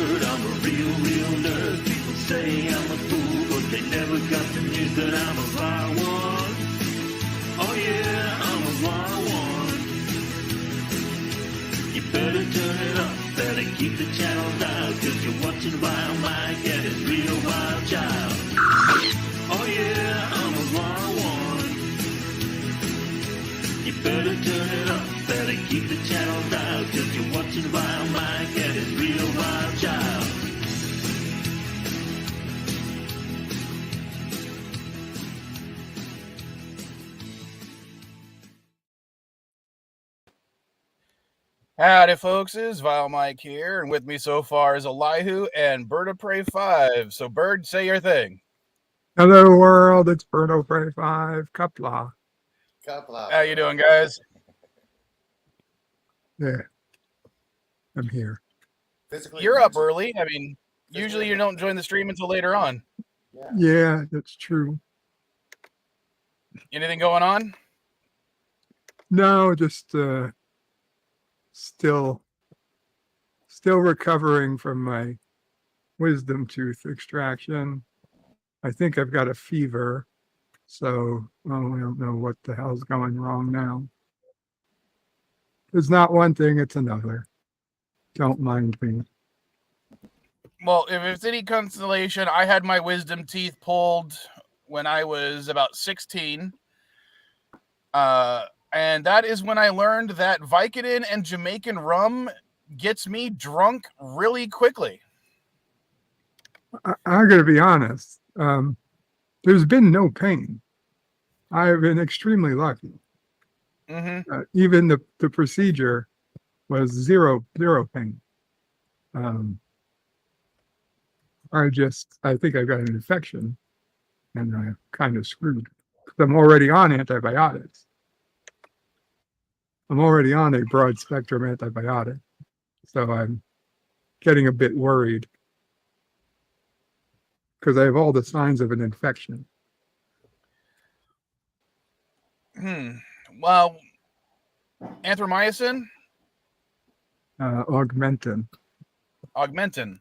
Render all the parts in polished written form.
bird. I'm a real nerd. People say I'm a fool, but they never got the news that I'm a wild one. Oh yeah, I'm a wild one. You better turn it up, better keep the channel down, cause you're watching Vilemike and his real wild child. Oh yeah, I'm a wild one. You better turn it up, better keep the channel down, cause you're watching Vilemike and his real wild child. Howdy, folks. It's Vilemike here, and with me so far is Elihu and Bird of Prey 5. So, Bird, say your thing. Hello, world. It's Bird of Prey 5. Cuppa. How you doing, guys? Yeah, I'm here. You're up early. I mean, usually you don't join the stream until later on. Yeah, that's true. Anything going on? No, just still recovering from my wisdom tooth extraction. I think I've got a fever, so I don't know what the hell's going wrong now. It's not one thing, it's another. Don't mind me. Well, if it's any consolation, I had my wisdom teeth pulled when I was about 16. And that is when I learned that Vicodin and Jamaican rum gets me drunk really quickly. I'm going to be honest. There's been no pain. I've been extremely lucky. Mm-hmm. Even the procedure was zero pain. I think I've got an infection, and I'm kind of screwed because I'm already on antibiotics. I'm already on a broad spectrum antibiotic, so I'm getting a bit worried because I have all the signs of an infection. Well, anthromycin? Augmentin.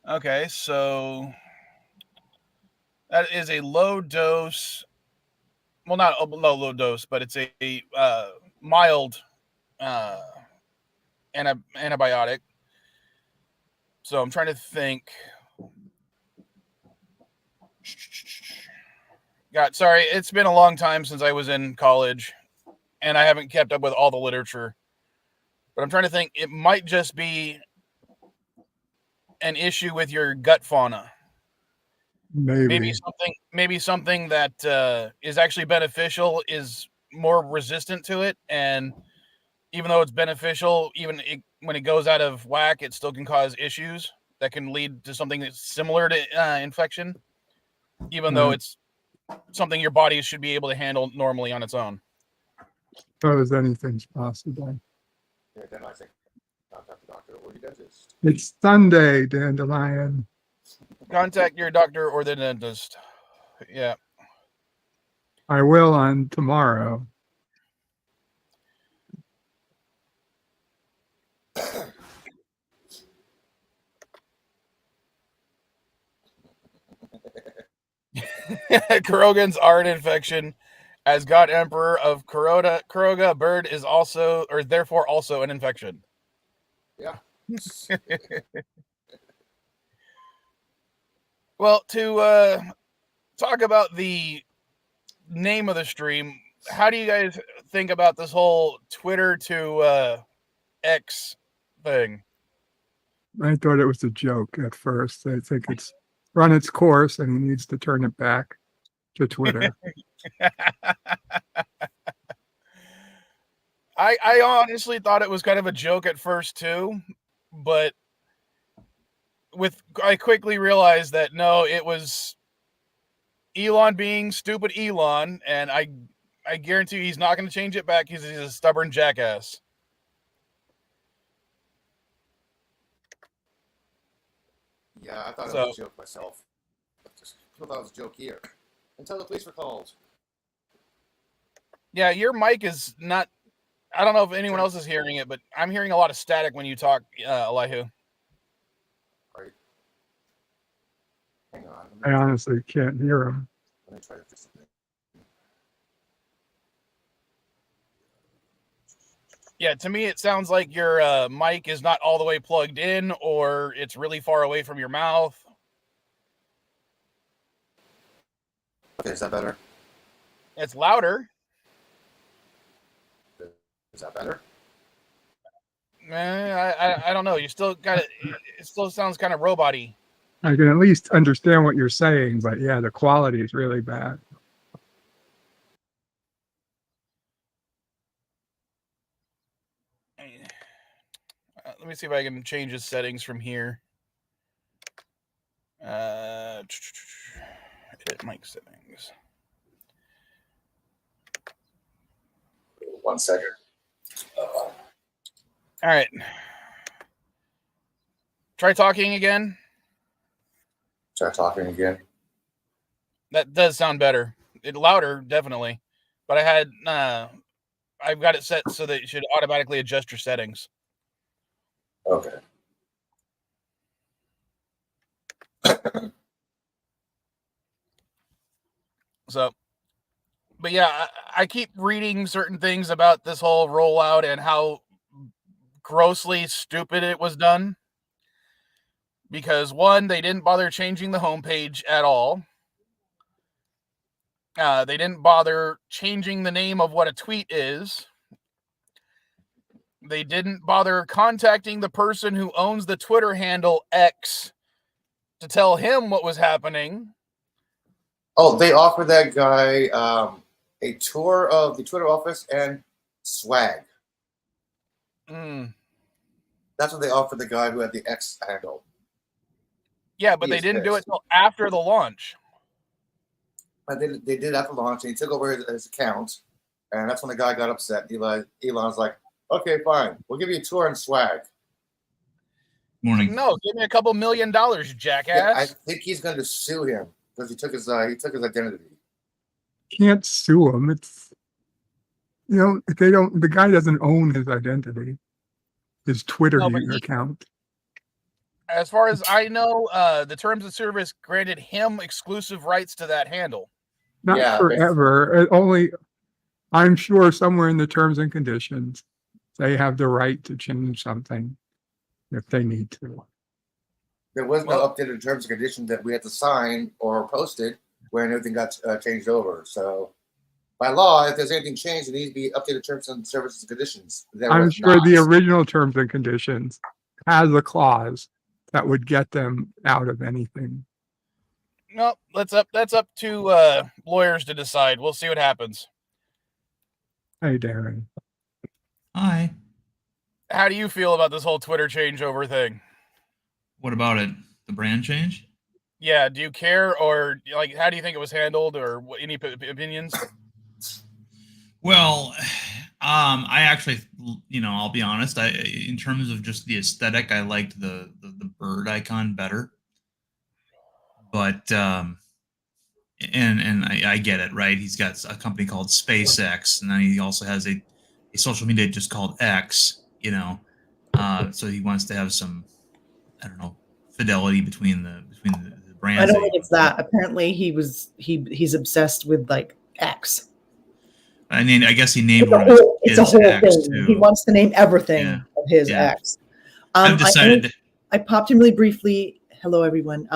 Okay, so that is a low dose. Well, not a low dose, but it's a mild antibiotic. So I'm trying to think. God, sorry, it's been a long time since I was in college, and I haven't kept up with all the literature. But I'm trying to think. It might just be an issue with your gut fauna. Maybe something that is actually beneficial is more resistant to it, and even though it's beneficial, when it goes out of whack, it still can cause issues that can lead to something that's similar to infection, even though it's something your body should be able to handle normally on its own. Suppose anything's possible. Yeah, then I think contact the doctor or the dentist. It's Sunday, Dandelion. Contact your doctor or the dentist. Yeah. I will on tomorrow. Kurogan's art infection. As God Emperor of Kuroga, Bird is also, or therefore also, an infection. Yeah. Well, to talk about the name of the stream, how do you guys think about this whole Twitter to X thing? I thought it was a joke at first. I think it's run its course and he needs to turn it back to Twitter. I honestly thought it was kind of a joke at first too, but I quickly realized that no, it was Elon being stupid Elon, and I guarantee you he's not going to change it back because he's a stubborn jackass. Yeah, I thought it was a joke myself. People thought it was a joke here until the police were called. Yeah, your mic is not. I don't know if anyone else is hearing it, but I'm hearing a lot of static when you talk, Elihu. I honestly can't hear him. Let me try to fix something. Yeah, to me, it sounds like your mic is not all the way plugged in, or it's really far away from your mouth. Okay, is that better? It's louder. Is that better? I don't know. You still got it. It still sounds kind of robot-y. I can at least understand what you're saying, but yeah, the quality is really bad. Let me see if I can change his settings from here. Edit mic settings. 1 second. All right. Try talking again. Try talking again. That does sound better. It louder, definitely. But I've got it set so that it should automatically adjust your settings. Okay. So, but yeah, I keep reading certain things about this whole rollout and how grossly stupid it was done. Because one, they didn't bother changing the homepage at all. They didn't bother changing the name of what a tweet is. They didn't bother contacting the person who owns the Twitter handle X to tell him what was happening. Oh, they offered that guy a tour of the Twitter office and swag. That's what they offered the guy who had the X handle. Yeah, but they didn't do it until after the launch. But they did after launch, and he took over his account, and that's when the guy got upset. Elon's like, okay, fine. We'll give you a tour and swag. Morning. No, give me a couple $1 million, jackass. Yeah, I think he's going to sue him because he took his identity. Can't sue him. It's, you know, the guy doesn't own his identity, his Twitter account. As far as I know, the terms of service granted him exclusive rights to that handle. Not forever. Only, I'm sure somewhere in the terms and conditions, they have the right to change something if they need to. There was no updated terms and conditions that we had to sign or posted when everything got changed over. So, by law, if there's anything changed, it needs to be updated terms and services and conditions. I'm sure the original terms and conditions has a clause that would get them out of anything. No, that's up to lawyers to decide. We'll see what happens. Hey, Darren. Hi. How do you feel about this whole Twitter changeover thing? What about it? The brand change? Yeah, do you care, or like, how do you think it was handled, or any opinions? Well, I actually, I'll be honest. In terms of just the aesthetic, I liked the bird icon better. But and I get it, right? He's got a company called SpaceX, and then he also has a social media just called X. So he wants to have some, I don't know, fidelity between the brands. I don't think it's that. Apparently, he's obsessed with like X. I mean, I guess he named it's a whole thing. Too. He wants to name everything of his X. I've decided. I popped him really briefly. Hello, everyone.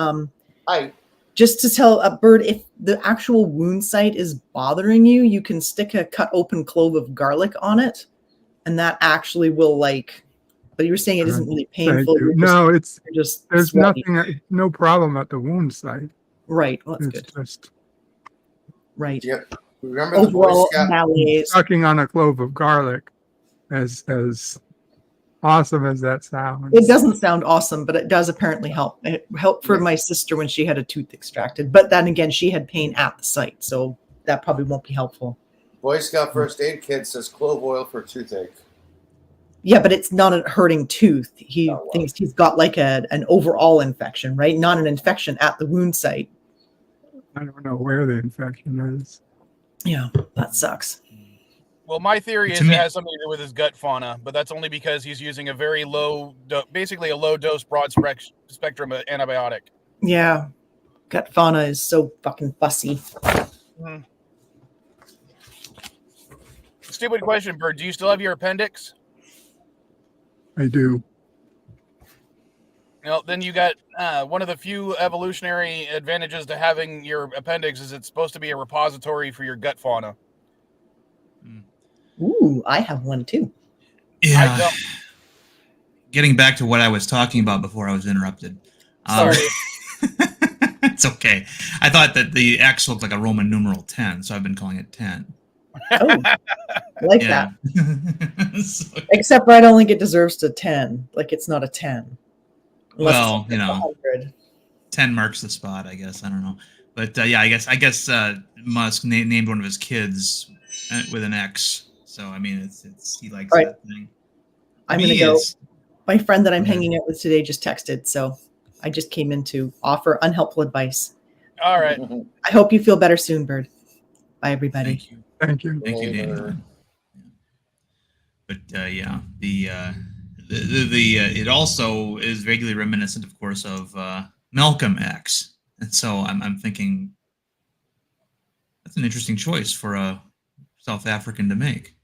Hi. Just to tell a bird, if the actual wound site is bothering you, you can stick a cut open clove of garlic on it, and that actually will But you were saying it isn't really painful. No, there's sweaty. nothing, no problem at the wound site. Right. Well, that's good. Just right. Yep. Remember the Boy Scout sucking on a clove of garlic, as awesome as that sounds. It doesn't sound awesome, but it does apparently help. It helped for my sister when she had a tooth extracted. But then again, she had pain at the site, so that probably won't be helpful. Boy Scout first aid kit says clove oil for toothache. Yeah, but it's not a hurting tooth. He thinks he's got like an overall infection, right? Not an infection at the wound site. I don't know where the infection is. Yeah, that sucks. Well, my theory is it has something to do with his gut fauna, but that's only because he's using a very low, basically a low dose broad spectrum antibiotic. Yeah. gut fauna is so fucking fussy. Stupid question, Bird. Do you still have your appendix? I do. Well, then you got one of the few evolutionary advantages to having your appendix is it's supposed to be a repository for your gut fauna. Ooh, I have one too. Yeah. I don't. Getting back to what I was talking about before I was interrupted. Sorry. It's okay. I thought that the X looked like a Roman numeral 10, so I've been calling it 10. Oh, I like Yeah. that. So- Except for I don't think it deserves to 10. Like it's not a 10. Unless well, it's you know, 100. 10 marks the spot, I guess. I don't know. But yeah, I guess Musk named one of his kids with an X. So I mean, it's he likes Right. that thing. I'm Me going to go. is- My friend that I'm Okay. hanging out with today just texted, so I just came in to offer unhelpful advice. All right. I hope you feel better soon, Bird. Bye, everybody. Thank you. Thank you. Thank you, Later. Daniel. But yeah, the it also is vaguely reminiscent, of course, of Malcolm X, and so I'm thinking that's an interesting choice for a South African to make,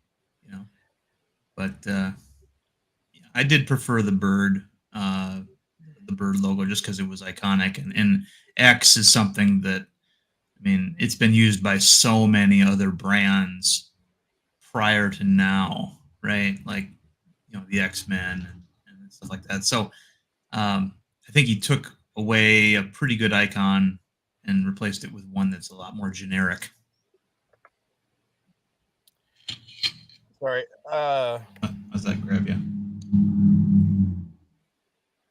you know. But I did prefer the bird logo just because it was iconic, and X is something that, I mean, it's been used by so many other brands prior to now, right? Like, you know, the X-Men and stuff like that. So I think he took away a pretty good icon and replaced it with one that's a lot more generic. Sorry. How's that grab you?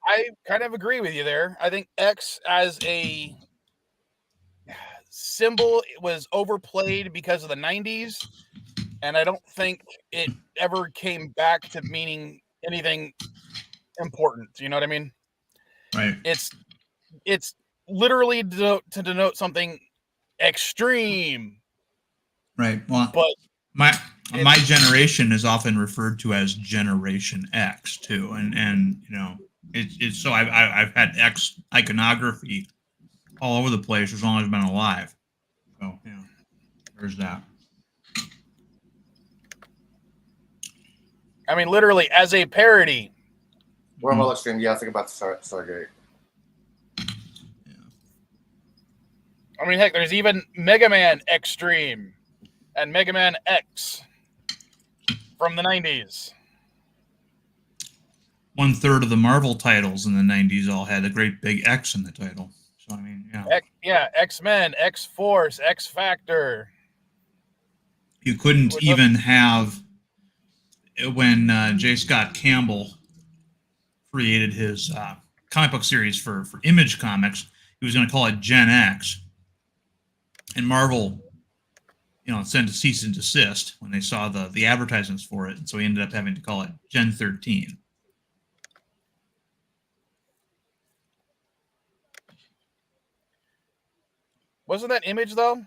I kind of agree with you there. I think X as a symbol was overplayed because of the 90s, and I don't think it ever came back to meaning anything important. You know what I mean? Right. It's literally to denote something extreme. Right. Well, But my generation is often referred to as Generation X too, and you know, it's so I've had X iconography all over the place as long as I've been alive. So yeah, there's that. I mean, literally as a parody. Wormhole Extreme. Yeah, think about the Stargate. I mean, heck, there's even Mega Man Extreme and Mega Man X from the 90s. 1/3 of the Marvel titles in the 90s all had a great big X in the title. So I mean, yeah. X-Men, X-Force, X-Factor. You couldn't even have, when J. Scott Campbell created his comic book series for Image Comics, he was going to call it Gen X. And Marvel, you know, sent a cease and desist when they saw the advertisements for it. And so he ended up having to call it Gen 13. Wasn't that Image, though?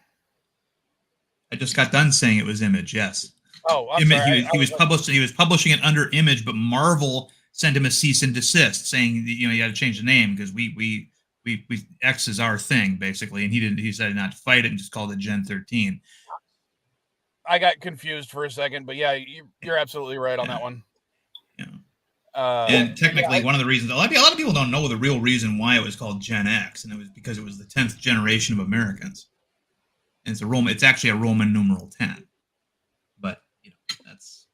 I just got done saying it was Image, yes. Oh, I'm Image, sorry. he was publishing it under Image, but Marvel sent him a cease and desist saying, you know, you got to change the name because we X is our thing, basically. And he decided not to fight it and just called it Gen 13. I got confused for a second, but yeah, you're absolutely right on that one. Yeah. And technically, one of the reasons a lot of people don't know the real reason why it was called Gen X, and it was because it was the 10th generation of Americans. And it's actually a Roman numeral 10. But you know, that's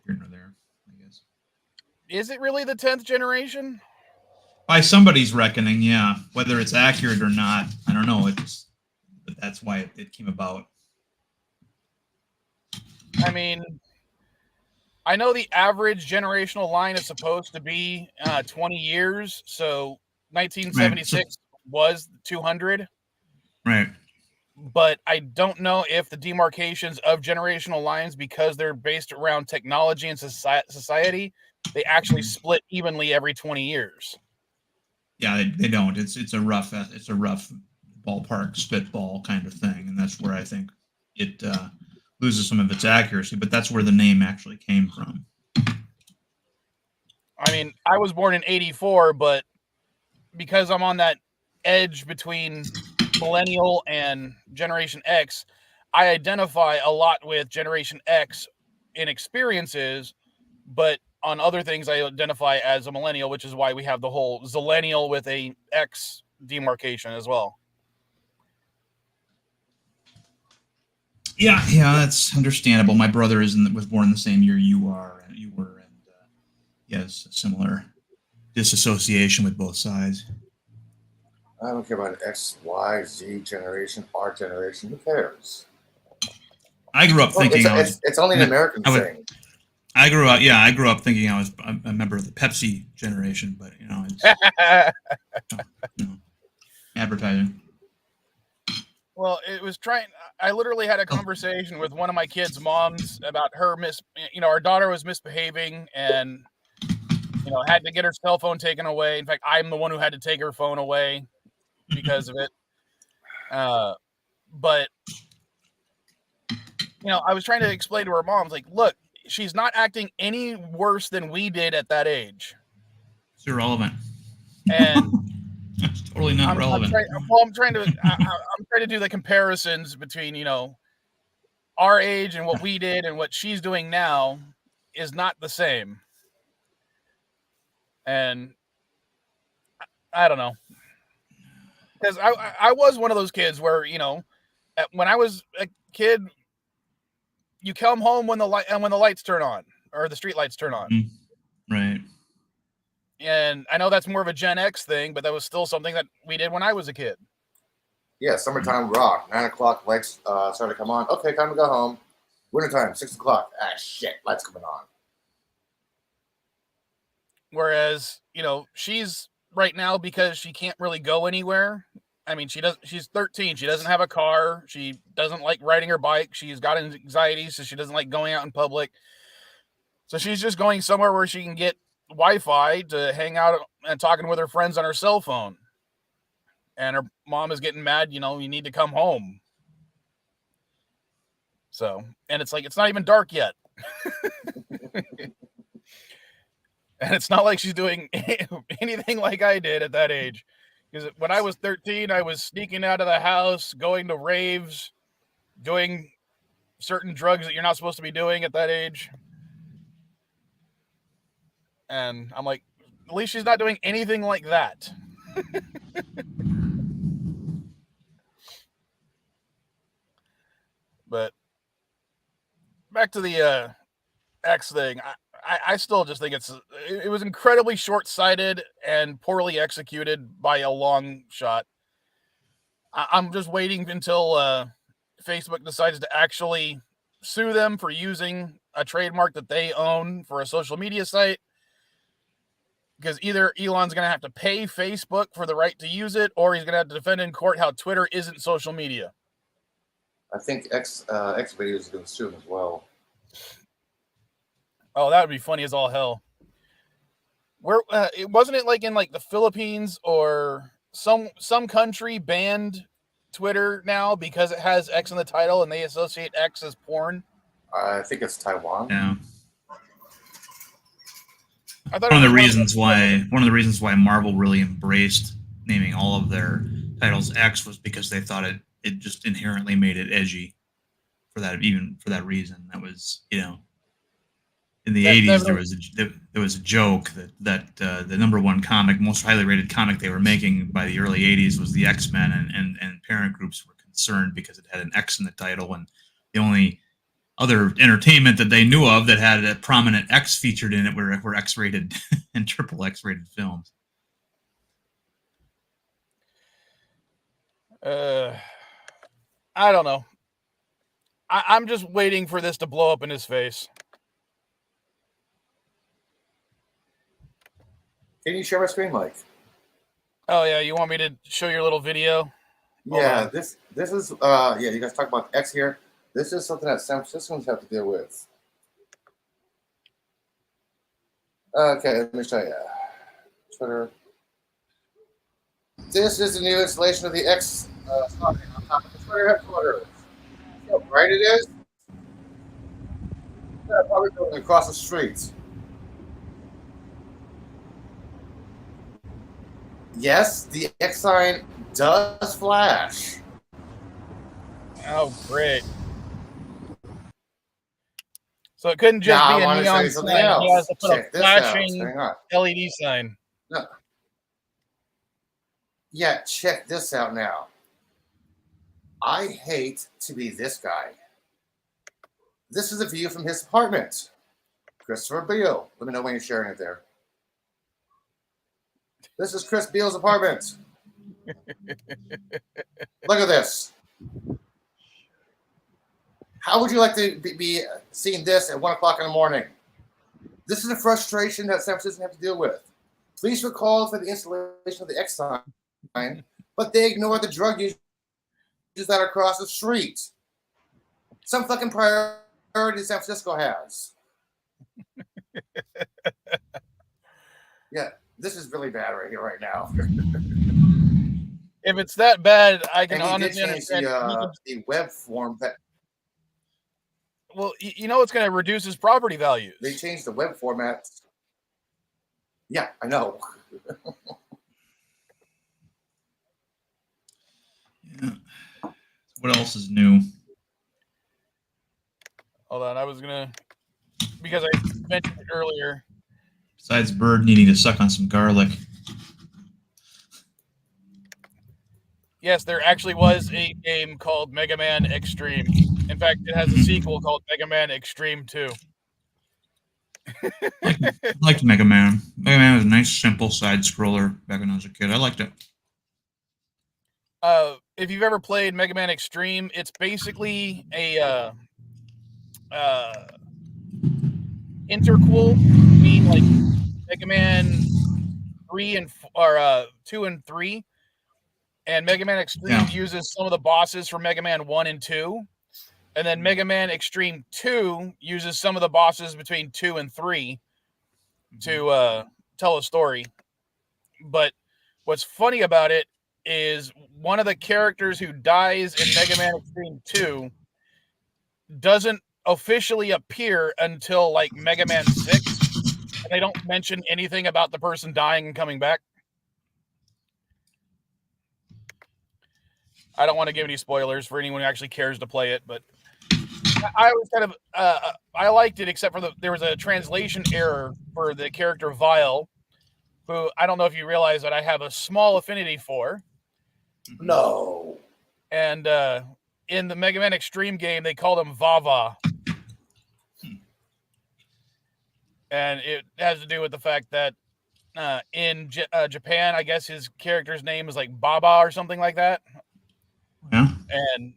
here nor there, I guess. Is it really the 10th generation? By somebody's reckoning, yeah. Whether it's accurate or not, I don't know. But that's why it came about. I mean, I know the average generational line is supposed to be 20 years, so 1976 was 200. Right. But I don't know if the demarcations of generational lines, because they're based around technology and society, they actually split evenly every 20 years. Yeah, they don't. It's a rough ballpark spitball kind of thing, and that's where I think it loses some of its accuracy. But that's where the name actually came from. I mean, I was born in '84, but because I'm on that edge between millennial and Generation X, I identify a lot with Generation X in experiences, but on other things I identify as a millennial, which is why we have the whole zillennial with a X demarcation as well. Yeah, that's understandable. My brother was born the same year you were, and he has a similar disassociation with both sides. I don't care about X, Y, Z generation, R generation. Who cares? I grew up thinking it's only an American thing. I grew up thinking I was a member of the Pepsi generation, but it's advertising. Well, it was I literally had a conversation with one of my kids' moms about her our daughter was misbehaving and, had to get her cell phone taken away. In fact, I'm the one who had to take her phone away because of it. But, I was trying to explain to her mom, like, look, she's not acting any worse than we did at that age. It's irrelevant. And it's totally not relevant. I'm trying to do the comparisons between, our age and what we did and what she's doing now is not the same. And I don't know. Because I was one of those kids where, when I was a kid, you come home when the lights turn on or the street lights turn on. Right. And I know that's more of a Gen X thing, but that was still something that we did when I was a kid. Yeah, summertime rock. 9 o'clock, lights start to come on. Okay, time to go home. Wintertime, 6 o'clock. Ah, shit, lights coming on. Whereas, she's right now, because she can't really go anywhere. I mean, she's 13. She doesn't have a car. She doesn't like riding her bike. She's got anxiety, so she doesn't like going out in public. So she's just going somewhere where she can get Wi-Fi to hang out and talking with her friends on her cell phone. And her mom is getting mad, you need to come home. So, and it's like, it's not even dark yet. And it's not like she's doing anything like I did at that age. Because when I was 13, I was sneaking out of the house, going to raves, doing certain drugs that you're not supposed to be doing at that age. And I'm like, at least she's not doing anything like that. But back to the X thing. I still just think it was incredibly short-sighted and poorly executed by a long shot. I'm just waiting until Facebook decides to actually sue them for using a trademark that they own for a social media site. Because either Elon's going to have to pay Facebook for the right to use it, or he's going to have to defend in court how Twitter isn't social media. I think X videos is going to sue him as well. Oh, that would be funny as all hell. Where it wasn't it like in like the Philippines or some country banned Twitter now because it has X in the title and they associate X as porn? I think it's Taiwan. Yeah. One of the reasons why Marvel really embraced naming all of their titles X was because they thought it just inherently made it edgy. For that reason, that was in the 80s there was a joke that the number one comic, most highly rated comic they were making by the early 80s was the X-Men, and parent groups were concerned because it had an X in the title, and the only other entertainment that they knew of that had a prominent X featured in it were X-rated and triple X-rated films. I don't know. I'm just waiting for this to blow up in his face. Can you share my screen, Mike? Oh yeah, you want me to show your little video? Yeah, this is you guys talk about X here. This is something that San Franciscans have to deal with. Okay, let me show you. Twitter. This is the new installation of the X socket on top of the Twitter headquarters. See how bright it is? That apartment building across the street. Yes, the X sign does flash. Oh, great. So it couldn't just Now be I a want to show neon you sign. something He has else. to put Check a this out. flashing Hang on. LED sign. No. Yeah, check this out now. I hate to be this guy. This is a view from his apartment. Christopher Beale. Let me know when you're sharing it there. This is Chris Beale's apartment. Look at this. How would you like to be seeing this at 1 o'clock in the morning? This is a frustration that San Francisco have to deal with. Police were called for the installation of the X sign, but they ignore the drug users that are across the street. Some fucking priority San Francisco has. Yeah, this is really bad right here, right now. If it's that bad, I can And he did honestly change understand. the web form that Well, you know it's going to reduce his property values. they changed the web format. Yeah, I know. Yeah. What else is new? Hold on, I was going to, because I mentioned it earlier. Besides Bird needing to suck on some garlic. Yes, there actually was a game called Mega Man Extreme. In fact, it has a sequel called Mega Man Extreme 2. I liked Mega Man. Mega Man was a nice, simple side scroller back when I was a kid. I liked it. If you've ever played Mega Man Extreme, it's basically a interquel between like Mega Man 3 and 2 and 3. And Mega Man Extreme uses some of the bosses from Mega Man 1 and 2. And then Mega Man Extreme 2 uses some of the bosses between 2 and 3 to tell a story. But what's funny about it is one of the characters who dies in Mega Man Extreme 2 doesn't officially appear until like Mega Man 6. And they don't mention anything about the person dying and coming back. I don't want to give any spoilers for anyone who actually cares to play it, but I was kind of I liked it, except for there was a translation error for the character Vile, who I don't know if you realize that I have a small affinity for. No. And in the Mega Man Extreme game, they called him Vava. And it has to do with the fact that in Japan, I guess his character's name is like Baba or something like that. Yeah. And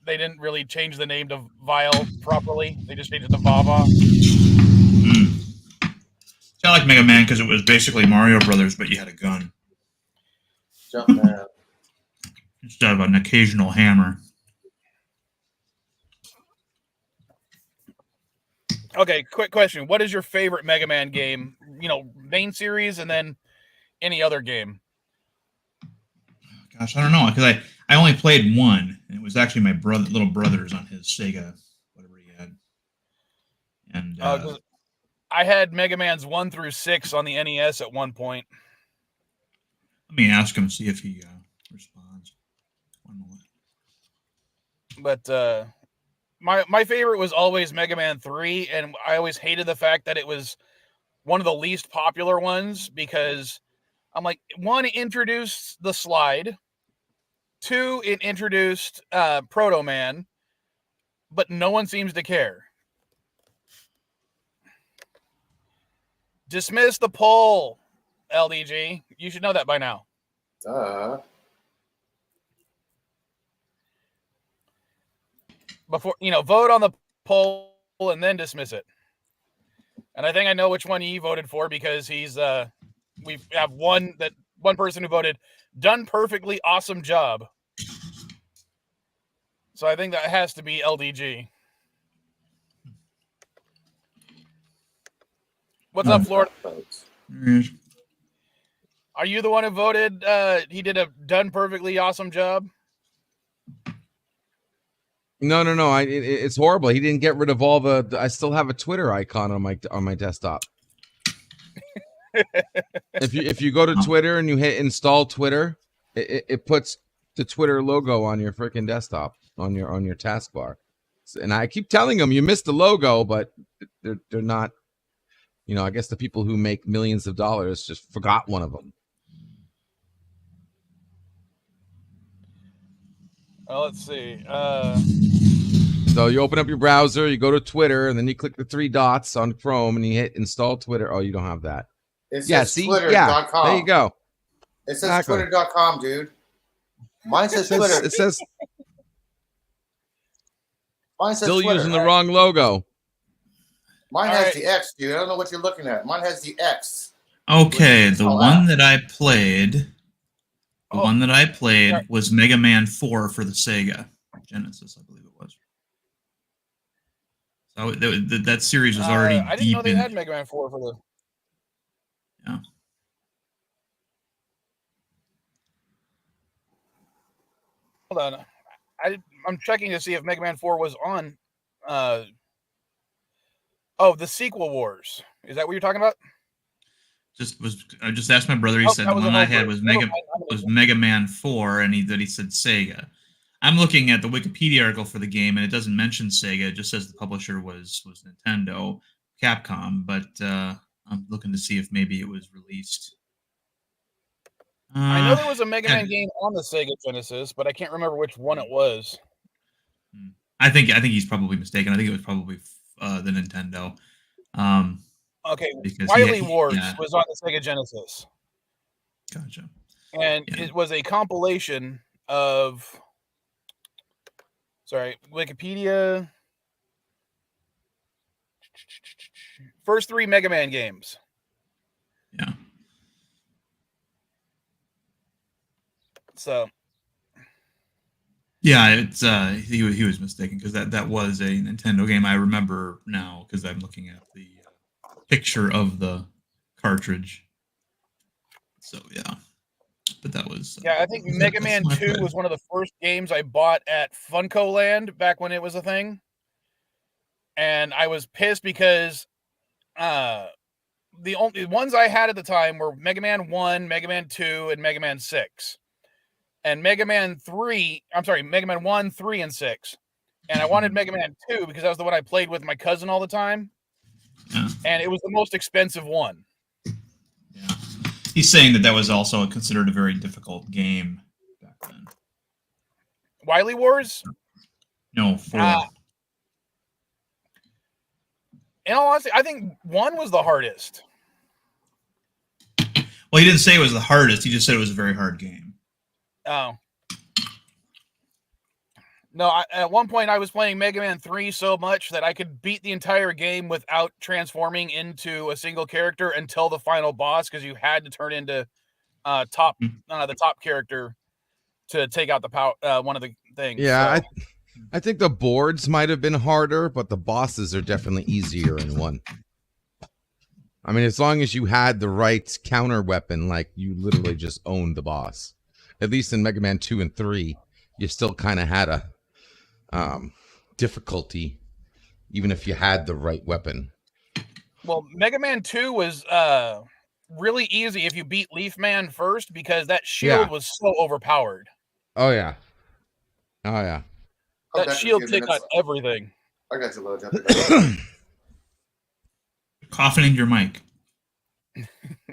they didn't really change the name to Vile properly. They just changed it to Vava. I like Mega Man because it was basically Mario Brothers, but you had a gun Jumpman. instead of an occasional hammer. Okay, quick question. What is your favorite Mega Man game? You know, main series and then any other game? Gosh, I don't know, because I only played one, and it was actually my little brother's on his Sega, whatever he had. And I had Mega Man's 1 through 6 on the NES at one point. let me ask him, see if he responds. One moment. But my favorite was always Mega Man 3, and I always hated the fact that it was one of the least popular ones because I'm like, 1, it introduced the slide. 2, it introduced Proto Man, but no one seems to care. Dismiss the poll, LDG. You should know that by now. Before, vote on the poll and then dismiss it. And I think I know which one he voted for because he's we have one person who voted done perfectly, awesome job. So I think that has to be LDG. What's up, Florida? Are you the one who voted he did a done perfectly awesome job? No. It's horrible. He didn't get rid of all the. I still have a Twitter icon on my desktop. If you go to Twitter and you hit install Twitter, it puts the Twitter logo on your freaking desktop on your taskbar. And I keep telling them you missed the logo, but they're not. I guess the people who make millions of dollars just forgot one of them. Let's see. So you open up your browser, you go to Twitter, and then you click the 3 dots on Chrome, and you hit install Twitter. Oh, you don't have that. It says Twitter.com. Yeah, there you go. It says Twitter.com, dude. Mine says Twitter. It says Mine says still Twitter, using the wrong logo. Mine has the X, dude. I don't know what you're looking at. Mine has the X. Okay, the one that I played, was Mega Man 4 for the Sega Genesis, I believe it was. So that series was already I didn't know they had Mega Man 4 for the. Yeah. Hold on, I'm checking to see if Mega Man 4 was on. The Sequel Wars. Is that what you're talking about? I just asked my brother. He said the one I had was Mega Man 4, and he said Sega. I'm looking at the Wikipedia article for the game, and it doesn't mention Sega. It just says the publisher was Nintendo, Capcom. But I'm looking to see if maybe it was released. I know there was a Mega Man game on the Sega Genesis, but I can't remember which one it was. I think he's probably mistaken. I think it was probably the Nintendo. Okay, Wily Wars was on the Sega Genesis. Gotcha. And it was a compilation of, Wikipedia. First 3 Mega Man games. Yeah. So. Yeah, it's he was mistaken because that was a Nintendo game. I remember now because I'm looking at the picture of the cartridge. So yeah, but that was I think Mega Man 2 was one of the first games I bought at Funko Land back when it was a thing, and I was pissed because the only ones I had at the time were Mega Man 1, Mega Man 2, and Mega Man 6. And Mega Man 1, 3, and 6. And I wanted Mega Man 2 because that was the one I played with my cousin all the time. Yeah. And it was the most expensive one. Yeah. He's saying that was also considered a very difficult game back then. Wily Wars? No, 4. In all honesty, I think 1 was the hardest. Well, he didn't say it was the hardest. He just said it was a very hard game. Oh. No, at one point I was playing Mega Man 3 so much that I could beat the entire game without transforming into a single character until the final boss, because you had to turn into the top character to take out the one of the things. Yeah, so. I think the boards might have been harder, but the bosses are definitely easier in 1. I mean, as long as you had the right counter weapon, like you literally just owned the boss. At least in Mega Man 2 and 3, you still kind of had a difficulty, even if you had the right weapon. Well, Mega Man 2 was really easy if you beat Leaf Man first, because that shield was so overpowered. Oh, yeah. Oh, yeah. That shield took out everything. I got you, Lojo. Coughing into your mic.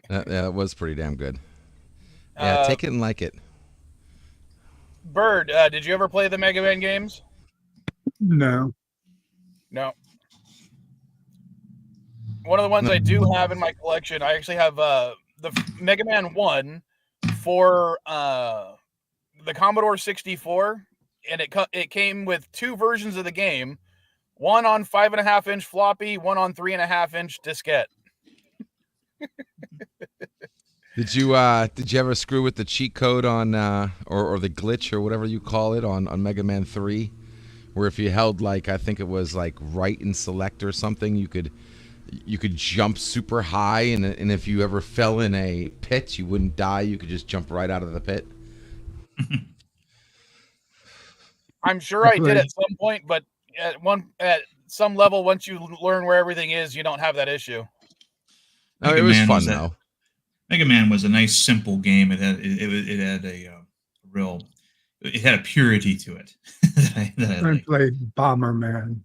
That was pretty damn good. Yeah, take it and like it. Bird, did you ever play the Mega Man games? No. No. One of the ones I do have in my collection, I actually have the Mega Man 1 for the Commodore 64, and it came with 2 versions of the game, one on 5.5-inch floppy, one on 3.5-inch diskette. Did you ever screw with the cheat code on or the glitch or whatever you call it on Mega Man 3, where if you held, like, I think it was like right and select or something, you could jump super high, and if you ever fell in a pit, you wouldn't die. You could just jump right out of the pit. I'm sure I did at some point, but at some level, once you learn where everything is, you don't have that issue. No, it was fun though. Mega Man was a nice, simple game. It had real. It had a purity to it that I I liked. played Bomberman.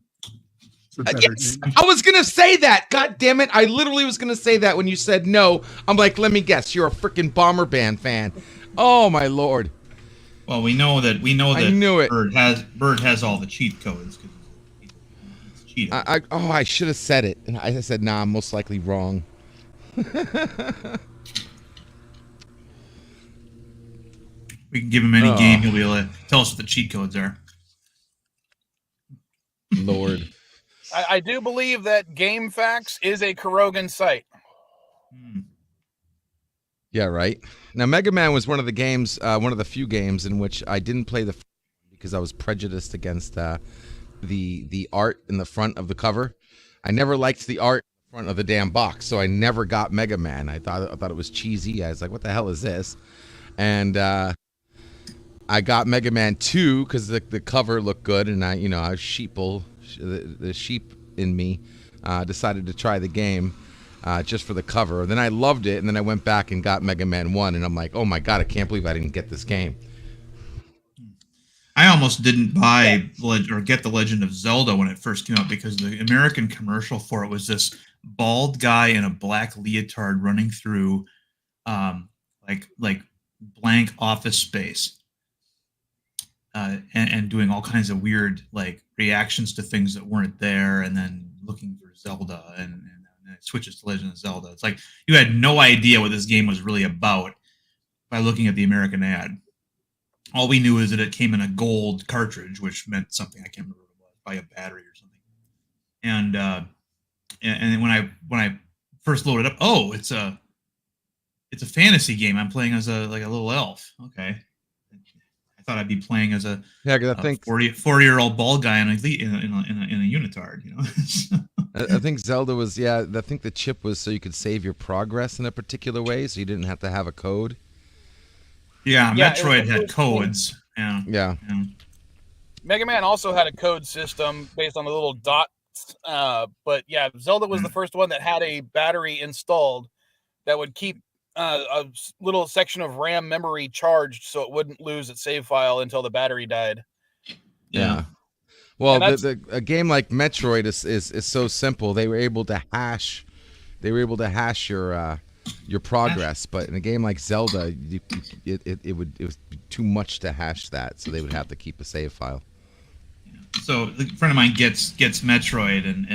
It's a better Yes, game. I was gonna say that. God damn it! I literally was gonna say that when you said no. I'm like, let me guess, you're a freaking Bomberman fan. Oh my lord! Well, we know that I knew it. Bird has all the cheat codes because he's cheating. I should have said it. And I said, nah, I'm most likely wrong. We can give him any game; he'll be able to tell us what the cheat codes are. Lord. I do believe that GameFAQs is a Kurogan site. Yeah, right. Now, Mega Man was one of the games, one of the few games in which I didn't play because I was prejudiced against the art in the front of the cover. I never liked the art in the front of the damn box, so I never got Mega Man. I thought it was cheesy. I was like, what the hell is this? And I got Mega Man 2 because the cover looked good, and I was sheeple. The sheep in me decided to try the game just for the cover. Then I loved it, and then I went back and got Mega Man 1, and I'm like, oh my god, I can't believe I didn't get this game. I almost didn't buy or get The Legend of Zelda when it first came out because the American commercial for it was this bald guy in a black leotard running through like blank office space. And doing all kinds of weird like reactions to things that weren't there, and then looking for Zelda, and it switches to Legend of Zelda. It's like you had no idea what this game was really about by looking at the American ad. All we knew is that it came in a gold cartridge, which meant something I can't remember what it was, probably a battery or something. And then when I first loaded up, oh, it's a fantasy game. I'm playing as a little elf. Okay. Thought I'd be playing as a 40-year-old bald guy in a unitard, you know. I think Zelda was I think the chip was so you could save your progress in a particular way, so you didn't have to have a code. Yeah, Metroid had codes. Yeah. Mega Man also had a code system based on the little dots, but yeah, Zelda was the first one that had a battery installed that would keep a little section of RAM memory charged so it wouldn't lose its save file until the battery died. Yeah. Well, a game like Metroid is so simple. They were able to hash your progress, but in a game like Zelda, it would be too much to hash that, so they would have to keep a save file. So a friend of mine gets Metroid, and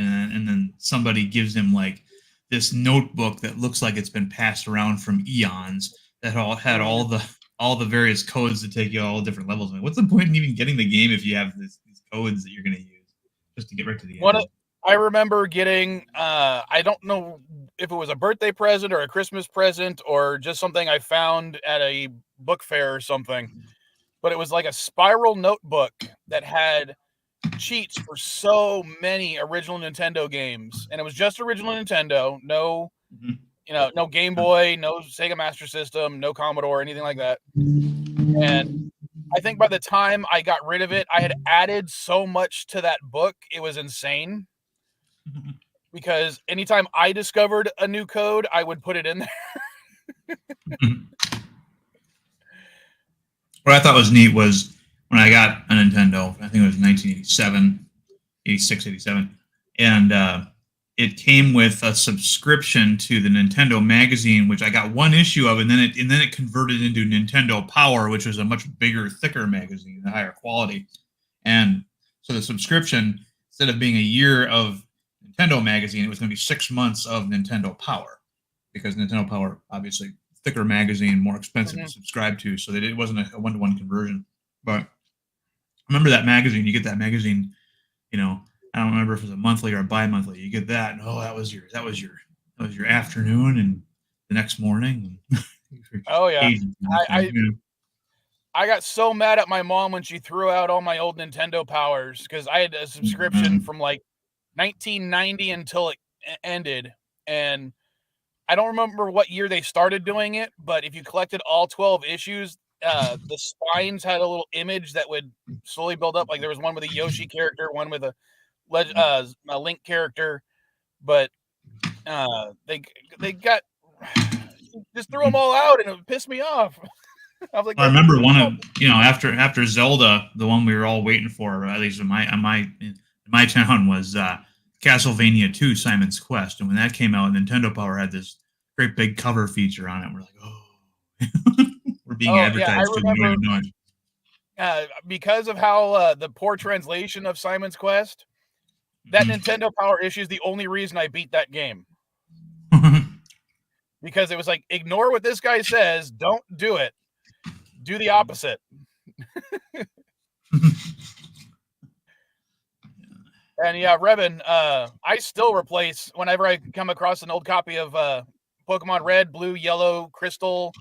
then somebody gives him like this notebook that looks like it's been passed around from eons that had all the various codes to take you all different levels. I mean, what's the point in even getting the game if you have these codes that you're going to use just to get right to the end? I remember getting, I don't know if it was a birthday present or a Christmas present or just something I found at a book fair or something, but it was like a spiral notebook that had cheats for so many original Nintendo games, and it was just original Nintendo, no no Game Boy, no Sega Master System, no Commodore, anything like that. And I think by the time I got rid of it, I had added so much to that book, it was insane. Because anytime I discovered a new code, I would put it in there. What I thought was neat was when I got a Nintendo, I think it was 1987, 86, 87, and it came with a subscription to the Nintendo magazine, which I got one issue of, and then it converted into Nintendo Power, which was a much bigger, thicker magazine, a higher quality. And so the subscription, instead of being a year of Nintendo magazine, it was going to be 6 months of Nintendo Power, because Nintendo Power, obviously, thicker magazine, more expensive to subscribe to, so that it wasn't a one-to-one conversion. But remember that magazine? You get that magazine, I don't remember if it was a monthly or a bi-monthly. You get that, and that was your afternoon, and the next morning. Oh yeah, I got so mad at my mom when she threw out all my old Nintendo Powers because I had a subscription from like 1990 until it ended, and I don't remember what year they started doing it, but if you collected all 12 issues, the spines had a little image that would slowly build up. Like there was one with a Yoshi character, one with a Link character, but they got just threw them all out, and it pissed me off. I was like, I remember one of after Zelda, the one we were all waiting for, at least in my town, was Castlevania 2: Simon's Quest, and when that came out, Nintendo Power had this great big cover feature on it. We're like, oh, we're being advertised I to. We don't remember even know it. because of how the poor translation of Simon's Quest, that Nintendo Power issue is the only reason I beat that game. Because it was like, ignore what this guy says, don't do it, do the opposite. And yeah, Revan, I still replace, whenever I come across an old copy of Pokemon Red, Blue, Yellow, Crystal,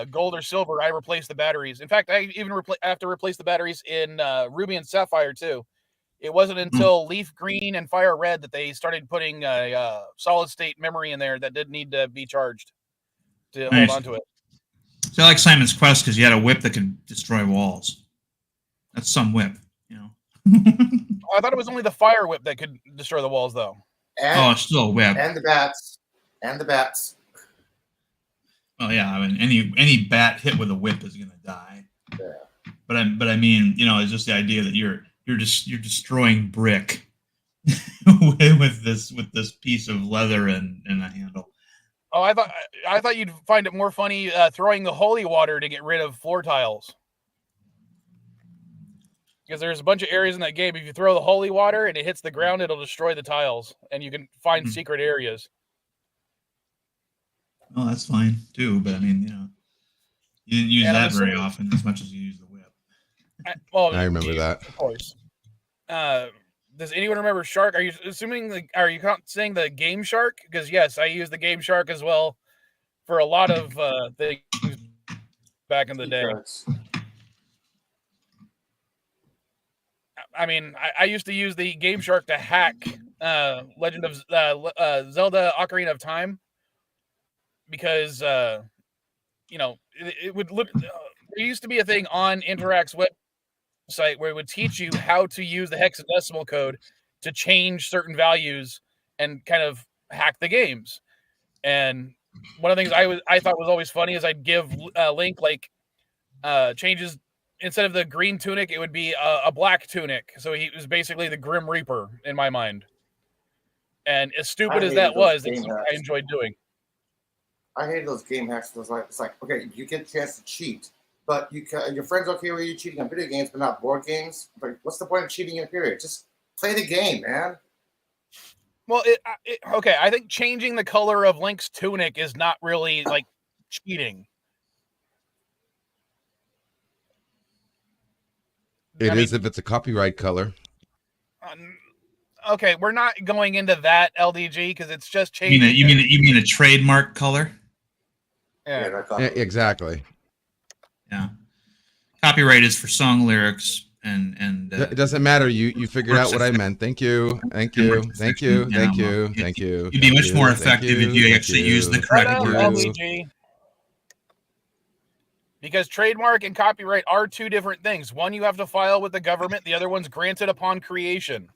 Gold, or Silver, I replace the batteries. In fact, I even have to replace the batteries in Ruby and Sapphire too. It wasn't until Leaf Green and Fire Red that they started putting a solid state memory in there that didn't need to be charged to hold on to it. So I like Simon's Quest because you had a whip that could destroy walls. That's some whip, I thought it was only the Fire Whip that could destroy the walls, though. And, it's still a whip. And the bats. And the bats. Oh yeah, I mean any bat hit with a whip is gonna die. Yeah. But I mean, it's just the idea that you're destroying brick with this piece of leather and a handle. Oh, I thought you'd find it more funny throwing the holy water to get rid of floor tiles. Because there's a bunch of areas in that game. If you throw the holy water and it hits the ground, it'll destroy the tiles, and you can find secret areas. Well, that's fine too, but I mean, you didn't use that very often as much as you use the whip. I remember that. Of course. Does anyone remember Shark? Are you saying the Game Shark? Because yes, I use the Game Shark as well for a lot of things back in the day. I mean, I used to use the Game Shark to hack Legend of Zelda Ocarina of Time because, it would look. There used to be a thing on Interact's website where it would teach you how to use the hexadecimal code to change certain values and kind of hack the games. And one of the things I thought was always funny is I'd give Link changes. Instead of the green tunic, it would be a black tunic. So he was basically the Grim Reaper in my mind. And as stupid as that was, it's what I enjoyed doing. I hated those game hacks. It's like, okay, you get a chance to cheat, but your friends okay with you cheating on video games, but not board games. But what's the point of cheating in period? Just play the game, man. Well, okay. I think changing the color of Link's tunic is not really like cheating. It is if it's a copyright color. Okay, we're not going into that LDG because it's just changing. You mean a trademark color? Yeah. Exactly. Yeah. Copyright is for song lyrics and it doesn't matter. You figured out what I meant. Thank you. Thank you. Thank you. Thank you. Thank you. You'd be much more effective if you actually use the correct word. LDG. Because trademark and copyright are two different things. One you have to file with the government. The other one's granted upon creation.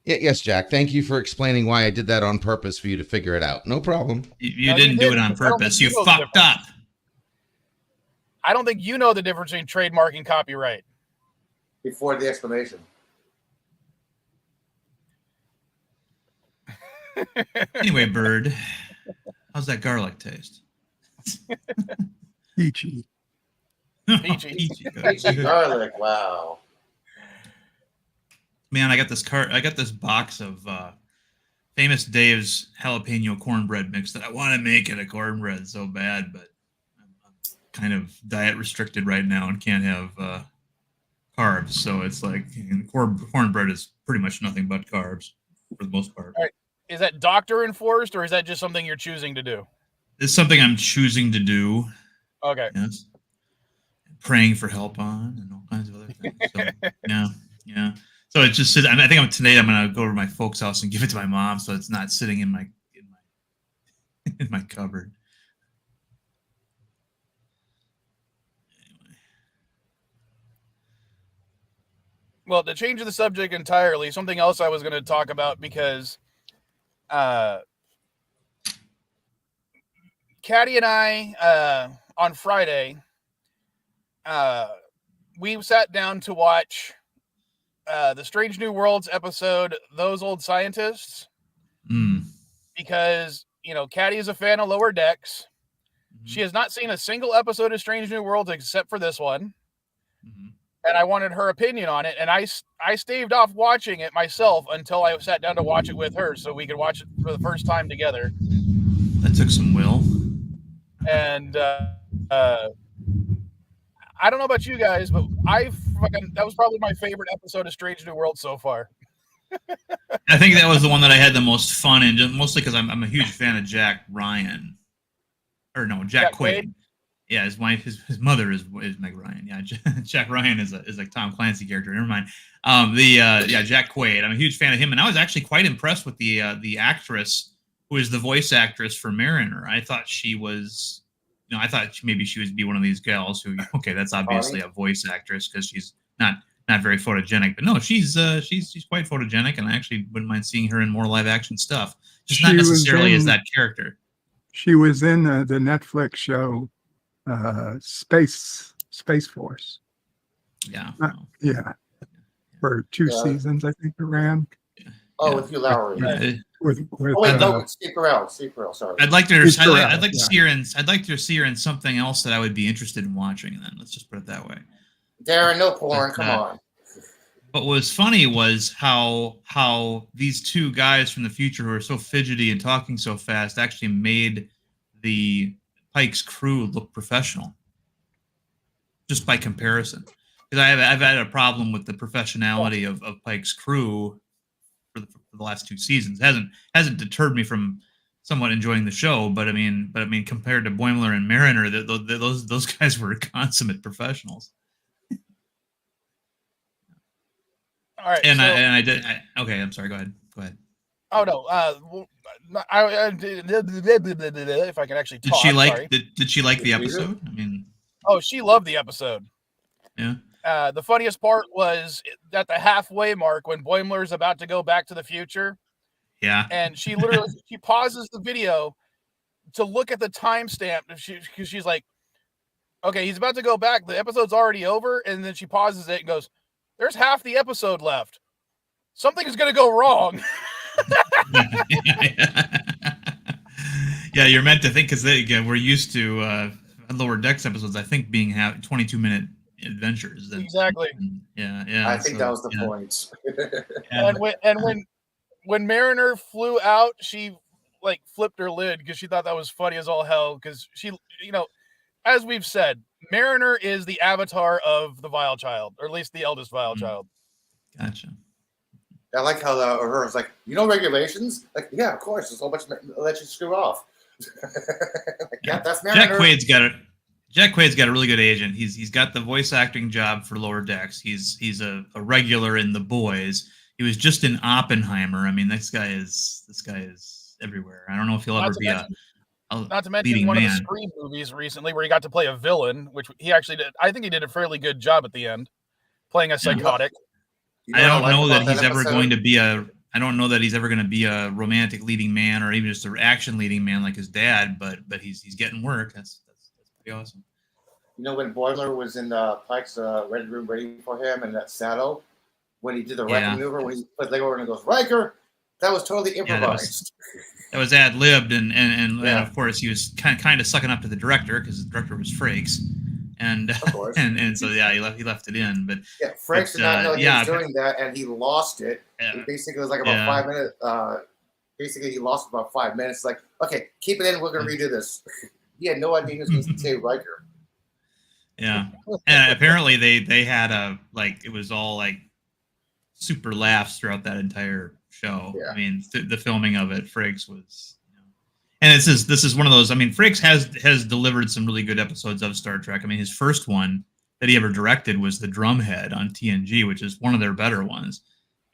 Yes, Jack. Thank you for explaining why I did that on purpose for you to figure it out. No problem. You didn't do it on purpose. You fucked up. I don't think you know the difference between trademark and copyright. Before the explanation. Anyway, Bird, how's that garlic taste? Peachy. Peachy. Peachy garlic. Wow. Man, I got this box of Famous Dave's jalapeno cornbread mix that I want to make it a cornbread so bad, but I'm kind of diet restricted right now and can't have carbs. So it's like cornbread is pretty much nothing but carbs for the most part. All right. Is that doctor enforced or is that just something you're choosing to do? It's something I'm choosing to do. Okay. Yes. Praying for help on and all kinds of other things. So, yeah. So it's just I think today I'm gonna go over to my folks' house and give it to my mom, so it's not sitting in my cupboard. Anyway. Well, to change the subject entirely, something else I was going to talk about because Caddy and I on Friday we sat down to watch the Strange New Worlds episode, Those Old Scientists, because, you know, Caddy is a fan of Lower Decks. She has not seen a single episode of Strange New Worlds except for this one. And I wanted her opinion on it. And I staved off watching it myself until I sat down to watch it with her so we could watch it for the first time together. That took some will. And I don't know about you guys, but that was probably my favorite episode of Strange New Worlds so far. I think that was the one that I had the most fun in, just mostly because I'm a huge fan of Jack Ryan. Or no, Jack Quaid. Yeah, his wife, his mother is Meg Ryan. Yeah, Jack Ryan is like Tom Clancy character. Never mind. Jack Quaid. I'm a huge fan of him, and I was actually quite impressed with the actress who is the voice actress for Mariner. I thought she was, I thought maybe she would be one of these gals who, okay, that's obviously a voice actress because she's not very photogenic, but no, she's quite photogenic, and I actually wouldn't mind seeing her in more live action stuff, just not necessarily as that character. She was in the Netflix show Space Force. Yeah. For 2 seasons, I think it ran. With Hugh Lowry. Steve Carell. Sorry. I'd like to see her in something else that I would be interested in watching. Then let's just put it that way. Darren, no porn. Come on. But what was funny was how these two guys from the future who are so fidgety and talking so fast actually made the Pike's crew look professional, just by comparison. Because I've had a problem with the professionality of Pike's crew for the last 2 seasons. It hasn't deterred me from somewhat enjoying the show, but I mean, compared to Boimler and Mariner, those guys were consummate professionals. All right. Okay, I'm sorry. Go ahead. Oh no. If I can actually talk. Did she like the episode? I mean, she loved the episode. Yeah. The funniest part was at the halfway mark when Boimler's about to go back to the future. Yeah. And she literally she pauses the video to look at the timestamp because she's like, okay, he's about to go back. The episode's already over. And then she pauses it and goes, there's half the episode left. Something's going to go wrong. Yeah, you're meant to think because we're used to Lower Decks episodes, I think, being 22-minute adventures. Exactly. I think that was the point. And when Mariner flew out, she like flipped her lid because she thought that was funny as all hell. Because she, as we've said, Mariner is the avatar of the Vile Child, or at least the eldest Vile Child. Gotcha. I like how her was like, regulations? Like, yeah, of course. There's a whole bunch of let you screw off. That's Mariner. Jack Quaid's got a really good agent. He's got the voice acting job for Lower Decks. He's a regular in The Boys. He was just in Oppenheimer. I mean, this guy is everywhere. I don't know if he'll ever be not to mention one of the Scream movies recently where he got to play a villain, which he actually did. I think he did a fairly good job at the end, playing a psychotic. I don't know that he's ever going to be I don't know that he's ever going to be a romantic leading man or even just an action leading man like his dad, but he's getting work. That's pretty awesome. When Boimler was in Pike's red room waiting for him in that saddle, when he did the Riker maneuver, when he put leg over and goes, Riker, that was totally improvised. That was ad-libbed, and of course he was kind of sucking up to the director because the director was Frakes, and of course. and so he left it in. But Frakes did not know he was doing that, and he lost it. It basically was like about 5 minutes. Basically, he lost about 5 minutes. Like, okay, keep it in. We're gonna redo this. He had no idea he was going to say Riker. Yeah, and apparently they had it was all like super laughs throughout that entire show. Yeah. I mean, the filming of it, Frakes was, and this is one of those. I mean, Frakes has delivered some really good episodes of Star Trek. I mean, his first one that he ever directed was The Drumhead on TNG, which is one of their better ones.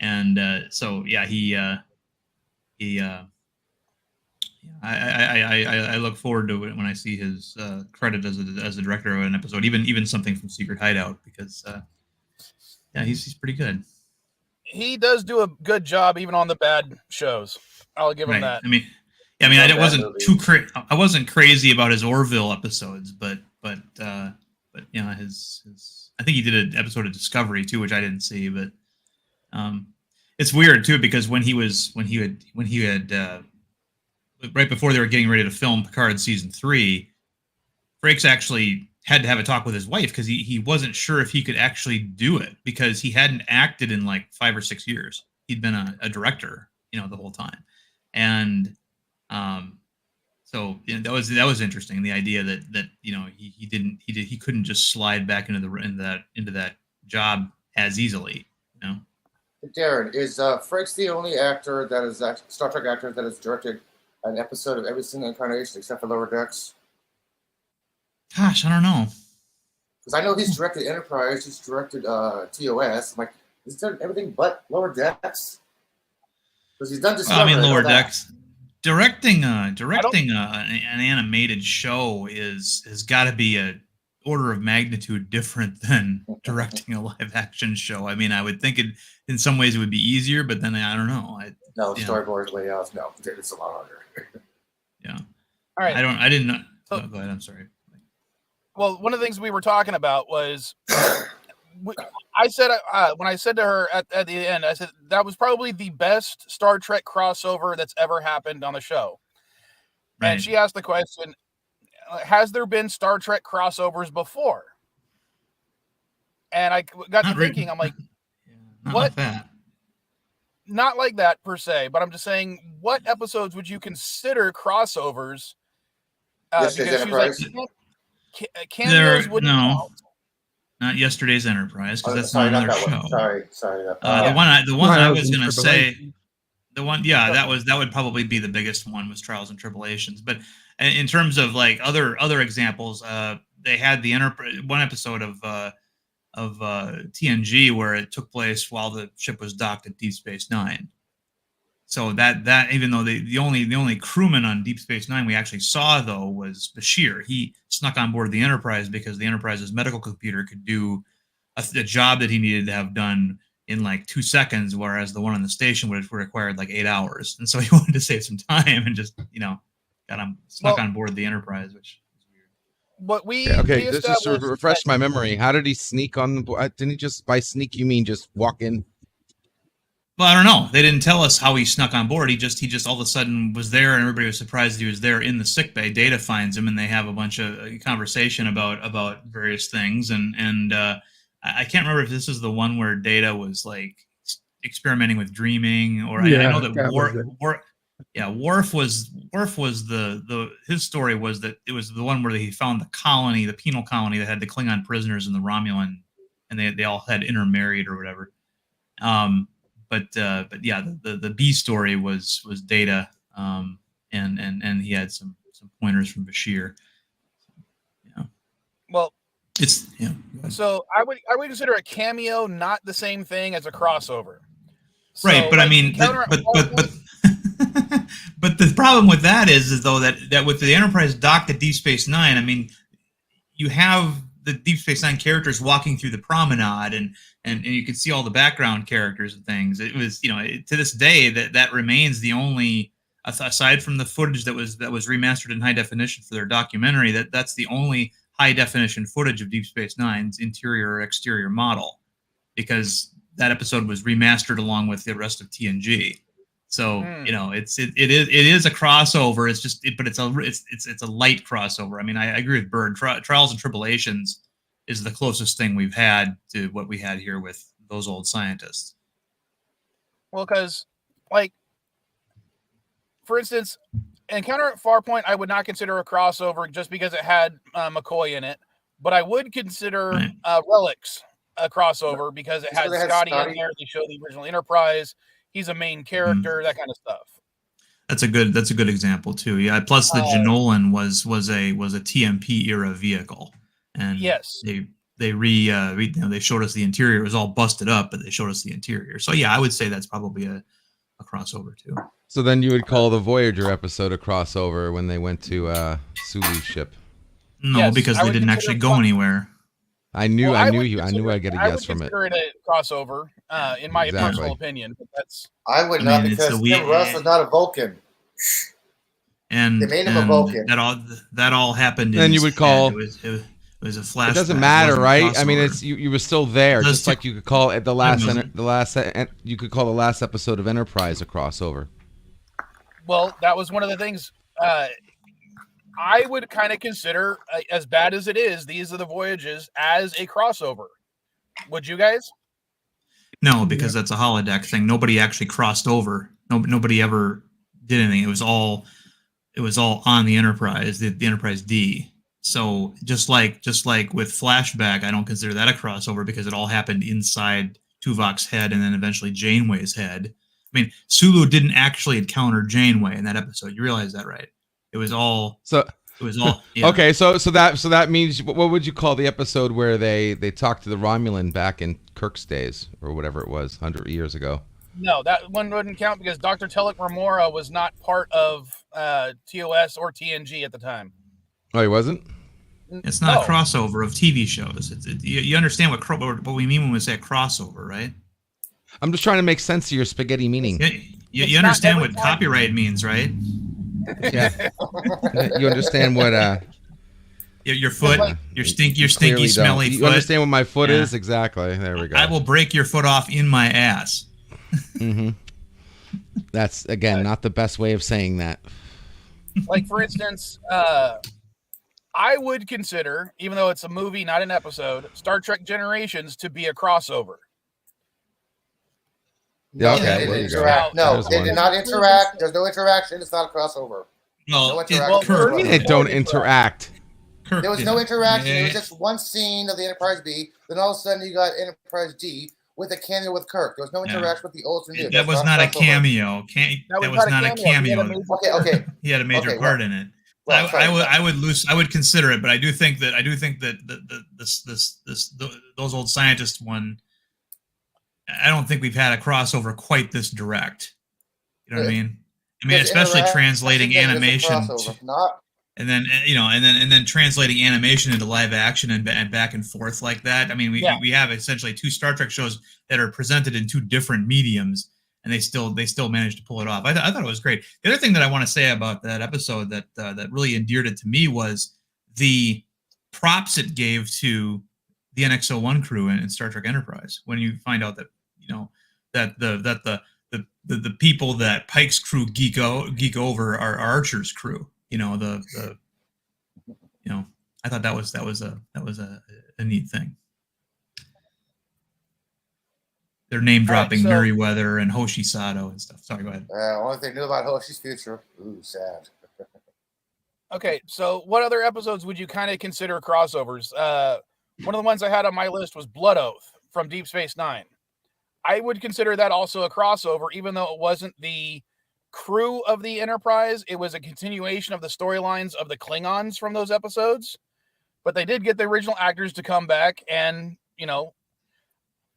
And I look forward to it when I see his credit as a director of an episode, even something from Secret Hideout, because he's pretty good. He does do a good job even on the bad shows. I'll give him that. I wasn't crazy about his Orville episodes, but his. I think he did an episode of Discovery too, which I didn't see, but it's weird too because when he had right before they were getting ready to film Picard season 3, Frakes actually had to have a talk with his wife because he wasn't sure if he could actually do it because he hadn't acted in like 5 or 6 years. He'd been a director, the whole time, and so that was interesting. The idea that he couldn't just slide back into that job as easily. Darren, is Frakes the only actor that is Star Trek actor that has directed an episode of every single incarnation except for Lower Decks? Gosh, I don't know. Because I know he's directed Enterprise, he's directed TOS. I'm like, he's done everything but Lower Decks. Because he's done Discovery. Lower Decks. Directing an animated show has got to be a order of magnitude different than directing a live action show. I mean, I would think in some ways it would be easier, but then I don't know. Storyboard layouts. No, it's a lot harder. Yeah. All right. I didn't know. Oh, go ahead. I'm sorry. Well, one of the things we were talking about was I said when I said to her at the end, I said that was probably the best Star Trek crossover that's ever happened on the show. Right. And she asked the question, has there been Star Trek crossovers before? And I got to thinking, I'm like, not what? Like that. Not like that per se, but I'm just saying, what episodes would you consider crossovers? Yesterday's Enterprise? Cameos wouldn't count. Not Yesterday's Enterprise, because that's sorry, not another show. Sorry. The one I was going to say, that would probably be the biggest one, was Trials and Tribulations. But in terms of like other examples, they had the one episode of TNG where it took place while the ship was docked at Deep Space Nine. So that even though the only crewman on Deep Space Nine we actually saw though was Bashir. He snuck on board the Enterprise because the Enterprise's medical computer could do a job that he needed to have done in like 2 seconds, whereas the one on the station would have required like 8 hours. And so he wanted to save some time and just got him snuck on board the Enterprise, which is weird. But we this just refreshed my memory. How did he sneak on the board? Didn't he just, by sneak you mean just walk in? Well, I don't know. They didn't tell us how he snuck on board. He just all of a sudden was there, and everybody was surprised he was there in the sickbay. Data finds him, and they have a bunch of conversation about various things. And I can't remember if this is the one where Data was like experimenting with dreaming, or I know that Worf was his story was that it was the one where he found the colony, the penal colony that had the Klingon prisoners and the Romulan, and they all had intermarried or whatever. But yeah, the B story was Data, and he had some pointers from Bashir. Yeah. Well, it's So I would consider a cameo not the same thing as a crossover. Right, but I mean, but the problem with that is though that with the Enterprise docked at Deep Space Nine, I mean, you have the Deep Space Nine characters walking through the promenade, and you can see all the background characters and things. It was, to this day that remains the only, aside from the footage that was remastered in high definition for their documentary, that's the only high definition footage of Deep Space Nine's interior or exterior model, because that episode was remastered along with the rest of TNG. So it is a crossover. It's just but it's a light crossover. I mean, I agree with Bird. Trials and Tribulations is the closest thing we've had to what we had here with those old scientists. Well, because for instance, Encounter at Farpoint, I would not consider a crossover just because it had McCoy in it, but I would consider Relics a crossover because it had Scotty in there. They showed the original Enterprise. He's a main character, that kind of stuff. That's a good example too. Yeah. Plus, the Janolan was a TMP era vehicle, and yes, they showed us the interior. It was all busted up, but they showed us the interior. So yeah, I would say that's probably a crossover too. So then you would call the Voyager episode a crossover when they went to Sulu's ship? No, because they didn't actually go anywhere. I knew I'd get a guess from it. I would consider it a crossover, in my personal opinion. But that's I would not, because Tim Russ was not a Vulcan. And they made him a Vulcan. That all happened. And you would call it It was a flashback. It doesn't matter, wasn't a right? I mean, crossover. it's you were still there, Those just two- like you could call it you could call the last episode of Enterprise a crossover. Well, that was one of the things I would kind of consider, as bad as it is, These Are the Voyages as a crossover. Would you guys? No, because that's a holodeck thing. Nobody actually crossed over. Nobody ever did anything. It was all on the Enterprise, the Enterprise D. So just like with Flashback, I don't consider that a crossover because it all happened inside Tuvok's head and then eventually Janeway's head. I mean, Sulu didn't actually encounter Janeway in that episode. You realize that, right? It was all. Yeah. Okay, so that means, what would you call the episode where they talked to the Romulan back in Kirk's days or whatever it was 100 years ago? No, that one wouldn't count because Dr. Telek Ramora was not part of TOS or TNG at the time. Oh, he wasn't? It's not No. a crossover of TV shows. You understand what we mean when we say a crossover, right? I'm just trying to make sense of your spaghetti meaning. You understand what copyright means, right? Yeah. You understand what Your foot, your stinky, clearly smelly don't. You foot. understand what my foot Yeah. is? Exactly. There we go. I will break your foot off in my ass. Mm-hmm. That's, again, not the best way of saying that. Like, for instance, I would consider, even though it's a movie, not an episode, Star Trek Generations to be a crossover. Yeah, They okay. didn't There you go. interact. No, There's they one. did not interact. There's no interaction. It's not a crossover. Well, No it- interaction. Kirk- What do you mean they don't interact? Kirk There was did no it. interaction. It Yeah. was just one scene of the Enterprise B. Then all of a sudden you got Enterprise D with a cameo with Kirk. There was no Yeah. interaction with the old and new. That That's was not a crossover. cameo. That was not a cameo. Okay. He had a major Okay, part well- in it. Well, sorry. I would consider it, but I do think that those old scientists one. I don't think we've had a crossover quite this direct. You know what I mean? I mean, Because especially interaction translating is a animation, crossover, not and then translating animation into live action and back and forth like that. I mean, we have essentially two Star Trek shows that are presented in two different mediums, and they still managed to pull it off. I thought it was great. The other thing that I want to say about that episode that really endeared it to me was the props it gave to the NX-01 crew in Star Trek Enterprise. When you find out that that the people that Pike's crew geek over are Archer's crew. I thought that was a neat thing. They're name dropping so- Merriweather and Hoshi Sato and stuff. Sorry, go ahead. only thing new about Hoshi's future. Ooh, sad. Okay, so what other episodes would you kind of consider crossovers? One of the ones I had on my list was Blood Oath from Deep Space Nine. I would consider that also a crossover, even though it wasn't the crew of the Enterprise. It was a continuation of the storylines of the Klingons from those episodes. But they did get the original actors to come back, and,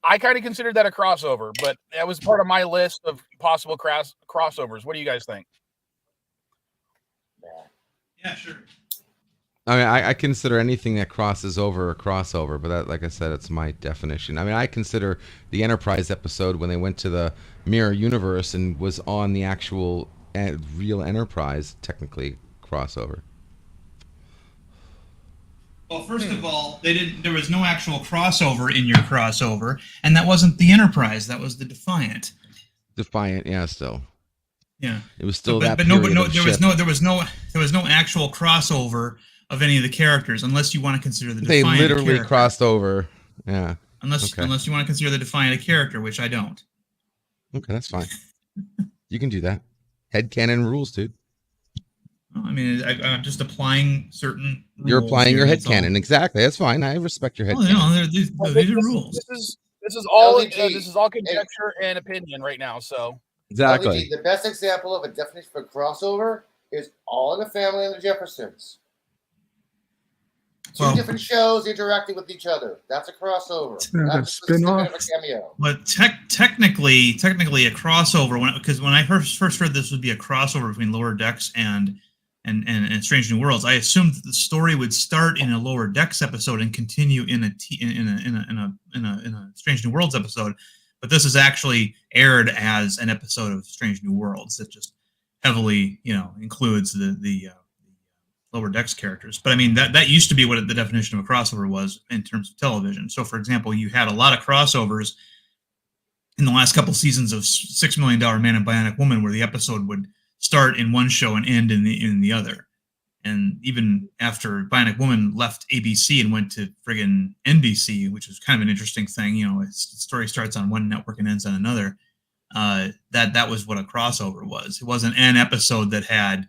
I kind of considered that a crossover, but that was part of my list of possible crossovers. What do you guys think? Yeah, sure. I mean, I consider anything that crosses over a crossover, but that, like I said, it's my definition. I mean, I consider the Enterprise episode when they went to the mirror universe and was on the actual real Enterprise, technically crossover. Well, first of all, there was no actual crossover in your crossover, and that wasn't the Enterprise. That was the Defiant. Defiant, yeah, still. Yeah, It was still but that no, period of there ship. was no actual crossover of any of the characters, unless you want to consider the They Defiant literally character. crossed over. Yeah. Unless Okay. you want to consider the Defiant a character, which I don't. Okay, that's fine. You can do that. Headcanon rules, dude. I mean, I'm just applying certain. You're rules applying here, your that's all. headcanon. Exactly. That's fine. I respect your Well, headcanon. these are rules. This is all LEG. this is all conjecture and opinion right now. So Exactly. LEG, the best example of a definition for crossover is All in the Family and the Jeffersons. Two Well- different shows interacting with each other. That's a crossover. Yeah, That's that's just a spin-off. cameo. But technically a crossover, because when I first heard this would be a crossover between Lower Decks and Strange New Worlds, I assumed that the story would start in a Lower Decks episode and continue in a Strange New Worlds episode. But this is actually aired as an episode of Strange New Worlds that just heavily, includes the Lower Decks characters. But I mean, that used to be what the definition of a crossover was in terms of television. So, for example, you had a lot of crossovers in the last couple seasons of $6 Million Man and Bionic Woman, where the episode would start in one show and end in the other. And even after Bionic Woman left ABC and went to friggin' NBC, which was kind of an interesting thing, you know, its story starts on one network and ends on another. That was what a crossover was. It wasn't an episode that had,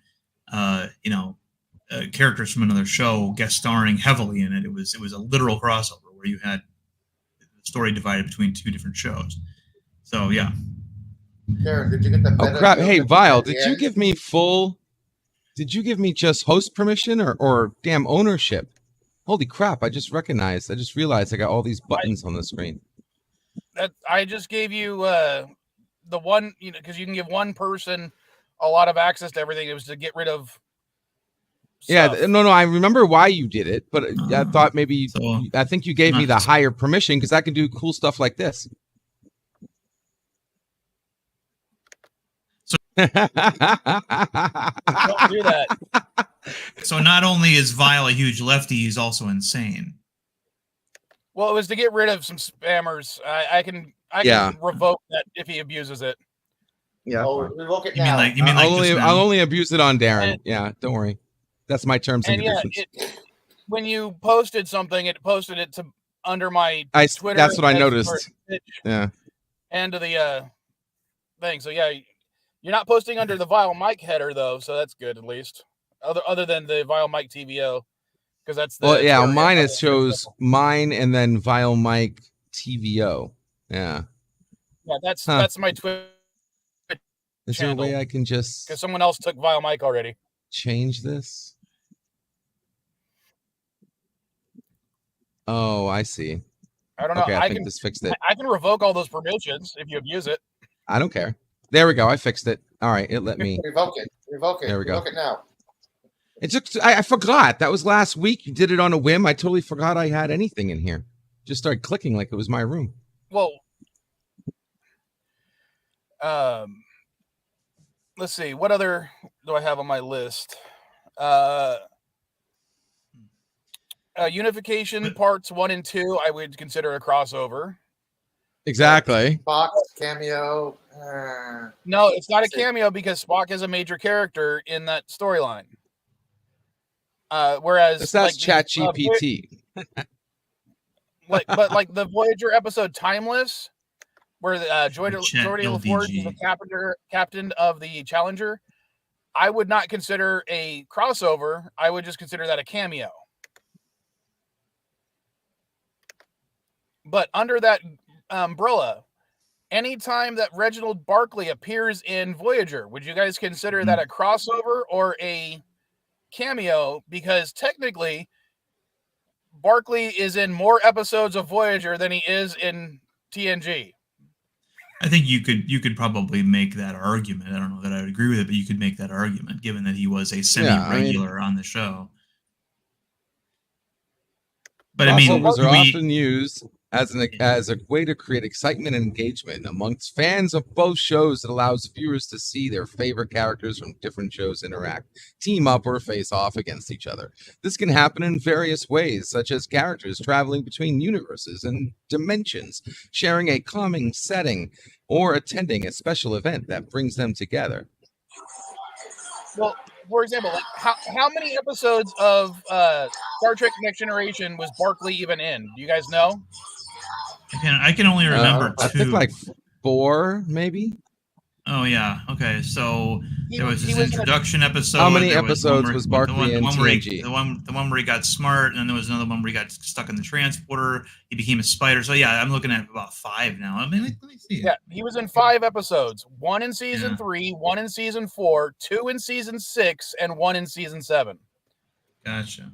characters from another show guest starring heavily in it. It was a literal crossover where you had the story divided between two different shows. So yeah. Karen, did you get the Oh crap! Hey, Vile, did you give me full? Did you give me just host permission or damn ownership? Holy crap! I just realized I got all these buttons on the screen. That I just gave you the one, you know, because you can give one person a lot of access to everything. It was to get rid of stuff. Yeah, no, I remember why you did it, but I thought maybe I think you gave me the higher permission because I can do cool stuff like this. Don't do that. So not only is Vile a huge lefty, he's also insane. Well, it was to get rid of some spammers. I can revoke that if he abuses it. Yeah. Oh, revoke it You now. mean like I'll only abuse it on Darren. Yeah, don't worry. That's my terms and conditions. When you posted something, it posted it to under my Twitter. That's what I noticed. Yeah. And to the thing. So yeah, you're not posting under the Vilemike header though, so that's good at least. Other than the Vilemike TVO, because that's the mine it shows mine and then Vilemike TVO. Yeah. Yeah, that's my Twitter. Is there a way I can just because someone else took Vilemike already? Change this. Oh, I see. I don't know. Okay, I think this fixed it. I can revoke all those permissions if you abuse it. I don't care. There we go. I fixed it. All right, it let me Revoke it. Revoke it. There we go. Revoke it now. It just I forgot. That was last week. You did it on a whim. I totally forgot I had anything in here. Just started clicking like it was my room. Well, let's see. What other do I have on my list? Unification parts 1 and 2, I would consider a crossover. Exactly. Spock cameo. No, it's not a cameo because Spock is a major character in that storyline. Whereas that's ChatGPT. But the Voyager episode Timeless, where Geordi LaForge is the captain of the Challenger, I would not consider a crossover. I would just consider that a cameo. But under that umbrella, anytime that Reginald Barclay appears in Voyager, would you guys consider that a crossover or a cameo? Because technically, Barclay is in more episodes of Voyager than he is in TNG. I think you could probably make that argument. I don't know that I would agree with it, but you could make that argument given that he was a semi-regular on the show. But crossovers are often used as a way to create excitement and engagement amongst fans of both shows. That allows viewers to see their favorite characters from different shows interact, team up, or face off against each other. This can happen in various ways, such as characters traveling between universes and dimensions, sharing a common setting, or attending a special event that brings them together. Well, for example, like how many episodes of Star Trek Next Generation was Barclay even in? Do you guys know? I can only remember 2. I think like 4, maybe. Oh yeah. Okay. So there was his introduction episode. How many episodes was Barclay in TNG? The one where he got smart, and then there was another one where he got stuck in the transporter. He became a spider. So yeah, I'm looking at about 5 now. I mean, let me see. Yeah, he was in 5 episodes. 1 in season 3, 1 in season 4, 2 in season 6, and 1 in season 7. Gotcha.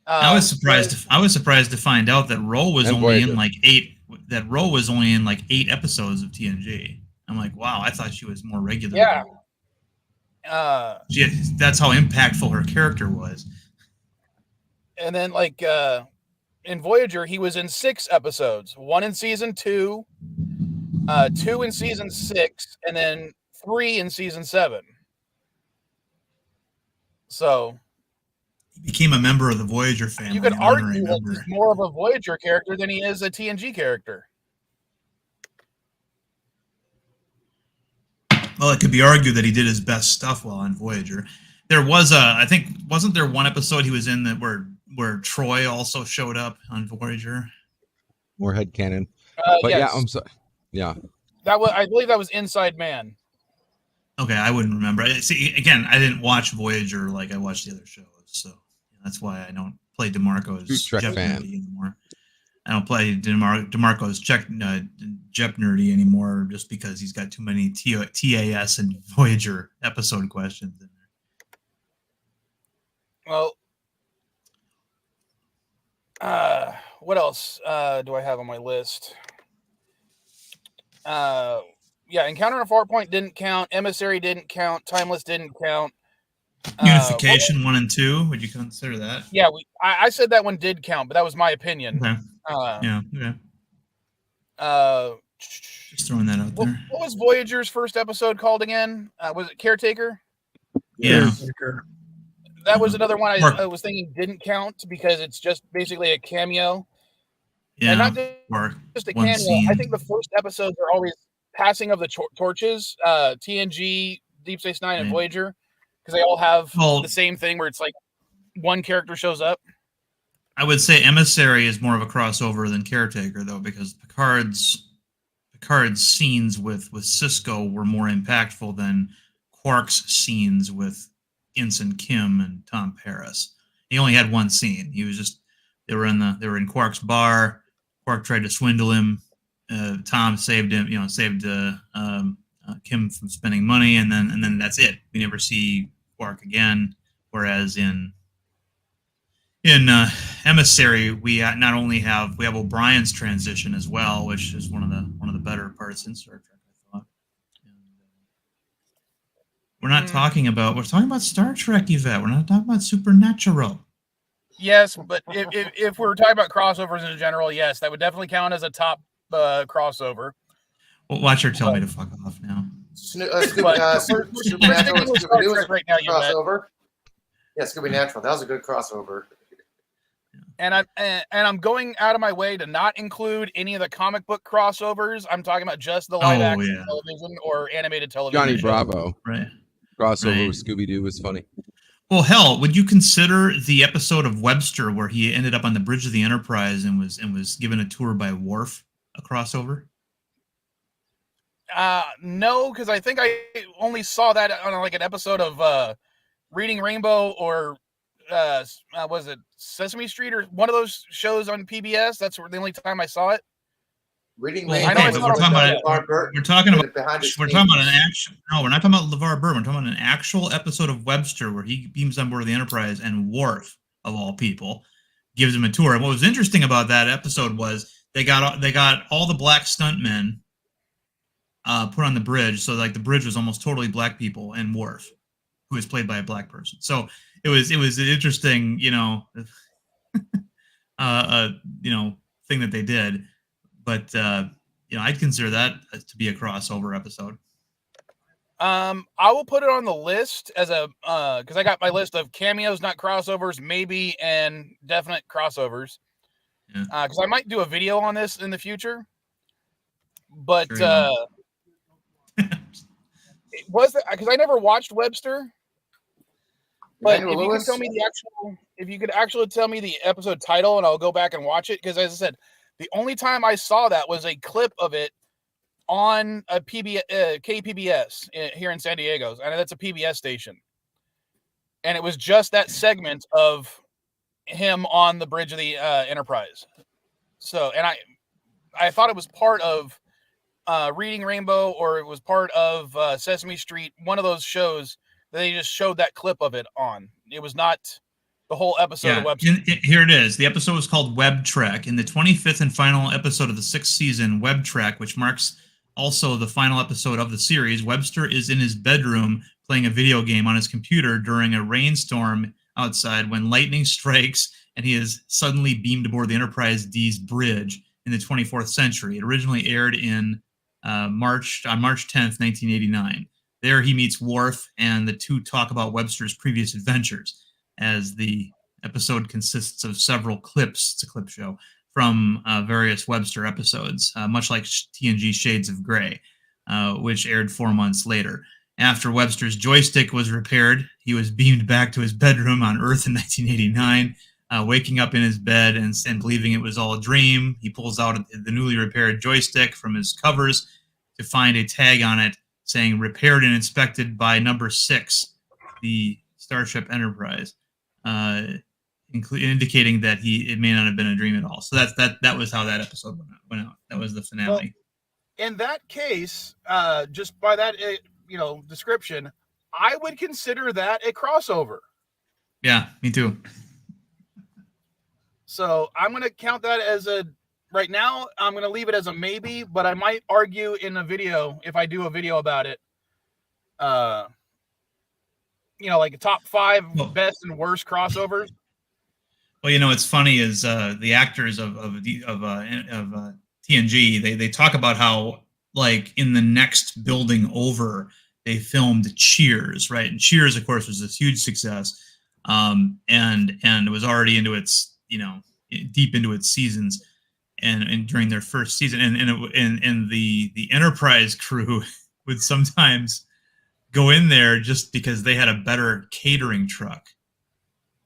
I was surprised to find out that Ro was only in like 8. That Ro was only in like 8 episodes of TNG. I'm like, wow, I thought she was more regular. Yeah. That's how impactful her character was. And then, like, in Voyager, he was in 6 episodes. 1 in season 2, 2 in season 6, and then 3 in season 7. So, He became a member of the Voyager family. You could an honorary argue that member. he's more of a Voyager character than he is a TNG character. Well, it could be argued that he did his best stuff while on Voyager. There was I think, wasn't there one episode he was in that where Troy also showed up on Voyager? More headcanon. But Yes. yeah, I'm sorry. Yeah. I believe that was Inside Man. Okay, I wouldn't remember. See, again, I didn't watch Voyager like I watched the other shows, so that's why I don't play DeMarco's True Trek Jeff fan. Nerdy anymore. I don't play DeMarco's Jeff Nerdy anymore just because he's got too many TAS and Voyager episode questions in there. Well, what else do I have on my list? Yeah, Encounter on a Farpoint didn't count. Emissary didn't count. Timeless didn't count. Unification 1 and 2, would you consider that? Yeah, I said that one did count, but that was my opinion. Okay. Yeah. Just throwing that out there. What was Voyager's first episode called again? Was it Caretaker? Yeah. That was another one I was thinking didn't count because it's just basically a cameo. Yeah. And not just a cameo. Scene. I think the first episodes are always passing of the torches, TNG, Deep Space Nine, and Voyager, because they all have the same thing where it's like one character shows up. I would say Emissary is more of a crossover than Caretaker, though, because Picard's scenes with Cisco were more impactful than Quark's scenes with Ensign Kim and Tom Paris. He only had one scene. They were in Quark's bar. Quark tried to swindle him. Tom saved him, saved Kim from spending money, and then that's it. We never see Quark again. Whereas in Emissary, we not only have O'Brien's transition as well, which is one of the better parts in Star Trek, I thought. And, we're talking about Star Trek, Yvette. We're not talking about Supernatural. Yes, but if we're talking about crossovers in general, yes, that would definitely count as a top crossover. Well, watch her tell me to fuck off now. Right now, crossover. Yeah, Scooby Natural. That was a good crossover. And I'm going out of my way to not include any of the comic book crossovers. I'm talking about just the live action television or animated television. Johnny Bravo. Right. Crossover with Scooby-Doo was funny. Well, hell, would you consider the episode of Webster where he ended up on the bridge of the Enterprise and was given a tour by Worf a crossover? No, because I think I only saw that on like an episode of Reading Rainbow or was it Sesame Street or one of those shows on PBS? That's the only time I saw it. Reading Well, Rainbow. okay, but we're talking about an actual. No, we're not talking about LeVar Burton. We're talking about an actual episode of Webster where he beams on board the Enterprise and Worf, of all people, gives him a tour. And what was interesting about that episode was they got all the black stuntmen put on the bridge, so like the bridge was almost totally black people and Worf, who is played by a black person. So it was an interesting, thing that they did. But I'd consider that to be a crossover episode. I will put it on the list as a because I got my list of cameos, not crossovers, maybe, and definite crossovers. Because I might do a video on this in the future. But it was because I never watched Webster. But if you could tell me if you could actually tell me the episode title, and I'll go back and watch it, because as I said, the only time I saw that was a clip of it on a KPBS here in San Diego, and that's a PBS station. And it was just that segment of him on the bridge of the Enterprise. So, and I thought it was part of Reading Rainbow, or it was part of Sesame Street, one of those shows that they just showed that clip of it on. It was not the whole episode of Webster. Here it is. The episode was called Web Trek. In the 25th and final episode of the 6th season, Web Trek, which marks also the final episode of the series, Webster is in his bedroom playing a video game on his computer during a rainstorm outside when lightning strikes and he is suddenly beamed aboard the Enterprise D's bridge in the 24th century. It originally aired in March 10th, 1989. There he meets Worf, and the two talk about Webster's previous adventures as the episode consists of several clips. It's a clip show from various Webster episodes, much like TNG Shades of Grey, which aired 4 months later. After Webster's joystick was repaired, he was beamed back to his bedroom on Earth in 1989, waking up in his bed and believing it was all a dream. He pulls out the newly repaired joystick from his covers to find a tag on it saying repaired and inspected by number 6, the Starship Enterprise, indicating that it may not have been a dream at all. So that was how that episode went out. That was the finale. Well, in that case, just by that description, I would consider that a crossover. Yeah, me too. So I'm going to count that as right now, I'm going to leave it as a maybe, but I might argue in a video, if I do a video about it, like a top 5 best and worst crossovers. Well, it's funny is the actors of TNG, they talk about how, like, in the next building over, they filmed Cheers, right? And Cheers, of course, was this huge success, and it was already into its, deep into its seasons, and during their first season, and the Enterprise crew would sometimes go in there just because they had a better catering truck.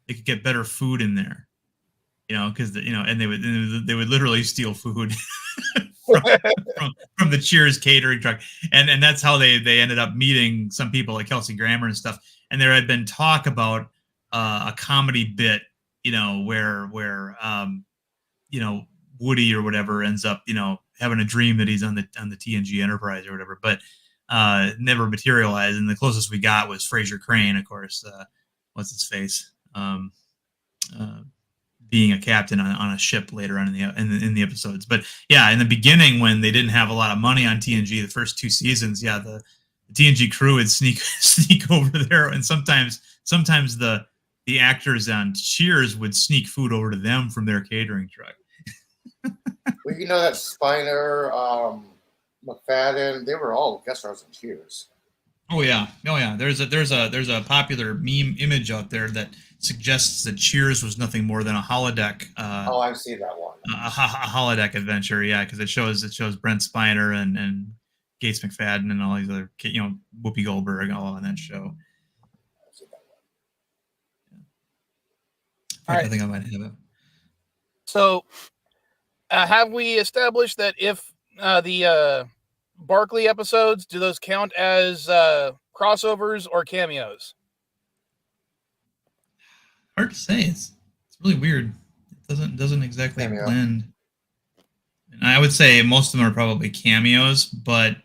They could get better food in there, because and they would literally steal food from the Cheers catering truck, and that's how they ended up meeting some people like Kelsey Grammer and stuff. And there had been talk about a comedy bit, where Woody or whatever ends up having a dream that he's on the TNG Enterprise or whatever, but never materialized. And the closest we got was Fraser Crane, of course. What's his face? Being a captain on a ship later on in the episodes. But yeah, in the beginning, when they didn't have a lot of money on TNG, the first 2 seasons, the TNG crew would sneak over there, and sometimes the actors on Cheers would sneak food over to them from their catering truck. Well, that Spiner, McFadden, they were all guest stars in Cheers. Oh yeah. There's a popular meme image out there that suggests that Cheers was nothing more than a holodeck. I've seen that one. A holodeck adventure, yeah, because it shows Brent Spiner and Gates McFadden and all these other, Whoopi Goldberg all on that show. All right. I think I might have it. So, have we established that if the Barkley episodes, do those count as crossovers or cameos? Hard to say. It's really weird. It doesn't exactly blend. And I would say most of them are probably cameos, but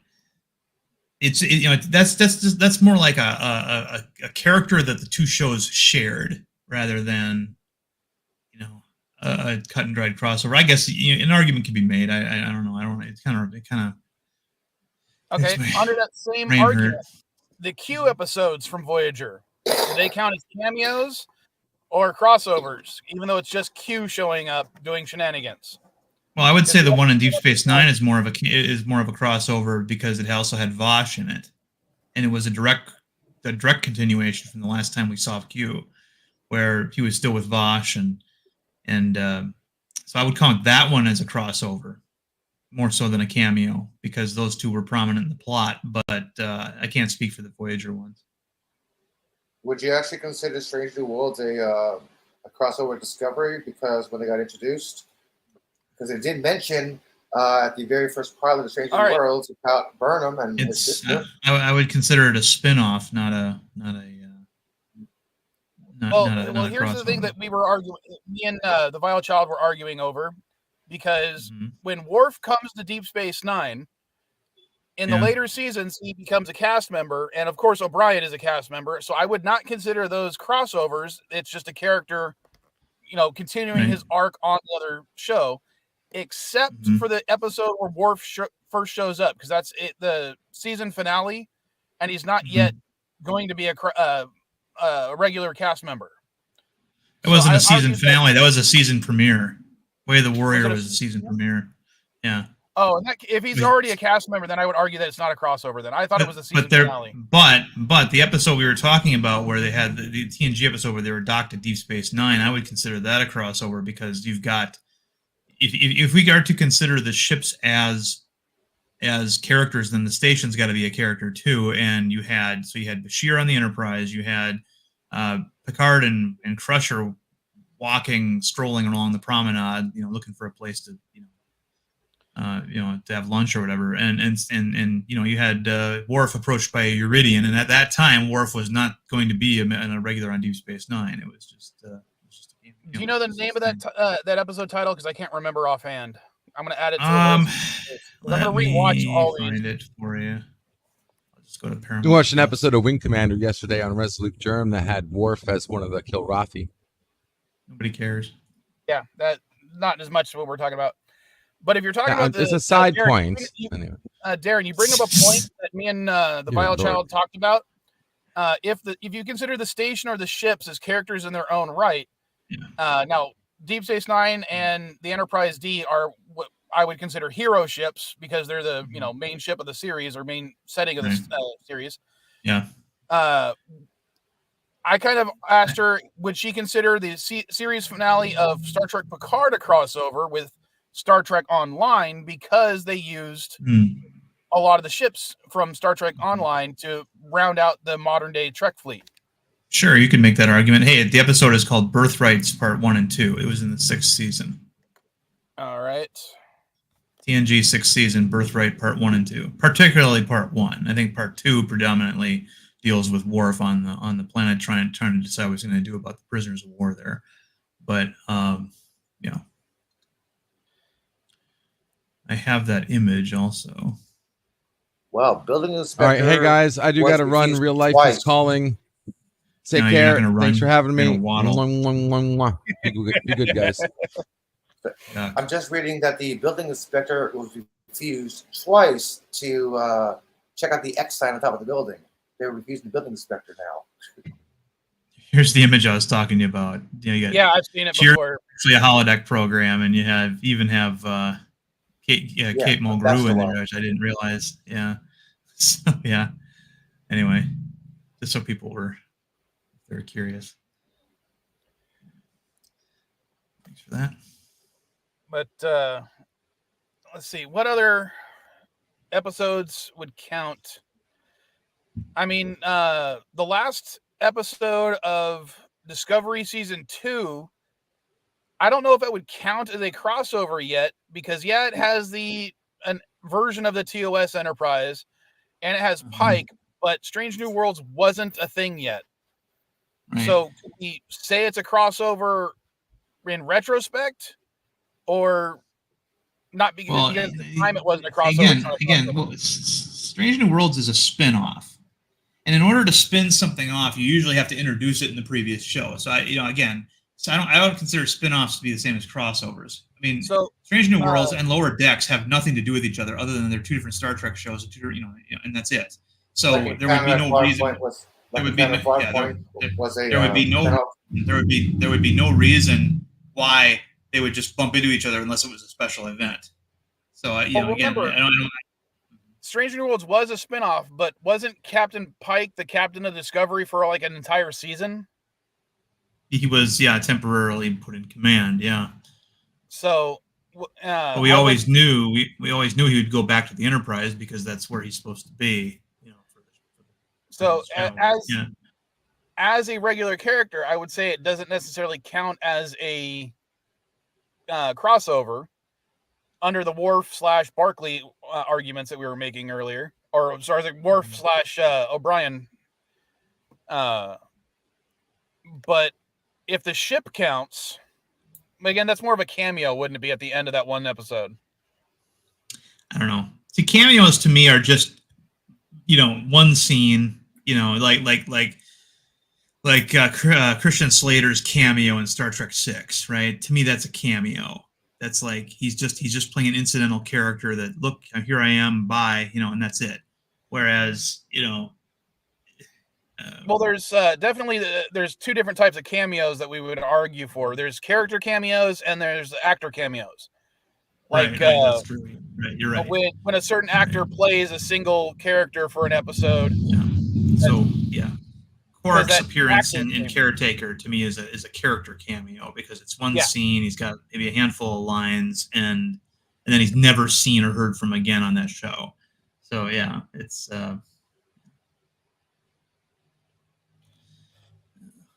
that's more like a character that the 2 shows shared rather than a cut and dried crossover. I guess an argument could be made. I don't know. It's kind of. Okay, under that same argument, the Q episodes from Voyager, do they count as cameos or crossovers, even though it's just Q showing up doing shenanigans? Well, I would say the one in Deep Space Nine is more of a crossover because it also had Vosh in it, and it was a direct continuation from the last time we saw Q, where he was still with Vosh, and so I would count that one as a crossover, more so than a cameo, because those 2 were prominent in the plot. But I can't speak for the Voyager ones. Would you actually consider Strange New Worlds a crossover Discovery because when they got introduced? Because it did mention at the very first pilot of Strange New Worlds about Burnham and his sister. I would consider it a spin-off, not a here's the thing that we were arguing. Me and the Vile Child were arguing over, because when Worf comes to Deep Space Nine, in the later seasons, he becomes a cast member, and of course O'Brien is a cast member. So I would not consider those crossovers. It's just a character, continuing his arc on the other show, except for the episode where Worf first shows up, because that's it, the season finale, and he's not yet going to be a regular cast member. It wasn't a season finale. That was a season premiere. Way of the Warrior was a season premiere. Yeah. Oh, and if he's already a cast member, then I would argue that it's not a crossover. Then I thought it was a season finale. But the episode we were talking about, where they had the TNG episode where they were docked at Deep Space Nine, I would consider that a crossover because you've got, if we are to consider the ships as characters, then the station's got to be a character too. And you had Bashir on the Enterprise, you had Picard and Crusher strolling along the promenade, looking for a place to to have lunch or whatever, and you had Worf approached by a Uridian, and at that time Worf was not going to be a regular on Deep Space Nine. It was just. Do you know the name of that episode title? Because I can't remember offhand. I'm going to add it to the list. I'm going to rewatch all these. Find it for you. I'll just go to Paramount. We watched an episode of Wing Commander yesterday on Resolute Germ that had Worf as one of the Kilrathi. Nobody cares. Yeah, that not as much as what we're talking about. But if you're talking about it's a side Darren, point. Anyway. Darren, you bring up a point that me and the Biochild talked about. If you consider the station or the ships as characters in their own right, now Deep Space Nine and the Enterprise D are what I would consider hero ships because they're the main ship of the series or main setting of the series. Yeah. I kind of asked her, would she consider the series finale of Star Trek Picard a crossover with Star Trek Online because they used a lot of the ships from Star Trek Online to round out the modern day Trek fleet? Sure, you can make that argument. Hey, the episode is called Birthrights Part 1 and 2. It was in the 6th season. All right. TNG 6th season, Birthright Part 1 and 2. Particularly Part 1. I think Part 2 predominantly deals with Worf on the planet trying to decide what he's going to do about the prisoners of war there. But, I have that image also. Wow, building inspector. All right, hey guys, I do got to run. Real life is calling. Take care. Thanks for having me. Be good, guys. I'm just reading that the building inspector was refused twice to check out the X sign on top of the building. They're refusing the building inspector now. Here's the image I was talking to you about. I've seen it before. Actually, a holodeck program, and you have Kate Mulgrew in there, which I didn't realize. Yeah. So, yeah. Anyway, just so people they're curious. Thanks for that. But let's see, what other episodes would count? I mean, the last episode of Discovery Season 2, I don't know if it would count as a crossover yet, because it has an version of the TOS Enterprise, and it has Pike, but Strange New Worlds wasn't a thing yet. Right. So can we say it's a crossover in retrospect, or not because at the time it wasn't a crossover? Again, Strange New Worlds is a spin-off. And in order to spin something off, you usually have to introduce it in the previous show. So I don't consider spin-offs to be the same as crossovers. I mean, Strange New Worlds and Lower Decks have nothing to do with each other, other than they're two different Star Trek shows, and that's it. So there would be no reason. There would be no reason why they would just bump into each other unless it was a special event. So remember, Strange New Worlds was a spinoff, but wasn't Captain Pike the captain of Discovery for like an entire season? He was, temporarily put in command, yeah. So, but we always knew he would go back to the Enterprise because that's where he's supposed to be. As a regular character, I would say it doesn't necessarily count as a crossover under the Worf / Barclay arguments that we were making earlier, or sorry, the Worf / O'Brien. But if the ship counts, again, that's more of a cameo, wouldn't it be, at the end of that one episode? I don't know. See, cameos to me are just, one scene, like Christian Slater's cameo in Star Trek VI, right? To me, that's a cameo. That's like he's just playing an incidental character that, look, here I am, bye, and that's it. Whereas, well, there's definitely there's two different types of cameos that we would argue for. There's character cameos and there's actor cameos. Like that's true. Right, you're right. when a certain actor plays a single character for an episode. Yeah. So yeah, Quark's that appearance actor in cameo. Caretaker to me is a character cameo because it's one Yeah. scene. He's got maybe a handful of lines, and then he's never seen or heard from again on that show. So yeah, it's.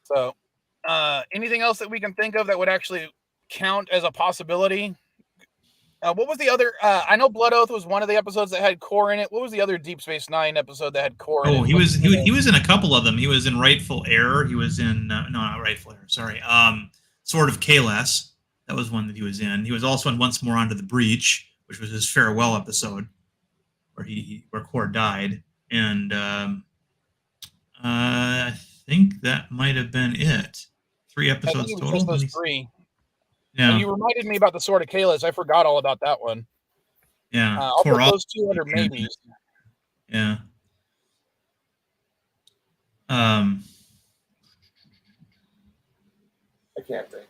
So, anything else that we can think of that would actually count as a possibility? What was the other? I know Blood Oath was one of the episodes that had core in it. What was the other Deep Space Nine episode that had core in it? Oh, he was in a couple of them. He was in Rightful Error. He was in no, not Rightful Error. Sorry, Sword of Kahless. That was one that he was in. He was also in Once More Onto the Breach, which was his farewell episode, where Core died. And I think that might have been it. 3 episodes total. Just those 3. Yeah. And you reminded me about the Sword of Kahless. I forgot all about that one. Yeah. I'll put those 2 under maybes. Yeah. I can't think.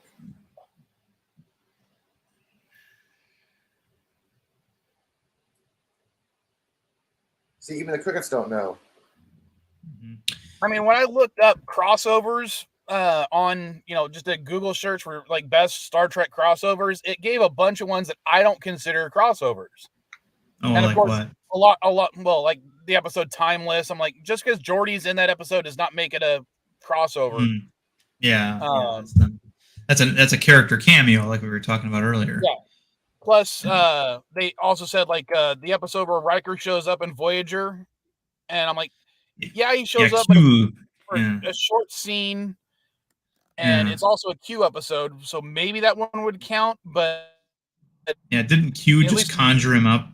See, even the crickets don't know. I mean, when I looked up crossovers on, just a Google search for like best Star Trek crossovers, it gave a bunch of ones that I don't consider crossovers. Oh, and of like course, what? a lot. Well, like the episode Timeless. I'm like, just because Geordi's in that episode does not make it a crossover. Yeah, that's a character cameo, like we were talking about earlier. Yeah. Plus, they also said like the episode where Riker shows up in Voyager, and I'm like, yeah, he shows up for a short scene, and it's also a Q episode, so maybe that one would count. But yeah, didn't Q just conjure him up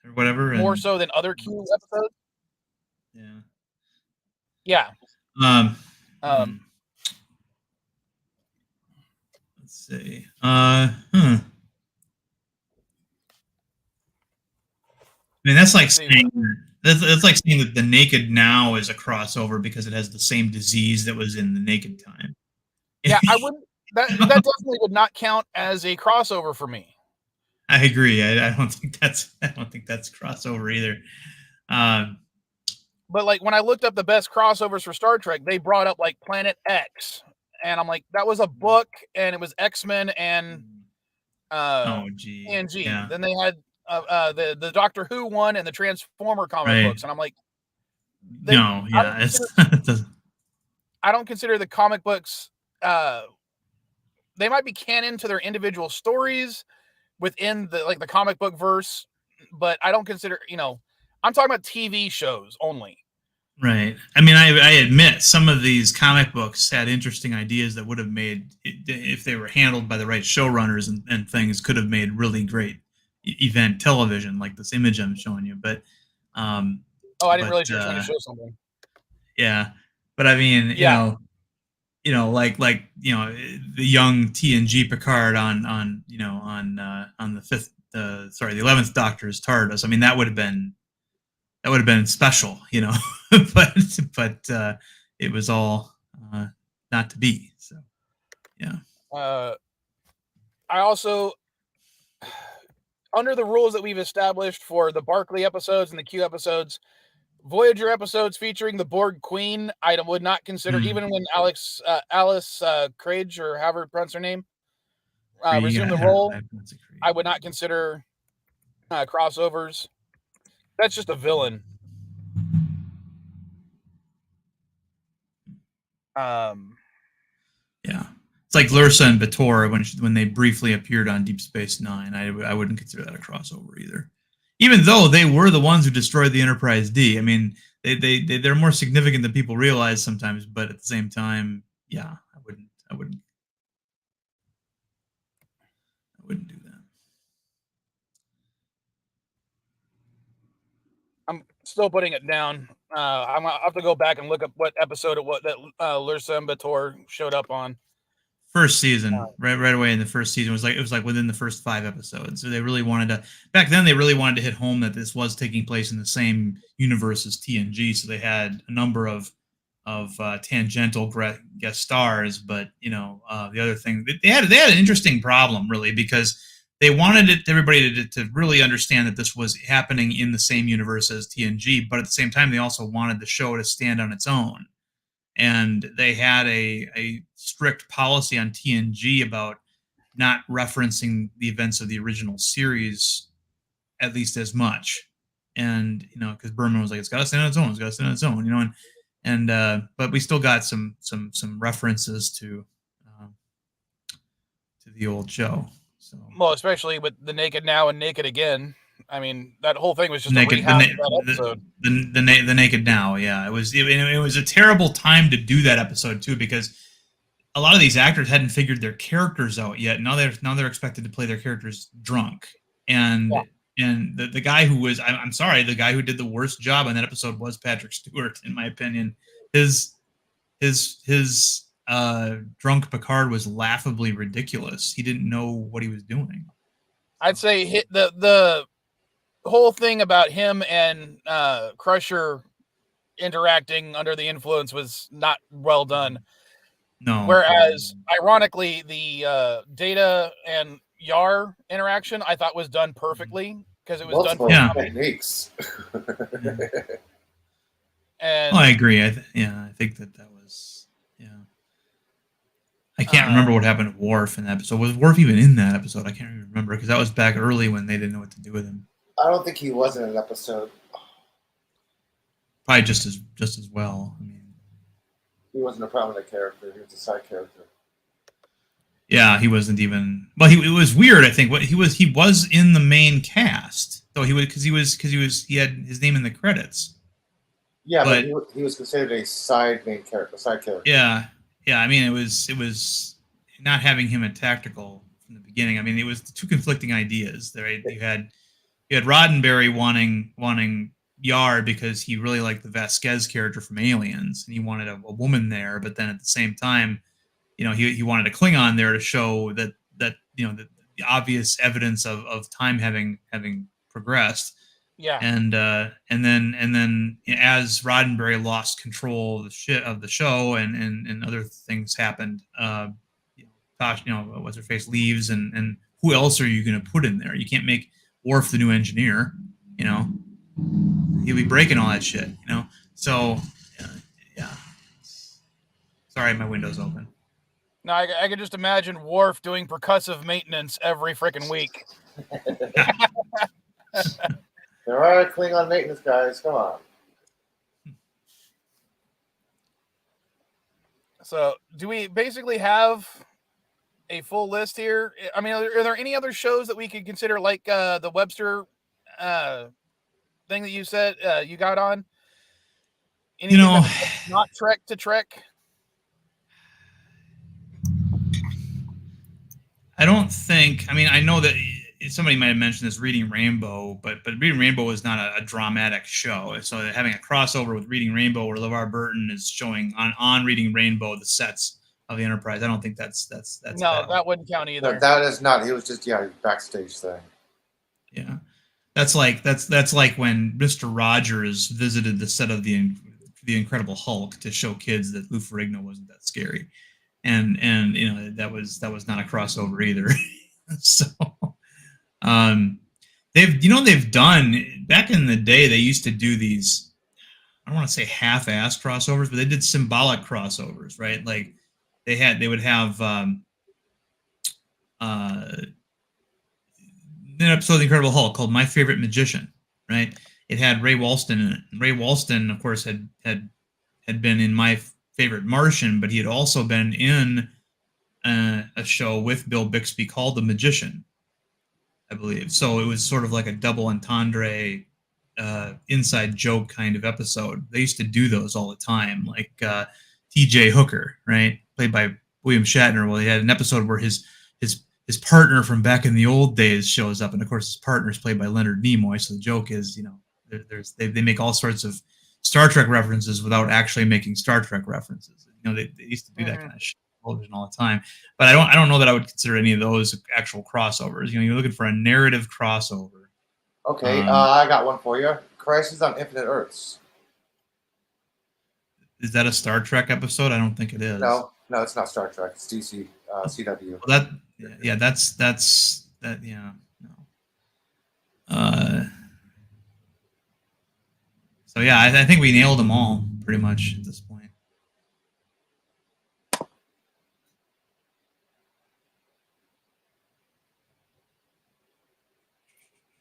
or whatever? More so than other Q episodes. Yeah. Yeah. Let's see. I mean, that's like saying that the Naked Now is a crossover because it has the same disease that was in the Naked Time. Yeah, I wouldn't. That definitely would not count as a crossover for me. I agree. I don't think that's crossover either. But like when I looked up the best crossovers for Star Trek, they brought up like Planet X, and I'm like, that was a book, and it was X-Men and TNG. Yeah. Then they had the Doctor Who one and the Transformer comic books, and I'm like, I don't consider the comic books. They might be canon to their individual stories within the comic book verse, but I don't consider. I'm talking about TV shows only. Right. I mean, I admit some of these comic books had interesting ideas that would have made, if they were handled by the right showrunners and things, could have made really great event television, like this image I'm showing you. But I didn't realize you were trying to show something. Yeah, but I mean, like the young TNG Picard on the 11th Doctor's TARDIS. I mean, that would have been special, but it was all not to be. So, yeah. I also, under the rules that we've established for the Barclay episodes and the Q episodes, Voyager episodes featuring the Borg Queen, I would not consider, even when Alice Craig, or however you pronounce her name, resumed the role, I would not consider crossovers. That's just a villain. Yeah, it's like Lursa and B'Etor when they briefly appeared on Deep Space Nine. I wouldn't consider that a crossover either, even though they were the ones who destroyed the Enterprise D. I mean, they're more significant than people realize sometimes, but at the same time, yeah, I wouldn't do that. I'm still putting it down. I'm gonna have to go back and look up what episode it was that Lursa and B'Etor showed up on. First season, right away in the first season, it was like within the first 5 episodes. So they really wanted to, back then they really wanted to hit home that this was taking place in the same universe as TNG. So they had a number of tangential guest stars, but the other thing, they had an interesting problem really, because they wanted everybody to really understand that this was happening in the same universe as TNG, but at the same time, they also wanted the show to stand on its own. And they had a strict policy on TNG about not referencing the events of the original series at least as much. And, because Berman was like, it's got to stand on its own. It's got to stand on its own, but we still got some references to the old show. So, Well, especially with the Naked Now and Naked Again. I mean, that whole thing was just a naked, rehash of that episode. The Naked Now, yeah, it was a terrible time to do that episode too, because a lot of these actors hadn't figured their characters out yet. Now they're expected to play their characters drunk, and the guy who was, I'm sorry, the guy who did the worst job on that episode was Patrick Stewart, in my opinion. His drunk Picard was laughably ridiculous. He didn't know what he was doing. I'd say the whole thing about him and Crusher interacting under the influence was not well done. No. Whereas, ironically, the Data and Yar interaction I thought was done perfectly because it was Multiple done. techniques. And I agree. I think that was. Yeah. I can't remember what happened to Worf in that episode. Was Worf even in that episode? I can't even remember because that was back early when they didn't know what to do with him. I don't think he was in an episode. Probably just as well. I mean, he wasn't a prominent character. He was a side character. Yeah, he wasn't even. Well, it was weird. I think he was in the main cast, though he was he had his name in the credits. Yeah, but he was considered a side character. Yeah. I mean, it was not having him at tactical from the beginning. I mean, it was two conflicting ideas. Right? You had Roddenberry wanting Yar because he really liked the Vasquez character from Aliens, and he wanted a woman there. But then at the same time, he wanted a Klingon there to show that the obvious evidence of time having progressed. Yeah. And then as Roddenberry lost control of the show and other things happened, Tosh, what's her face leaves, and who else are you going to put in there? You can't make Worf the new engineer, he'll be breaking all that shit, So, yeah. Sorry, my window's open. No, I could just imagine Worf doing percussive maintenance every freaking week. There are Klingon maintenance guys. Come on. So, do we basically have a full list here? I mean, are there any other shows that we could consider, like the Webster thing that you said you got on? Anything that's not Trek to Trek? I don't think. I mean, I know that somebody might have mentioned this Reading Rainbow, but Reading Rainbow is not a dramatic show. So having a crossover with Reading Rainbow, where LeVar Burton is showing on Reading Rainbow the sets of the Enterprise, I don't think that's no, that wouldn't count either. No, that is not. He was just backstage thing. Yeah, that's like when Mr. Rogers visited the set of the Incredible Hulk to show kids that Lou Ferrigno wasn't that scary. And that was not a crossover either. So they've done, back in the day, they used to do these, I don't want to say half-assed crossovers, but they did symbolic crossovers, right? Like they would have an episode of the Incredible Hulk called My Favorite Magician, right? It had Ray Walston in it. And Ray Walston, of course, had been in My Favorite Martian, but he had also been in a show with Bill Bixby called The Magician, I believe. So it was sort of like a double entendre inside joke kind of episode. They used to do those all the time, like T.J. Hooker, right, played by William Shatner. Well, he had an episode where his partner from back in the old days shows up, and of course his partner is played by Leonard Nimoy. So the joke is, they make all sorts of Star Trek references without actually making Star Trek references. They used to do that kind of shit on television all the time. But I don't know that I would consider any of those actual crossovers. You're looking for a narrative crossover. Okay, I got one for you. Crisis on Infinite Earths. Is that a Star Trek episode? I don't think it is. No, it's not Star Trek. It's DC, CW. That's that no. So yeah, I think we nailed them all pretty much at this point.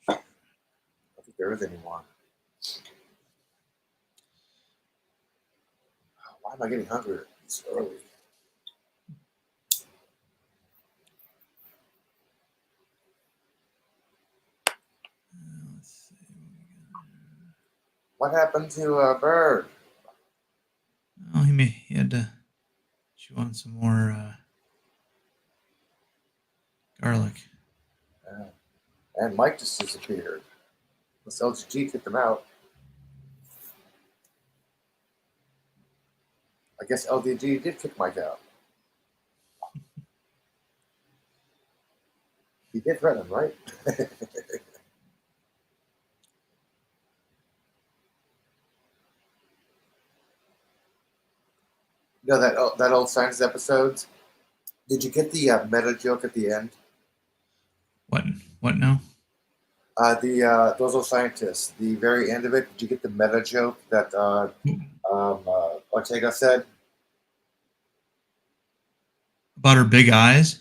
I don't think there is anymore. Why am I getting hungry this early? Let's see. What happened to Bird? Oh, he had to chew on some more garlic. And Mike just disappeared. This LGG kicked him out. I guess LDG did kick Mike out. He did threaten him, right? You know that old science episodes? Did you get the meta joke at the end? What now? Those old scientists. The very end of it. Did you get the meta joke that Ortega said? About her big eyes?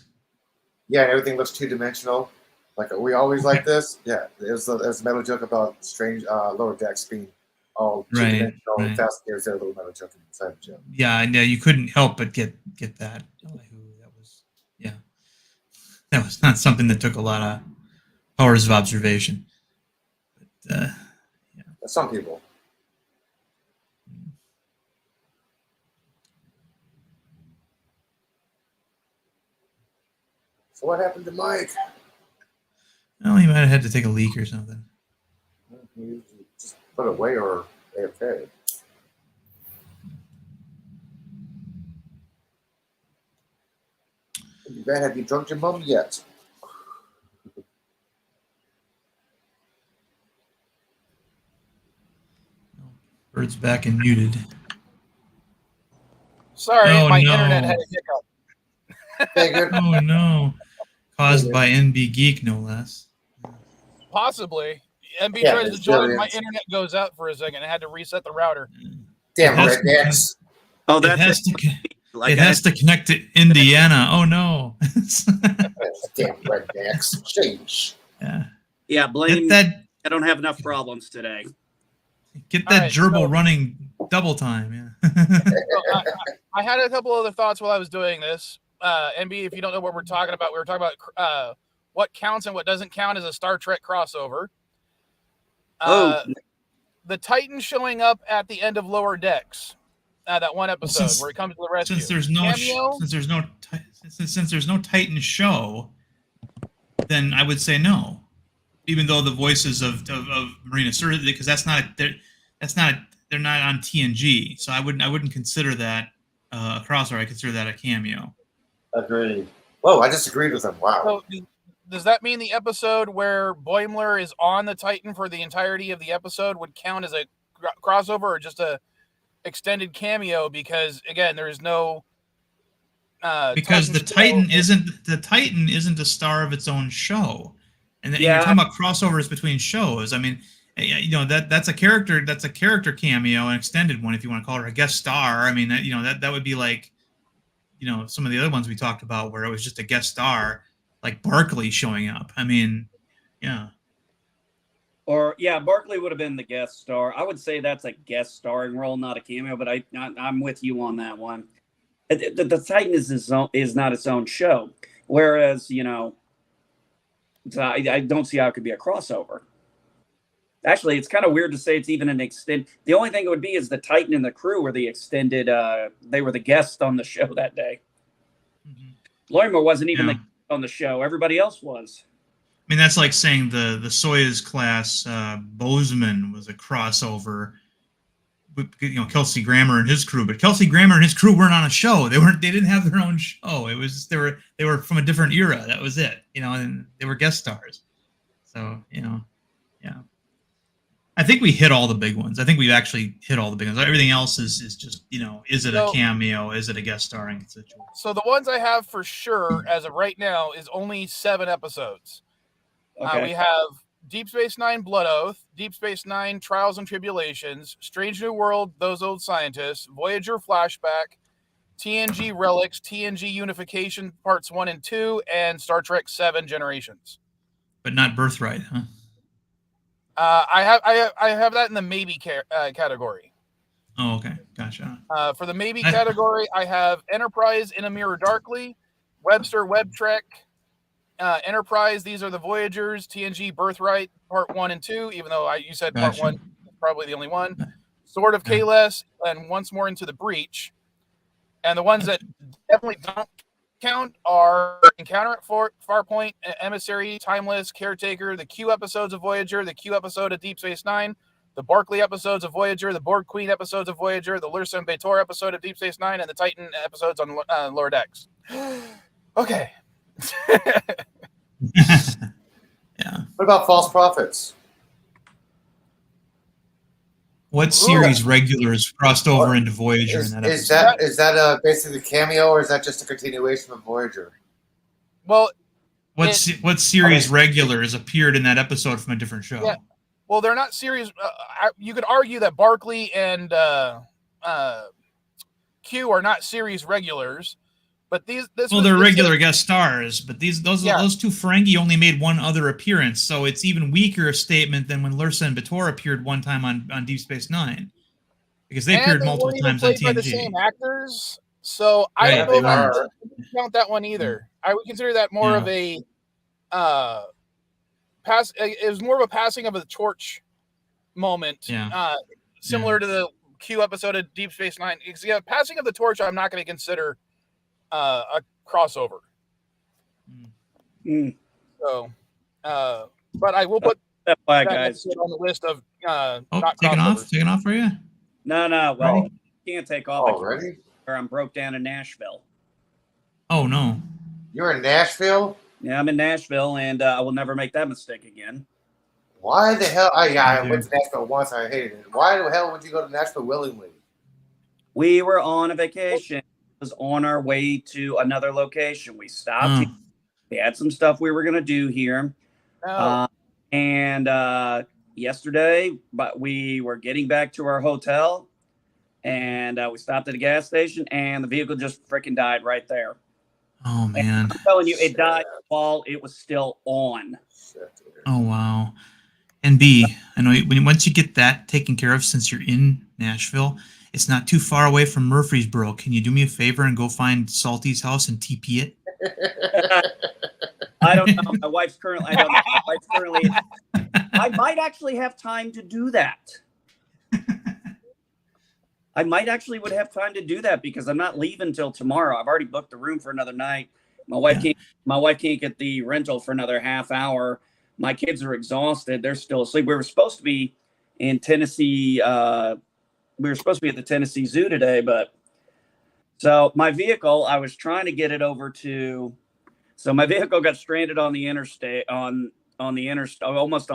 Yeah, and everything looks two-dimensional. Like, are we always like this? Yeah, it was a meta joke about strange lower decks being all two-dimensional. Right. Fast there's their little meta joke inside the joke. Yeah, I know you couldn't help but get that. That was not something that took a lot of powers of observation. But Some people. So what happened to Mike? well, he might have had to take a leak or something. He just put away or AFK. Ben, have you drunk your mum yet? Bird's back and muted. Sorry, Oh, my no. internet had a hiccup. Figured. Oh no! Caused by NB Geek, no less. Possibly. MB Yeah, tries to it's join, really my is. internet goes out for a second. I had to reset the router. Damn It has rednecks. Oh, It that's has it. to. Like It has to connect to Indiana. Oh no! Damn rednecks. Sheesh. Yeah. yeah, blame. Get that. I don't have enough problems today. Get All that right, gerbil so- running double time. Yeah. So I had a couple other thoughts while I was doing this. MB, if you don't know what we're talking about, we were talking about what counts and what doesn't count as a Star Trek crossover. The Titan showing up at the end of Lower Decks. That one episode since- where he comes to the rescue. Since there's no Cameo? since there's no Titan show, then I would say no. Even though the voices of Marina Sirtis, because they're not on TNG, so I wouldn't consider that a crossover. I consider that a cameo. Agreed. Whoa, I disagreed with him. Wow. So does that mean the episode where Boimler is on the Titan for the entirety of the episode would count as a crossover or just a extended cameo? Because again, there is no Because the Titan Titan isn't a star of its own show, and you're Yeah. talking about crossovers between shows. I mean, that's a character cameo, an extended one if you want to call it, or a guest star. I mean, that would be like, some of the other ones we talked about where it was just a guest star, like Barkley showing up. I mean, yeah. Or yeah, Barkley would have been the guest star. I would say that's a guest starring role, not a cameo. But I'm with you on that one. The Titan is not its own show, whereas I don't see how it could be a crossover. Actually, it's kind of weird to say it's even an extend. The only thing it would be is the Titan and the crew were the extended. They were the guests on the show that day. Mm-hmm. Lorimer wasn't even Yeah. the guest on the show. Everybody else was. I mean, that's like saying the Soyuz class Bozeman was a crossover with Kelsey Grammer and his crew, but Kelsey Grammer and his crew weren't on a show. They didn't have their own show. It was they were from a different era. That was it. And they were guest stars. So yeah. I think we hit all the big ones. I think we've actually hit all the big ones. Everything else is just is it a cameo? Is it a guest starring situation? So the ones I have for sure as of right now is only 7 episodes. Okay. We have Deep Space Nine Blood Oath, Deep Space Nine Trials and Tribulations, Strange New World, Those Old Scientists, Voyager Flashback, TNG Relics, TNG Unification Parts 1 and 2, and Star Trek 7 Generations. But not Birthright, huh? I have that in the maybe category. Oh, okay. Gotcha. For the maybe category, I have Enterprise In a Mirror Darkly, Webster Web Trek, Enterprise, These Are the Voyagers, TNG Birthright Part 1 and 2, even though you said Part 1 is probably the only one. Sword of Kahless, and Once More Into the Breach. And the ones that definitely don't count are Encounter at Farpoint, Emissary, Timeless, Caretaker, the Q episodes of Voyager, the Q episode of Deep Space Nine, the Barclay episodes of Voyager, the Borg Queen episodes of Voyager, the Lursa and B'Etor episode of Deep Space Nine, and the Titan episodes on Lower Decks. Okay. Yeah. What about False Prophets? What series regulars crossed over into Voyager in that episode? Is that basically a cameo, or is that just a continuation of Voyager? Well, what series regulars appeared in that episode from a different show? Yeah. Well, they're not series. You could argue that Barclay and Q are not series regulars, but they're regular guest stars. But those two Ferengi only made one other appearance, so it's even weaker a statement than when Lursa and B'Etor appeared one time on Deep Space Nine, because they appeared multiple times on TNG. By the same actors, so I don't know if I would count that one either. I would consider that more of a pass. It was more of a passing of a torch moment, similar to the Q episode of Deep Space Nine. Passing of the torch, I'm not going to consider a crossover. So, but I will put that guys on the list of not taking off for you. No, well, you can't take off already. Or I'm broke down in Nashville. Oh no, you're in Nashville? Yeah, I'm in Nashville, and I will never make that mistake again. Why the hell? I went to Nashville once. I hated it. Why the hell would you go to Nashville willingly? We were on a vacation. Was on our way to another location. We stopped. We had some stuff we were going to do here. And yesterday, but we were getting back to our hotel, and we stopped at a gas station, and the vehicle just freaking died right there. Oh, man. And I'm telling you, it died while it was still on. Oh, wow. And B, I know once you get that taken care of, since you're in Nashville, it's not too far away from Murfreesboro. Can you do me a favor and go find Salty's house and TP it? I don't know. My wife's currently. I don't know. My wife's currently. I might actually have time to do that. I might actually would have time to do that because I'm not leaving till tomorrow. I've already booked the room for another night. My wife can't get the rental for another half hour. My kids are exhausted. They're still asleep. We were supposed to be in Tennessee. We were supposed to be at the Tennessee Zoo today, but so my vehicle, I was trying to get it over to. So my vehicle got stranded on the interstate, almost on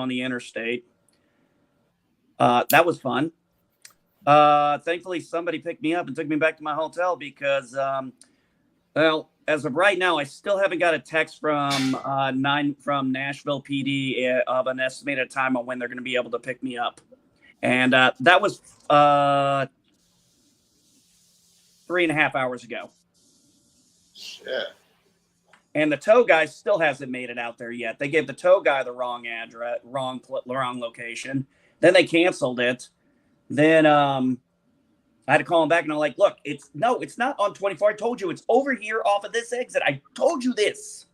the interstate. That was fun. Thankfully, somebody picked me up and took me back to my hotel because, well, as of right now, I still haven't got a text from Nashville PD of an estimated time on when they're going to be able to pick me up. And that was 3.5 hours ago. Shit. And the tow guy still hasn't made it out there yet. They gave the tow guy the wrong address, wrong location. Then they canceled it. Then I had to call him back, and I'm like, look, it's not on 24. I told you it's over here off of this exit. I told you this.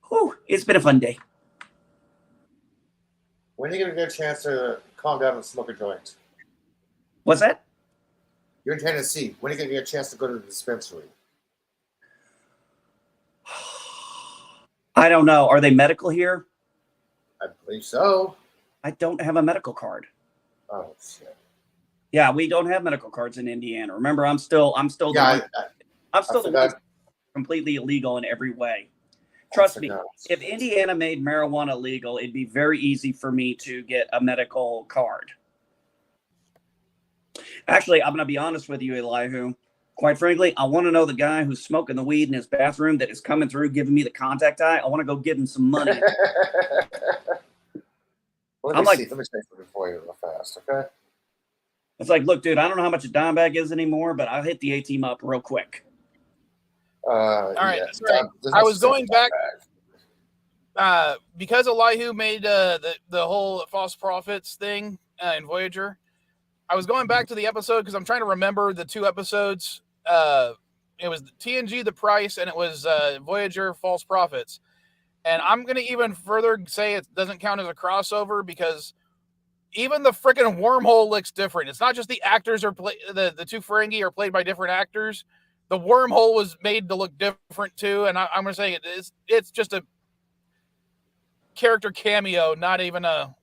Whew, it's been a fun day. When are you going to get a chance to calm down and smoke a joint? What's that? You're in Tennessee. When are you going to get a chance to go to the dispensary? I don't know. Are they medical here? I believe so. I don't have a medical card. Oh, shit. Yeah, we don't have medical cards in Indiana. Remember, I'm still I'm still the one completely illegal in every way. Trust me, if Indiana made marijuana legal, it'd be very easy for me to get a medical card. Actually, I'm going to be honest with you, Elihu. Quite frankly, I want to know the guy who's smoking the weed in his bathroom that is coming through, giving me the contact eye. I want to go give him some money. Let I'm me like- see. Let me say something for you real fast, okay? It's like, look, dude, I don't know how much a dime bag is anymore, but I'll hit the A-team up real quick. All right, yeah. sorry. There's I no was going specific back because Elihu made the whole false prophets thing in Voyager. I was going back to the episode because I'm trying to remember the two episodes. It was TNG The Price and it was Voyager False Prophets. And I'm going to even further say it doesn't count as a crossover because even the freaking wormhole looks different. It's not just the actors are the two Ferengi are played by different actors. The wormhole was made to look different too. And I'm going to say it's just a character cameo, not even a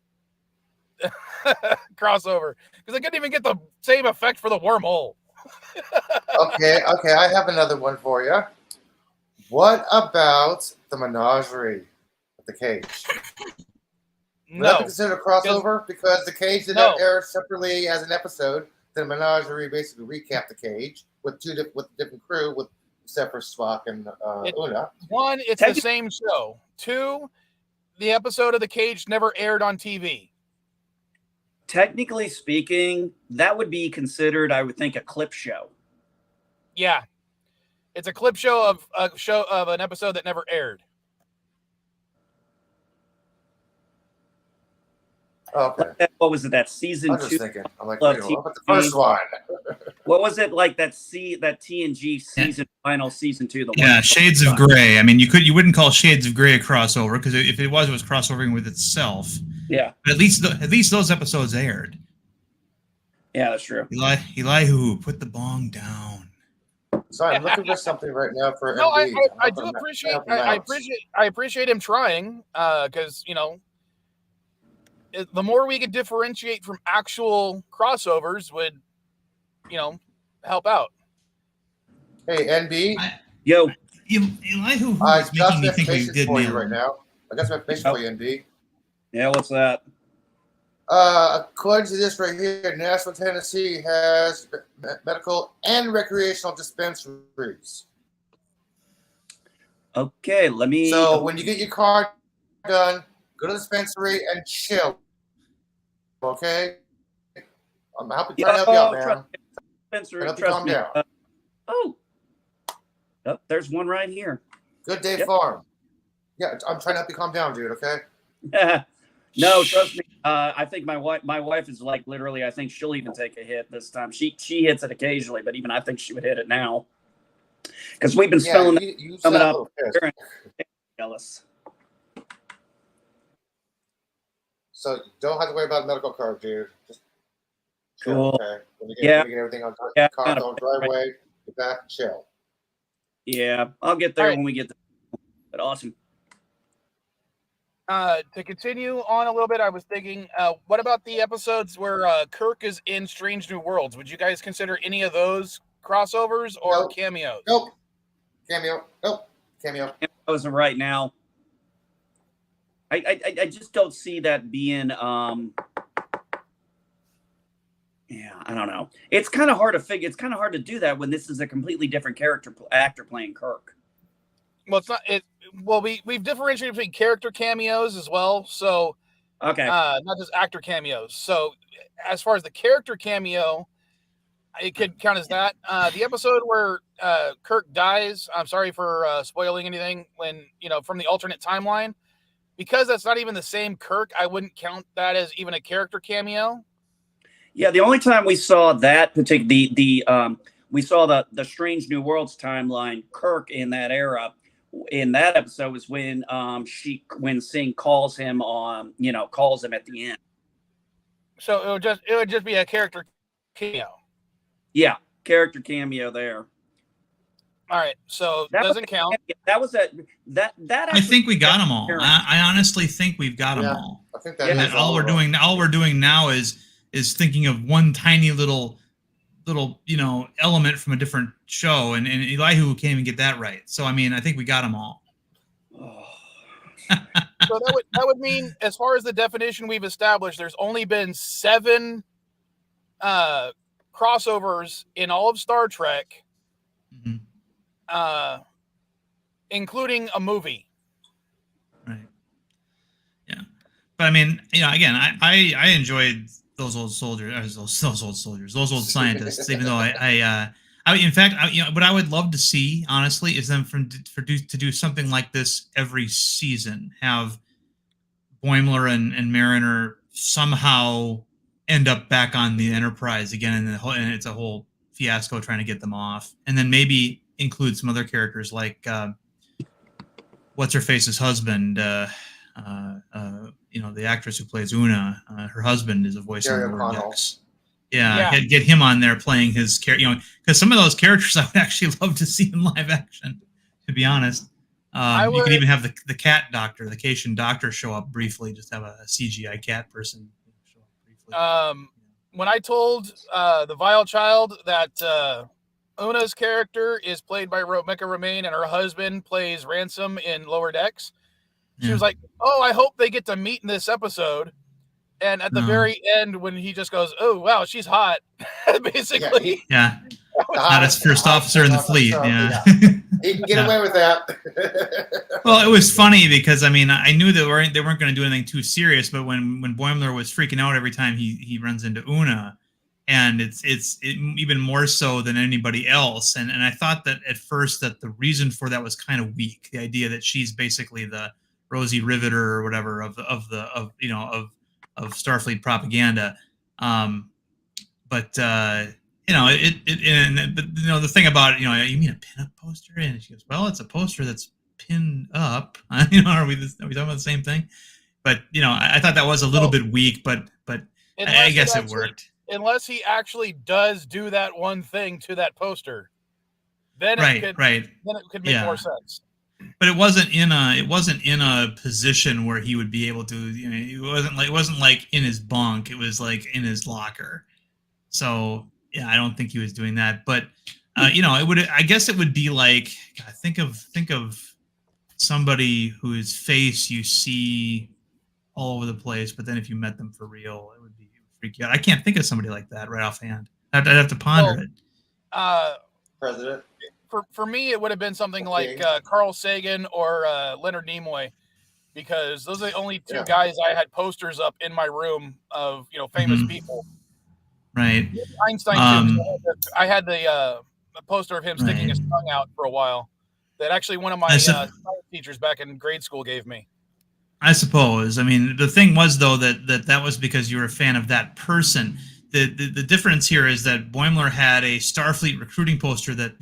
crossover, because I couldn't even get the same effect for the wormhole. Okay, I have another one for you. What about the menagerie with the cage? Would that be No, considered a crossover? Because the cage did No. not air separately as an episode. The menagerie basically recapped the cage with different crew, with except for Spock and Una. one, it's the same show. Two, the episode of the cage never aired on TV. Technically speaking, that would be considered, I would think, a clip show. Yeah, it's a clip show of an episode that never aired. Okay. What was it? That season I'm just 2? thinking. I'm like, Love wait, what about the first TV. one? What was it like? That TNG season final season 2. The one Yeah, Shades of Grey. I mean, you wouldn't call Shades of Grey a crossover because if it was crossovering with itself. Yeah. But at least those episodes aired. Yeah, that's true. Elihu, put the bong down. So I'm looking for something right now for No, MD. I do appreciate. I appreciate him trying because the more we can differentiate from actual crossovers would, help out. Hey, NB. Yo, Elihu I is got making me some think we information did for you nail right him. now. I got some information for you, NB. Yeah, what's that? According to this right here, Nashville, Tennessee has medical and recreational dispensaries. Okay, let me. So when you get your car done, go to the dispensary and chill. Okay? I'm trying to help you out, man. Spencer, Trying to trust calm me. down. Oh, there's one right here. Good Day Yep. Farm. Yeah, I'm trying to help you calm down, dude, okay? No, trust me. I think my wife is like literally. I think she'll even take a hit this time. She hits it occasionally, but even I think she would hit it now because we've been spelling you coming sound a up. little pissed. Jealous. So don't have to worry about a medical card, dude. Just chill, Cool. okay? When you Yeah. get everything on Yeah, car, kinda- don't drive away. Get back and chill. Yeah, I'll get there All right. when we get there. But awesome. To continue on a little bit, I was thinking, what about the episodes where Kirk is in Strange New Worlds? Would you guys consider any of those crossovers or Nope. cameos? Nope. Cameo. Nope. Cameo. As of right now, I just don't see that being. Yeah, I don't know. It's kind of hard to figure. It's kind of hard to do that when this is a completely different actor playing Kirk. Well, it's not. Well, we've differentiated between character cameos as well. So, Okay. not just actor cameos. So, as far as the character cameo, it could count as that. The episode where Kirk dies. I'm sorry for spoiling anything. When from the alternate timeline, because that's not even the same Kirk, I wouldn't count that as even a character cameo. Yeah, the only time we saw that particular we saw the Strange New Worlds timeline Kirk in that era. In that episode was when Singh calls him at the end. So it would just be a character cameo. Yeah, character cameo there. All right, so That doesn't count. That was that. I think we got them all. I honestly think we've got them Yeah. all. I think that And is that all we're of them. doing now is thinking of one tiny little element from a different show, and Elihu can't even get that right. So I mean, I think we got them all. So that would mean, as far as the definition we've established, there's only been 7 crossovers in all of Star Trek Mhm. Including a movie. Right. Yeah. But I mean, again, I enjoyed those old soldiers, those old soldiers, those old scientists. Even though in fact, what I would love to see, honestly, is them to do something like this every season. Have Boimler and Mariner somehow end up back on the Enterprise again, and it's a whole fiasco trying to get them off, and then maybe include some other characters like what's her face's husband. The actress who plays Una, her husband is a voice on Jerry Lower O'Connell. Decks. Yeah, get him on there playing his character. Because some of those characters I would actually love to see in live action. To be honest, you could even have the cat doctor, the Cation doctor, show up briefly. Just have a CGI cat person show up briefly. When I told the Vile Child that Una's character is played by Mecca Remain and her husband plays Ransom in Lower Decks, she was like, "Oh, I hope they get to meet in this episode." And at the very end, when he just goes, "Oh, wow, she's hot," basically. Yeah. Not as first officer in the fleet. Yeah. He can get away with that. Well, it was funny because I knew they weren't going to do anything too serious, but when Boimler was freaking out every time he runs into Una, and it's even more so than anybody else, and I thought that at first that the reason for that was kind of weak. The idea that she's basically the Rosie Riveter or whatever of Starfleet propaganda, but the thing about it, you mean a pin-up poster? And she goes, "Well, it's a poster that's pinned up." Are we talking about the same thing? But I thought that was a little bit weak, but I guess it worked. Unless he actually does do that one thing to that poster, then it could make more sense. But it wasn't in a position where he would be able to. It wasn't like in his bunk. It was like in his locker. So yeah, I don't think he was doing that. But it would. I guess it would be like, God, think of somebody whose face you see all over the place, but then if you met them for real, it would freak you out. I can't think of somebody like that right offhand. I'd have to ponder it. President. For me, it would have been something like Carl Sagan or Leonard Nimoy, because those are the only two guys I had posters up in my room of famous people. Right. Einstein too. I had the poster of him sticking his tongue out for a while. That actually one of my science teachers back in grade school gave me. I suppose. The thing was though that was because you were a fan of that person. The difference here is that Boimler had a Starfleet recruiting poster that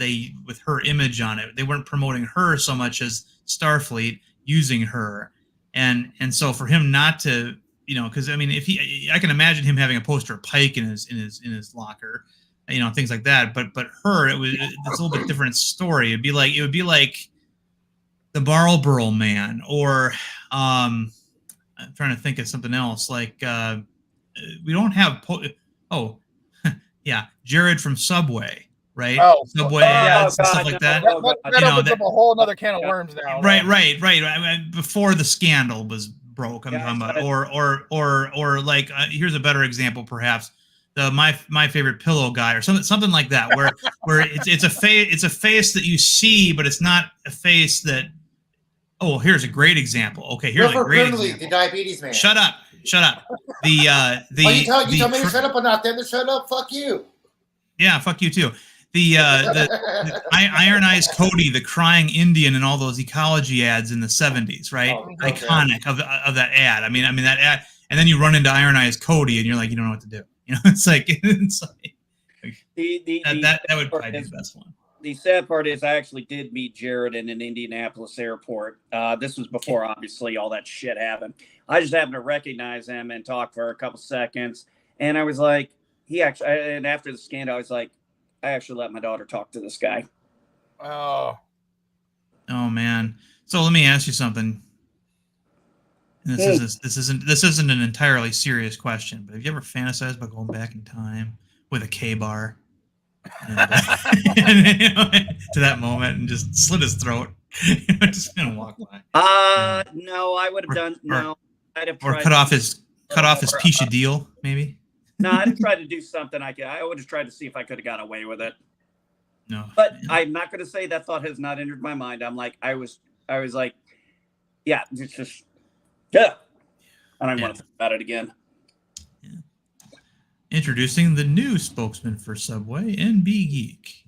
with her image on it. They weren't promoting her so much as Starfleet using her, and so for him not to, because if I can imagine him having a poster of Pike in his locker, things like that. But her, it's a little bit different story. It would be like the Marlboro Man, or I'm trying to think of something else. Like we don't have. Jared from Subway, right? Oh, Subway ads and stuff like that. That opens up a whole other can of worms now. Right. Before the scandal was broke, I'm talking about, or like here's a better example, perhaps my favorite pillow guy, or something like that, where it's a face that you see, but it's not a face that. Oh, here's a great example. Okay, here's a great example. The diabetes man. Shut up. You tell me to shut up or not? Then to shut up. Fuck you. Yeah, fuck you too. The Iron Eyes Cody, the crying Indian, and all those ecology ads in the 70s, right? Okay. Iconic of that ad. That ad, and then you run into Iron Eyes Cody, and you're like, you don't know what to do. It's like that would probably be the best one. The sad part is I actually did meet Jared in an Indianapolis airport. This was before, obviously, all that shit happened. I just happened to recognize him and talk for a couple seconds. And I was like, and after the scandal, I was like, I actually let my daughter talk to this guy. Oh man. So let me ask you something. And this isn't an entirely serious question, but have you ever fantasized about going back in time with a K-bar? And, to that moment and just slit his throat. Just gonna walk by. No, I would have done no. I'd have cut off his Pisha deal, maybe. No, I'd have tried to do something. I would have tried to see if I could have got away with it. No. But Yeah. I'm not going to say that thought has not entered my mind. I was like, yeah, it's just, yeah. I don't Yeah. want to think about it again. Introducing the new spokesman for Subway, NB Geek.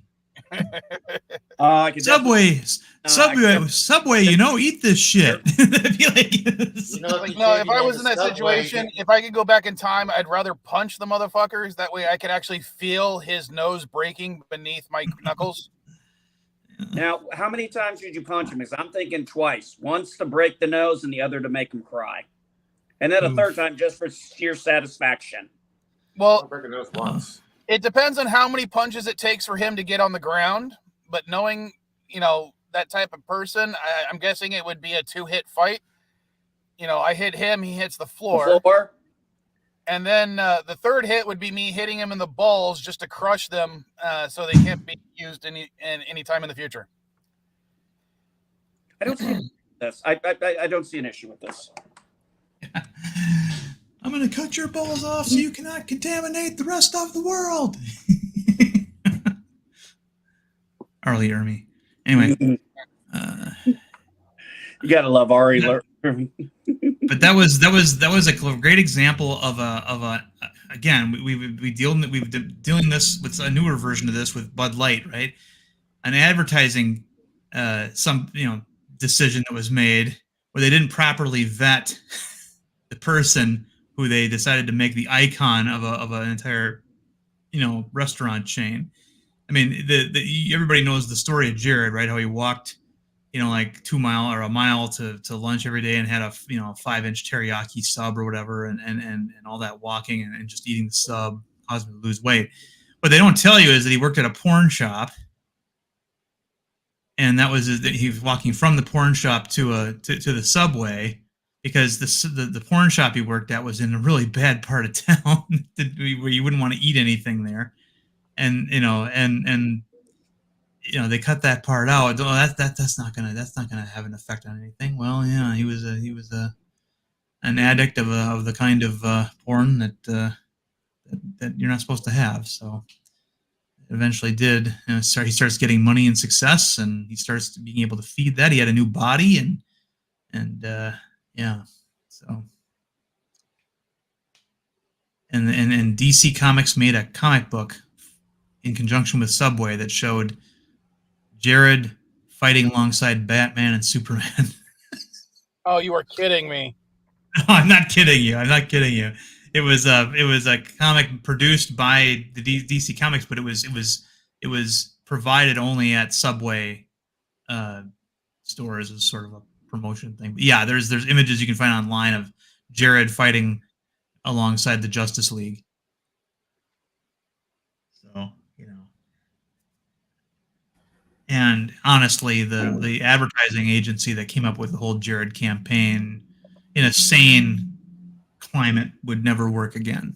I could definitely- Subway, you know, eat this shit. I'd be like, You know, if you No, change if your I name was to in that Subway, situation, if I could go back in time, I'd rather punch the motherfuckers. That way I could actually feel his nose breaking beneath my knuckles. Now, how many times did you punch him? Because I'm thinking twice. Once to break the nose and the other to make him cry. And then a third time just for sheer satisfaction. Well, I'll break a nose once. it depends on how many punches it takes for him to get on the ground. But knowing, you know, that type of person, I'm guessing it would be a 2-hit fight. You know, I hit him, he hits the floor. The floor? And then the third hit would be me hitting him in the balls just to crush them so they can't be used any time in the future. I don't see this. I don't see an issue with this. I'm going to cut your balls off so you cannot contaminate the rest of the world. Arlie Ermy. Anyway. You gotta love Ari. But that was a great example of a again, we've been dealing this with a newer version of this with Bud Light, right? An advertising some decision that was made where they didn't properly vet the person who they decided to make the icon of an entire restaurant chain. I mean, everybody knows the story of Jared, right? How he walked like 2 mile or a mile to lunch every day and had a 5-inch teriyaki sub or whatever, and all that walking and just eating the sub caused him to lose weight. What they don't tell you is that he worked at a porn shop, and that was that he was walking from the porn shop to the Subway because the porn shop he worked at was in a really bad part of town where you wouldn't want to eat anything there, and they cut that part out. Oh, that's not gonna have an effect on anything. Well, yeah, he was an addict of the kind of porn that you're not supposed to have. So it eventually did. He starts getting money and success, and he starts being able to feed that. He had a new body, and yeah. So and DC Comics made a comic book in conjunction with Subway that showed Jared fighting alongside Batman and Superman. Oh, you are kidding me. No, I'm not kidding you. It was a comic produced by the DC Comics, but it was provided only at Subway stores as sort of a promotion thing. But yeah, there's images you can find online of Jared fighting alongside the Justice League. So, and honestly, the advertising agency that came up with the whole Jared campaign in a sane climate would never work again.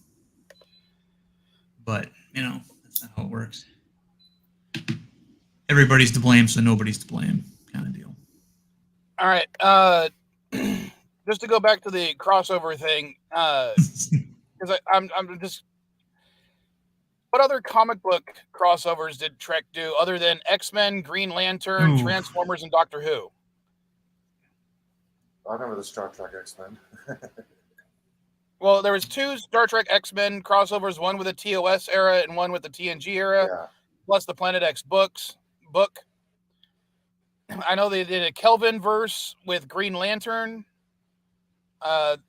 But, that's not how it works. Everybody's to blame, so nobody's to blame kind of deal. All right. Just to go back to the crossover thing, because I'm just... What other comic book crossovers did Trek do other than X-Men, Green Lantern, Transformers, and Doctor Who? I remember the Star Trek X-Men. Well, there was 2 Star Trek X-Men crossovers, one with the TOS era and one with the TNG era, plus the Planet X book. I know they did a Kelvin verse with Green Lantern. The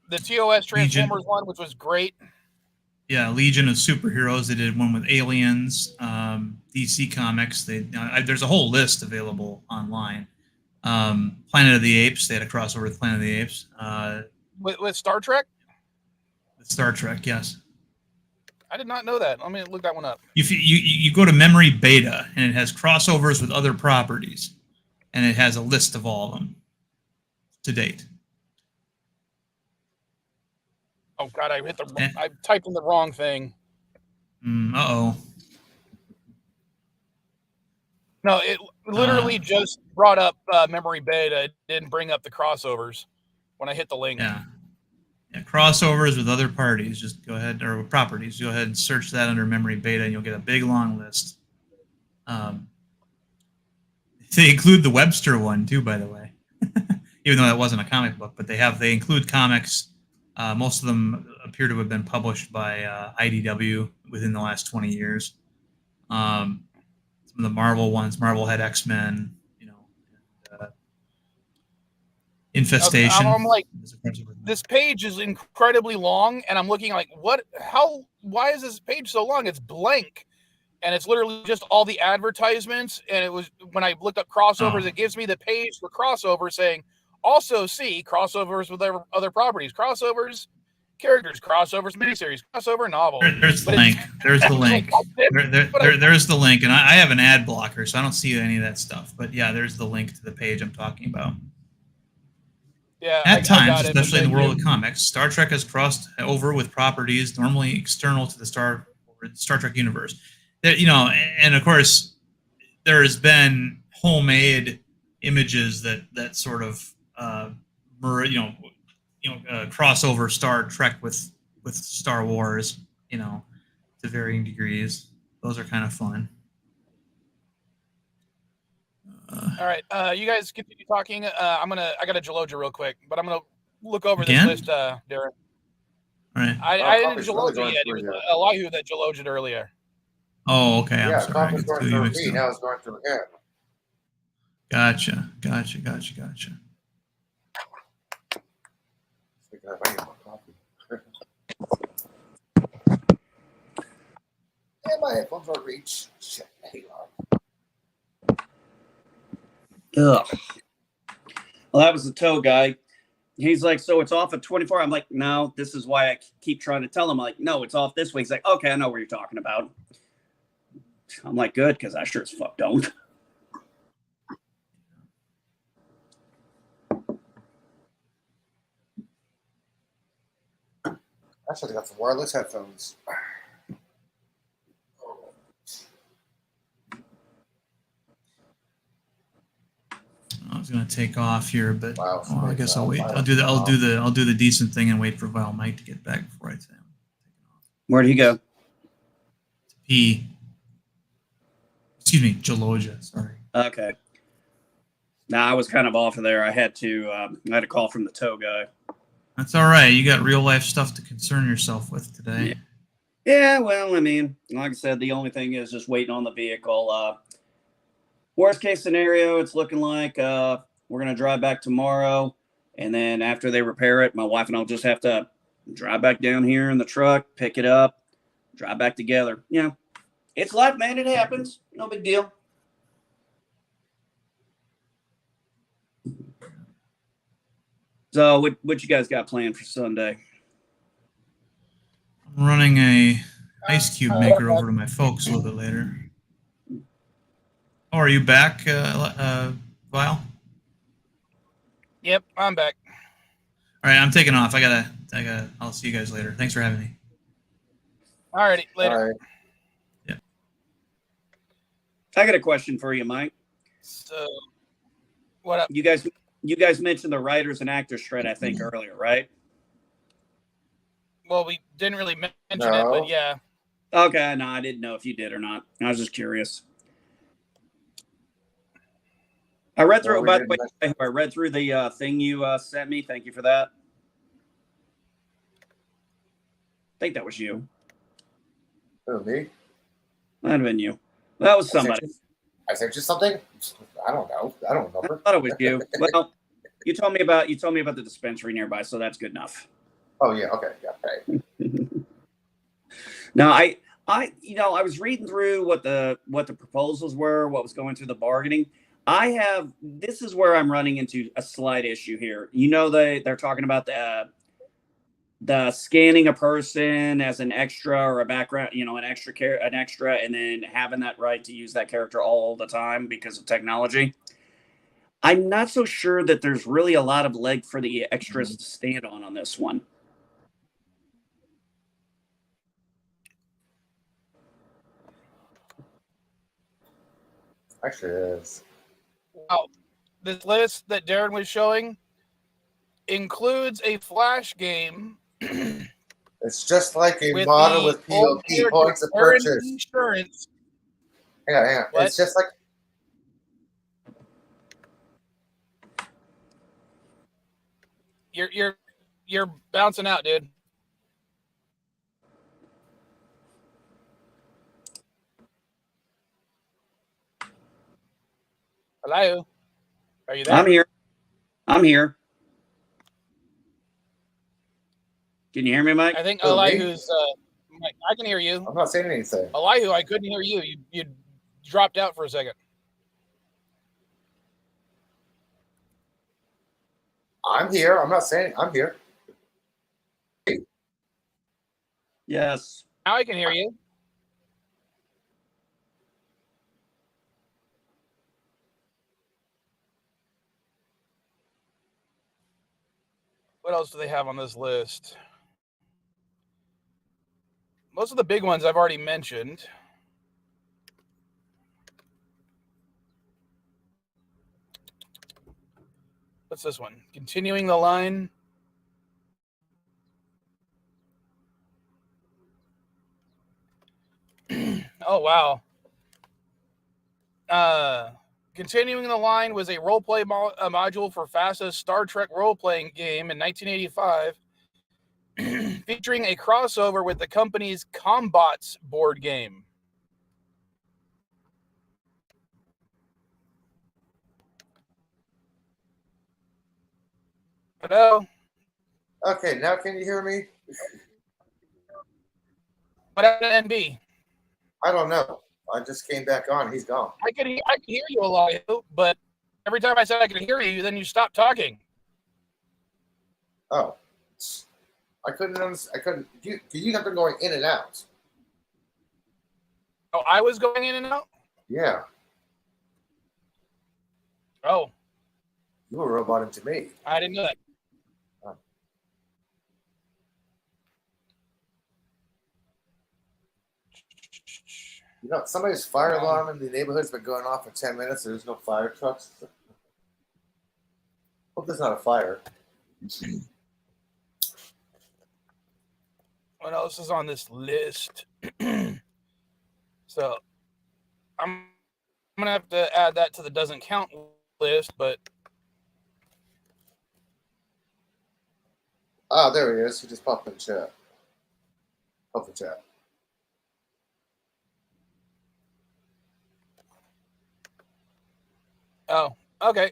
TOS Transformers one, which was great. Yeah, Legion of Superheroes. They did one with Aliens. DC Comics. There's a whole list available online. Planet of the Apes. They had a crossover with Planet of the Apes. With Star Trek? With Star Trek, yes. I did not know that. Let me look that one up. You go to Memory Beta, and it has crossovers with other properties, and it has a list of all of them to date. Oh God, I typed in the wrong thing. Uh-oh. No, it literally just brought up Memory Beta. It didn't bring up the crossovers when I hit the link. Yeah, crossovers with other parties. Just go ahead, or properties. Go ahead and search that under Memory Beta, and you'll get a big long list. They include the Webster one too, by the way, even though that wasn't a comic book. But they include comics. Most of them appear to have been published by IDW within the last 20 years. Some of the Marvel ones, Marvel had X-Men, Infestation. I'm like, this page is incredibly long, and I'm looking like, why is this page so long? It's blank. And it's literally just all the advertisements. And it was, when I looked up crossovers, It gives me the page for crossovers saying, also see crossovers with other properties, crossovers, characters, crossovers, miniseries, crossover novel. There's the link. There's the link. There's the link. And I have an ad blocker, so I don't see any of that stuff. But yeah, there's the link to the page I'm talking about. Yeah, At times, especially in the world of comics, Star Trek has crossed over with properties normally external to the Star Trek universe. And of course, there has been homemade images that sort of crossover Star Trek with Star Wars, to varying degrees. Those are kind of fun. All right, you guys continue talking. I got to Geloja real quick, but I'm gonna look over Again? this list, Darren. All right. I didn't Geloja yet. It was Elihu that Geloja earlier. Oh, okay. I'm Yeah, sorry. coffee's going through me. Now it's going through him. Gotcha. Speaking of, I need more coffee. And my headphones are reach. Shit, hang on. Ugh. Well, that was the tow guy. He's like, so it's off at 24. I'm like, no, this is why I keep trying to tell him. I'm like, no, it's off this week. He's like, okay, I know what you're talking about. I'm like, good, because I sure as fuck don't. I should have got some wireless headphones. I was gonna take off here, but Wow, I guess I'll wait. I'll do the decent thing and wait for Vilemike to get back before I say I'm taking off. Where'd he go? Excuse me, Geloja. Sorry. Okay. Nah, I was kind of off of there. I had to a call from the tow guy. That's all right. You got real life stuff to concern yourself with today. Yeah, well, I mean, like I said, the only thing is just waiting on the vehicle. Worst case scenario, it's looking like we're going to drive back tomorrow. And then after they repair it, my wife and I'll just have to drive back down here in the truck, pick it up, drive back together. It's life, man. It happens. No big deal. So what you guys got planned for Sunday? I'm running a ice cube maker over to my folks a little bit later. Oh, are you back, Vile? Yep, I'm back. All right, I'm taking off. I'll see you guys later. Thanks for having me. All righty, later. All right. Yeah. I got a question for you, Mike. So, what up? You guys mentioned the writers and actors shred, I think, earlier, right? Well, we didn't really mention it, but yeah. Okay, no, I didn't know if you did or not. I was just curious. I read through. By the way, I read through the thing you sent me. Thank you for that. I think that was you. Who, me? Might have been you. That was somebody. I sent you something? I don't know. I don't remember. I thought it was you. Well, you told me about the dispensary nearby, so that's good enough. Oh yeah. Okay. Yeah. Okay. Now, I was reading through what the proposals were, what was going through the bargaining. This is where I'm running into a slight issue here. They're talking about the scanning a person as an extra or a background, an extra, and then having that right to use that character all the time because of technology. I'm not so sure that there's really a lot of leg for the extras to stand on this one. Actually, it is. Wow. This list that Darren was showing includes a Flash game. It's just like a model with POP points of purchase. Insurance. Hang on, hang on. What? It's just like You're bouncing out, dude. Hello? Are you there? I'm here. I'm here. Can you hear me, Mike? I think Who, me? Elihu's. I can hear you. I'm not saying anything. Elihu, I couldn't hear you. You dropped out for a second. I'm here. I'm not saying I'm here. Yes. Now I can hear you. What else do they have on this list? Most of the big ones I've already mentioned. What's this one? Continuing the line. Oh, wow. Continuing the line was a roleplay module for FASA's Star Trek role-playing game in 1985, featuring a crossover with the company's Combots board game. Hello? Okay, now can you hear me? What happened to NB? I don't know. I just came back on. He's gone. I could hear you a lot, but every time I said I could hear you, then you stopped talking. Oh, I couldn't understand. I couldn't. You have been going in and out. Oh, I was going in and out? Yeah, Oh, you were roboting to me. I didn't know that. You know, somebody's fire alarm in the neighborhood's been going off for 10 minutes. There's no fire trucks. Hope there's not a fire. What else is on this list? So I'm gonna have to add that to the doesn't count list, but Ah, there he is. He just popped in the chat. Pop the chat. oh, okay.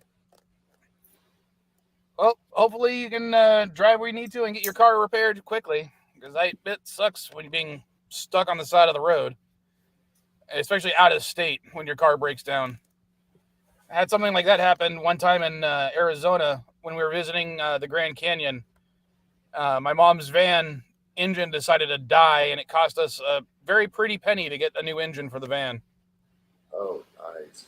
Well, hopefully you can drive where you need to and get your car repaired quickly, because it sucks when you're being stuck on the side of the road, especially out of state when your car breaks down. I had something like that happen one time in Arizona when we were visiting the Grand Canyon. My mom's van engine decided to die, and it cost us a very pretty penny to get a new engine for the van. Oh, nice.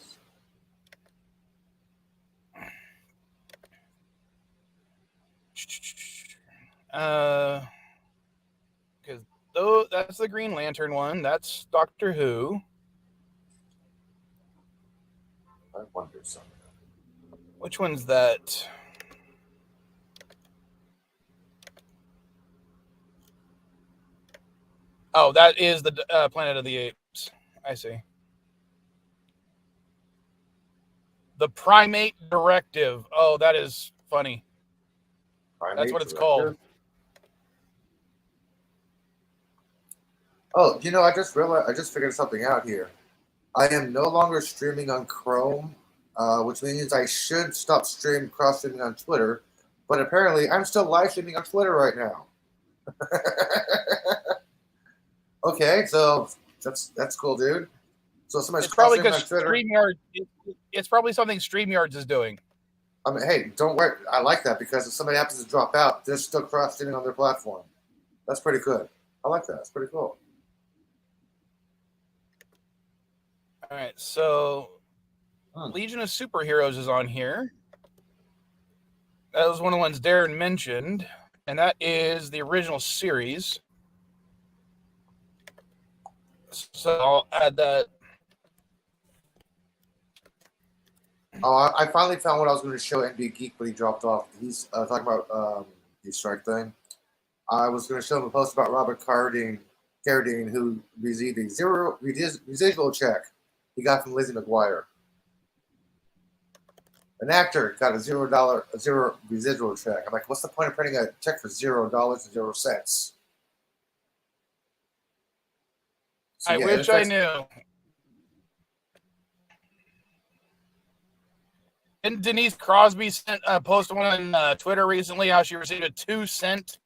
Because though that's the Green Lantern one, that's Doctor Who. I wonder something. Which one's that? Oh, that is the Planet of the Apes. I see. The Primate Directive. Oh, that is funny. That's what it's called. Oh, you know, I just realized, I just figured something out here. I am no longer streaming on Chrome, which means I should stop cross streaming on Twitter. But apparently, I'm still live streaming on Twitter right now. Okay, so that's cool, dude. So somebody's It's probably cross because streaming on Twitter. StreamYard. It's probably something StreamYards is doing. I mean, hey, don't worry. I like that because if somebody happens to drop out, they're still cross streaming on their platform. That's pretty good. I like that. It's pretty cool. All right, so Legion of Superheroes is on here. That was one of the ones Darren mentioned, and that is the original series. So I'll add that. Oh, I finally found what I was going to show NB Geek, but he dropped off. He's talking about the strike thing. I was going to show him a post about Robert Carradine, who received a zero residual check. he got from Lizzie McGuire. An actor got a $0 residual check. I'm like, what's the point of printing a check for $0.00? So, I yeah, wish I knew. Didn't Denise Crosby post one on Twitter recently how she received a 2-cent?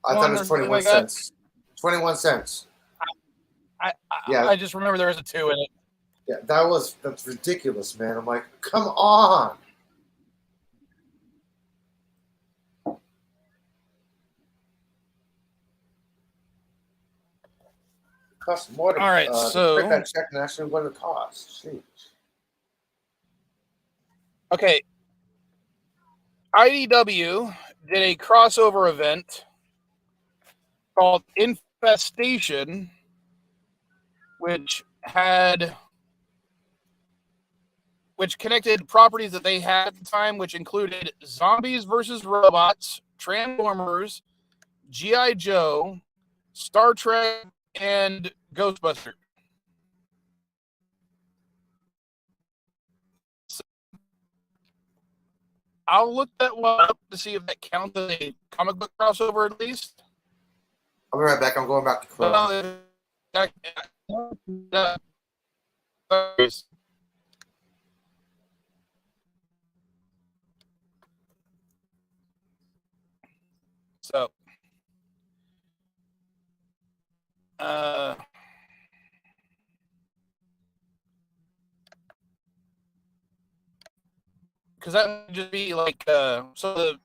I thought it was 21 cents. 21 cents. I just remember there was a 2 in it. Yeah, that's ridiculous, man. I'm like, come on. It costs more to All right, so print that check than actually what it costs. Sheesh. Okay. IDW did a crossover event called Infestation, which connected properties that they had at the time, which included Zombies versus Robots, Transformers, G.I. Joe, Star Trek, and Ghostbusters. I'll look that one up to see if that counts as a comic book crossover at least. I'll be right back. I'm going back to Chrome. So, because that would just be like so the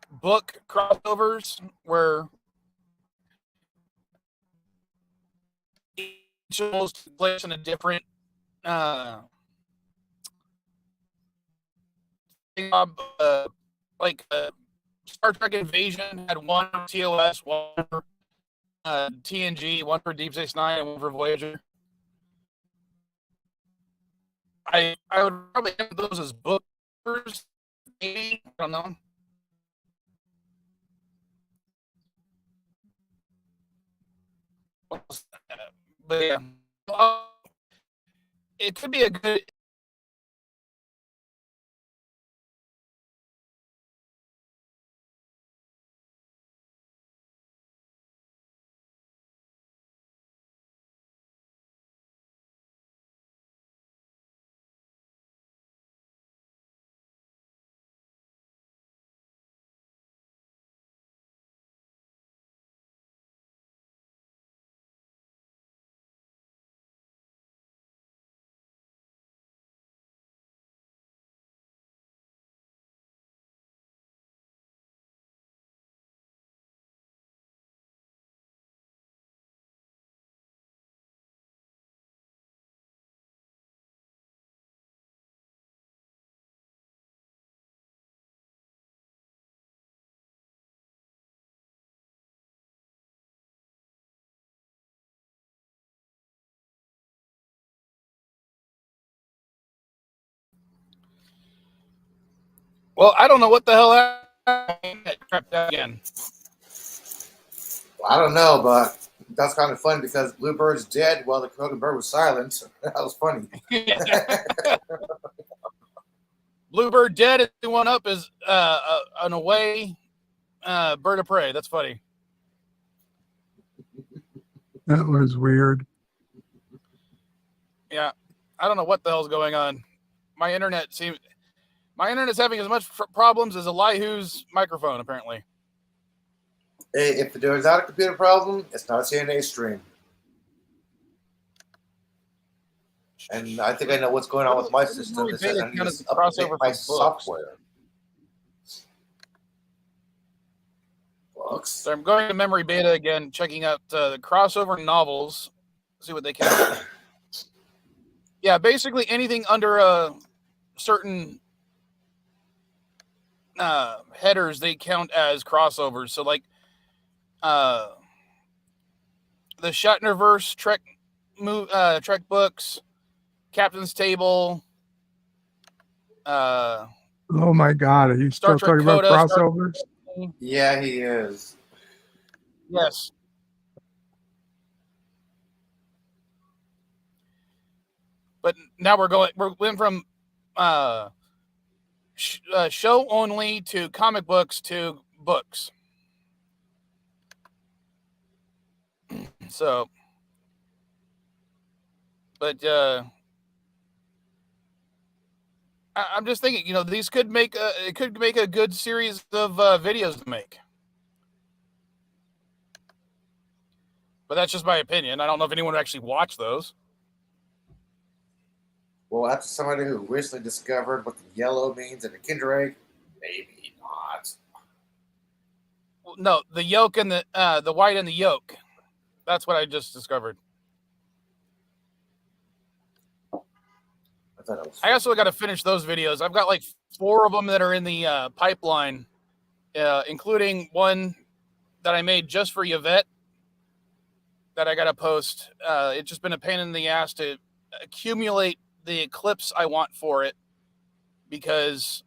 book crossovers where each of those takes place in a different like Star Trek Invasion had one for TOS, one for TNG, one for Deep Space Nine, and one for Voyager. I would probably have those as books, maybe. I don't know. But yeah, it could be a good. Well, I don't know what the hell happened again. Well, I don't know, but that's kind of fun because Bluebird's dead while the Krogan bird was silent. That was funny. Bluebird dead and one up is an away bird of prey. That's funny. That was weird. Yeah, I don't know what the hell's going on. My internet's having as much problems as Elihu's microphone, apparently. Hey, if there's not a computer problem, it's not a CNA stream. And I think I know what's going on with my system. It says I need to update my software. Books. So I'm going to memory beta again, checking out the crossover novels, see what they count. Yeah, basically anything under a certain headers they count as crossovers. So like the Shatnerverse Trek books, Captain's Table. Oh my God! Are you Star still Trek talking about Coda, crossovers? Yeah, he is. Yes. But now we're going from show only to comic books to books. So, but I'm just thinking, you know, these could make a good series of videos to make. But that's just my opinion. I don't know if anyone would actually watch those. Well, after somebody who recently discovered what the yellow means in a Kinder Egg, maybe not. No, the yolk and the white and the yolk. That's what I just discovered. I also got to finish those videos. I've got like 4 of them that are in the pipeline, including one that I made just for Yvette that I got to post. It's just been a pain in the ass to accumulate the clips I want for it because,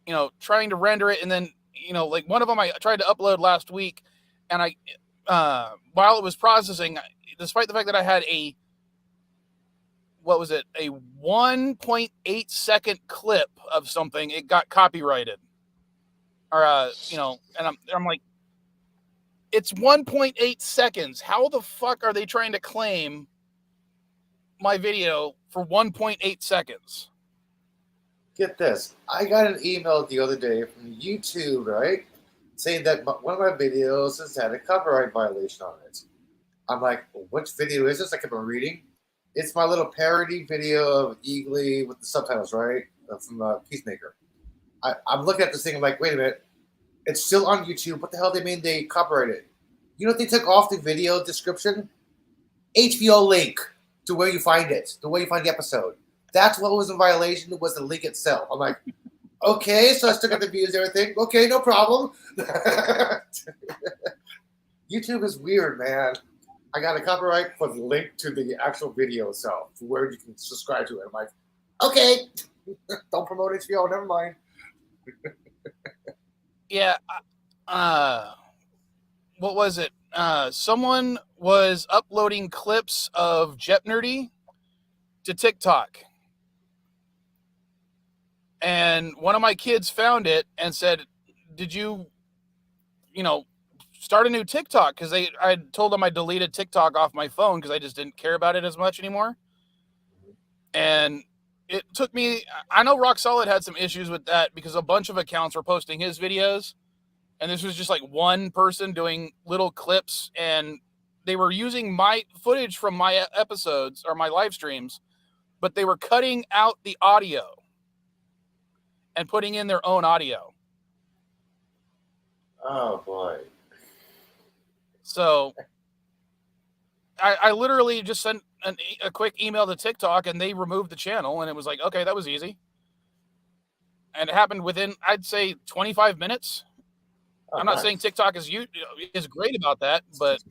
you know, trying to render it and then, you know, like one of them I tried to upload last week and while it was processing, despite the fact that I had a 1.8 second clip of something, it got copyrighted. Or, you know, and I'm like, it's 1.8 seconds. How the fuck are they trying to claim my video for 1.8 seconds? Get this. I got an email the other day from YouTube, right? Saying that one of my videos has had a copyright violation on it. I'm like, which video is this? I kept on reading. It's my little parody video of Eagly with the subtitles, right? From Peacemaker. I'm looking at this thing. I'm like, wait a minute. It's still on YouTube. What the hell they mean they copyrighted? You know what they took off the video description? HBO link to where you find it, to where you find the episode. That's what was in violation. It was the link itself. I'm like, okay, so I still got the views and everything. Okay, no problem. YouTube is weird, man. I got a copyright for the link to the actual video itself, where you can subscribe to it. I'm like, okay, don't promote HBO. Never mind. Yeah. What was it? Someone was uploading clips of Jet Nerdy to TikTok. And one of my kids found it and said, did you know, start a new TikTok? Because I told them I deleted TikTok off my phone because I just didn't care about it as much anymore. And it took me, I know Rock Solid had some issues with that because a bunch of accounts were posting his videos. And this was just like one person doing little clips. And they were using my footage from my episodes or my live streams, but they were cutting out the audio and putting in their own audio. Oh, boy. So I literally just sent a quick email to TikTok and they removed the channel. And it was like, okay, that was easy. And it happened within, I'd say, 25 minutes. Oh, I'm not nice. saying TikTok is great about that, but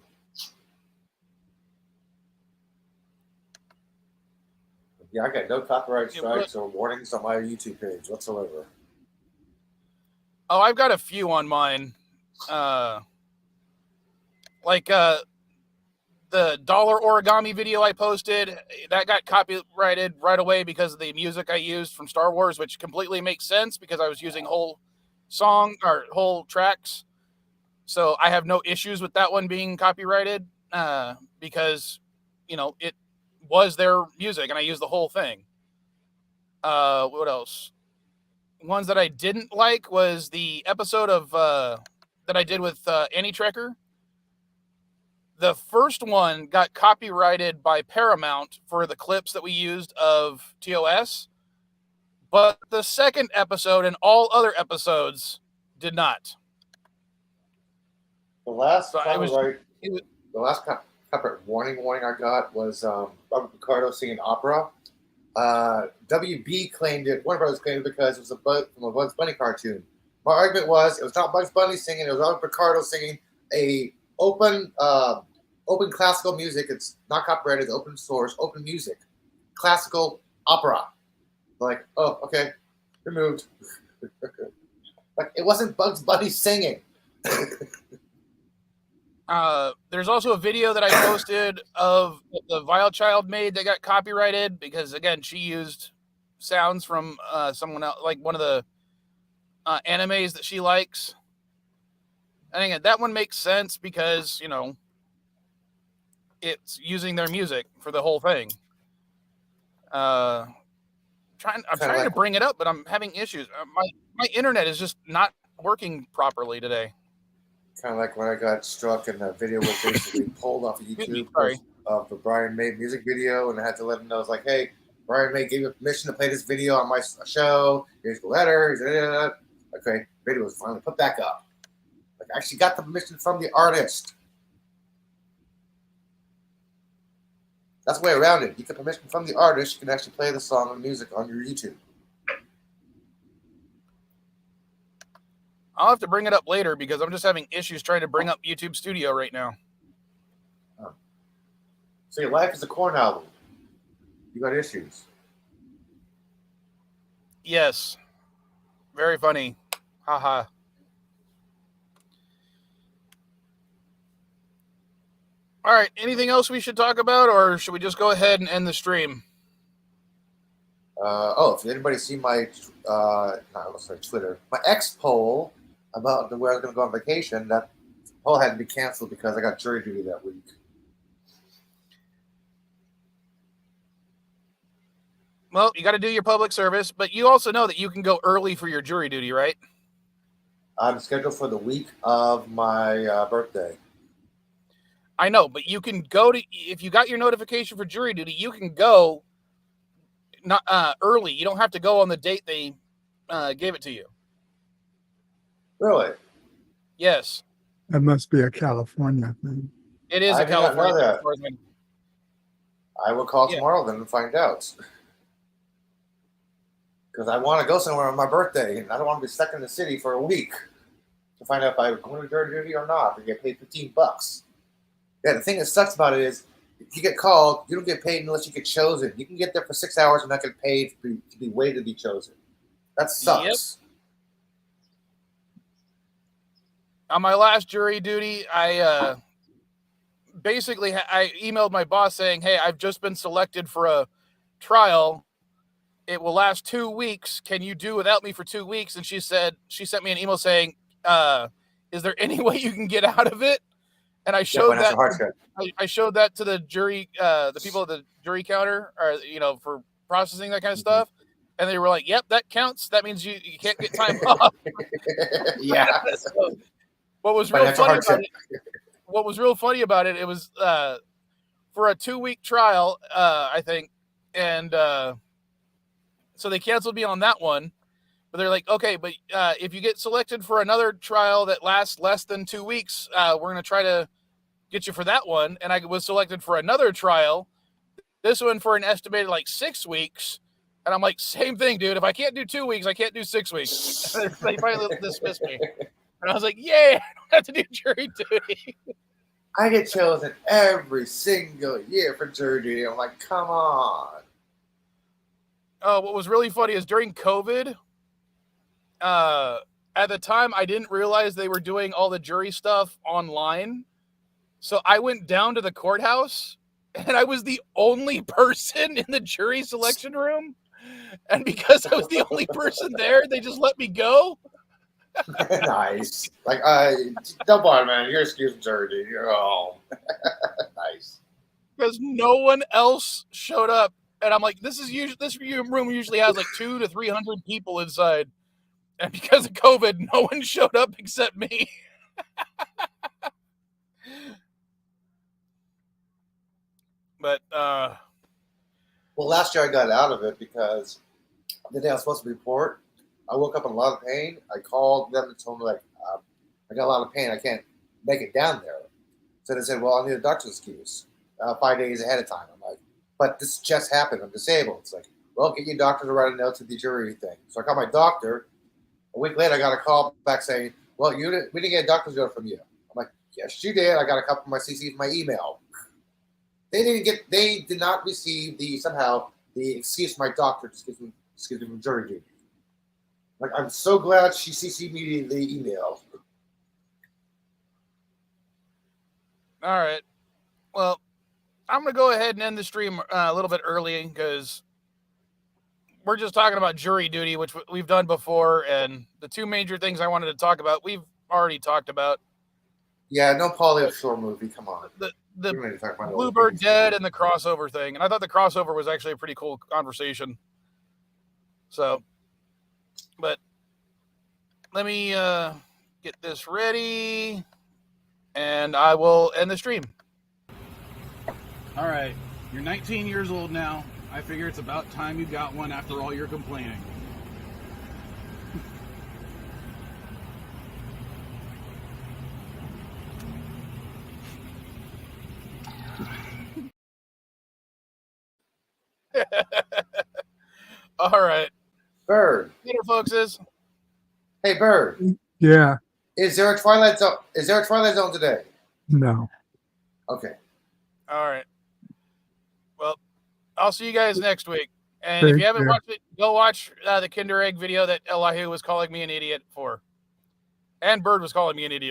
yeah, I got no copyright strikes or warnings on my YouTube page whatsoever. Oh, I've got a few on mine. Like the dollar origami video I posted, that got copyrighted right away because of the music I used from Star Wars, which completely makes sense because I was using whole song or whole tracks. So I have no issues with that one being copyrighted because, you know, it was their music and I used the whole thing. What else? Ones that I didn't like was the episode of that I did with Annie Trekker. The first one got copyrighted by Paramount for the clips that we used of TOS, but the second episode and all other episodes did not. The last So copyright warning I got was Robert Picardo singing opera. WB claimed it. Warner Brothers claimed it because it was from a Bugs Bunny cartoon. My argument was it was not Bugs Bunny singing; it was Robert Picardo singing a open classical music. It's not copyrighted. It's open source, open music, classical opera. Like, oh, okay, removed. Like it wasn't Bugs Bunny singing. There's also a video that I posted of the Vile Child made that got copyrighted because, again, she used sounds from someone else, like one of the animes that she likes. And again, that one makes sense because, you know, it's using their music for the whole thing. I'm trying to bring it up, but I'm having issues. My internet is just not working properly today. Kind of like when I got struck and the video was basically pulled off of YouTube of the Brian May music video, and I had to let him know, I was like, hey, Brian May gave me permission to play this video on my show. Here's the letter. Okay, video was finally put back up. Like, I actually got the permission from the artist. That's the way around it. You get permission from the artist, you can actually play the song and music on your YouTube. I'll have to bring it up later because I'm just having issues trying to bring up YouTube Studio right now. Oh. So your life is a corn album. You got issues. Yes. Very funny. Haha. All right. Anything else we should talk about, or should we just go ahead and end the stream? If anybody's seen my Twitter, my X poll about where I was going to go on vacation, that poll had to be canceled because I got jury duty that week. Well, you got to do your public service, but you also know that you can go early for your jury duty, right? I'm scheduled for the week of my birthday. I know, but you can go to, if you got your notification for jury duty, you can go not early. You don't have to go on the date they gave it to you. Really? Yes. That must be a California thing. It is a California thing. I will call tomorrow then and find out. Because I want to go somewhere on my birthday, and I don't want to be stuck in the city for a week to find out if I'm going to jury duty or not. I get paid $15. Yeah, the thing that sucks about it is, if you get called, you don't get paid unless you get chosen. You can get there for 6 hours and not get paid to be waited to be chosen. That sucks. Yep. On my last jury duty, I basically I emailed my boss saying, "Hey, I've just been selected for a trial. It will last 2 weeks. Can you do without me for 2 weeks?" And she sent me an email saying, "Is there any way you can get out of it?" And I showed I showed that to the jury, the people at the jury counter, or for processing that kind of stuff, and they were like, "Yep, that counts. That means you can't get time off." Yeah. So, what was real funny about it? It was for a 2-week trial, I think, and so they canceled me on that one. But they're like, "Okay, but if you get selected for another trial that lasts less than 2 weeks, we're going to try to get you for that one." And I was selected for another trial, this one for an estimated 6 weeks. And I'm like, same thing, dude. If I can't do 2 weeks, I can't do 6 weeks. They finally dismissed me. And I was like, "Yay, I don't have to do jury duty." I get chosen every single year for jury duty. I'm like, come on. What was really funny is during COVID, at the time, I didn't realize they were doing all the jury stuff online. So I went down to the courthouse, and I was the only person in the jury selection room. And because I was the only person there, they just let me go. Nice. Don't bother, man. You're excused jury duty. You're all nice. Because no one else showed up. And I'm like, this room usually has 200 to 300 people inside. And because of COVID, no one showed up except me. But well, last year I got out of it because the day I was supposed to report, I woke up in a lot of pain. I called them and told them I got a lot of pain. I can't make it down there. So they said, "Well, I need a doctor's excuse 5 days ahead of time." I'm like, "But this just happened. I'm disabled." It's like, "Well, get your doctor to write a note to the jury thing." So I called my doctor. A week later, I got a call back saying, "Well, we didn't get a doctor's note from you." I'm like, "Yes, you did. I got a couple of my CCs in my email." They did not receive the excuse my doctor to excuse me from jury duty. Like, I'm so glad she CC'd me the email. All right. Well, I'm going to go ahead and end the stream a little bit early because we're just talking about jury duty, which we've done before. And the two major things I wanted to talk about, we've already talked about. Yeah, no Pauly Shore movie. Come on. The We don't need to talk about Bluebird those Dead movies. and the crossover thing. And I thought the crossover was actually a pretty cool conversation. So, but let me get this ready and I will end the stream. All right. You're 19 years old now. I figure it's about time you got one after all your complaining. All right. Bird. Later, folks. Hey, Bird. Yeah. Is there a Twilight Zone? Is there a Twilight Zone today? No. Okay. All right. Well, I'll see you guys next week. And if Take you haven't care. watched it, go watch the Kinder Egg video that Elihu was calling me an idiot for. And Bird was calling me an idiot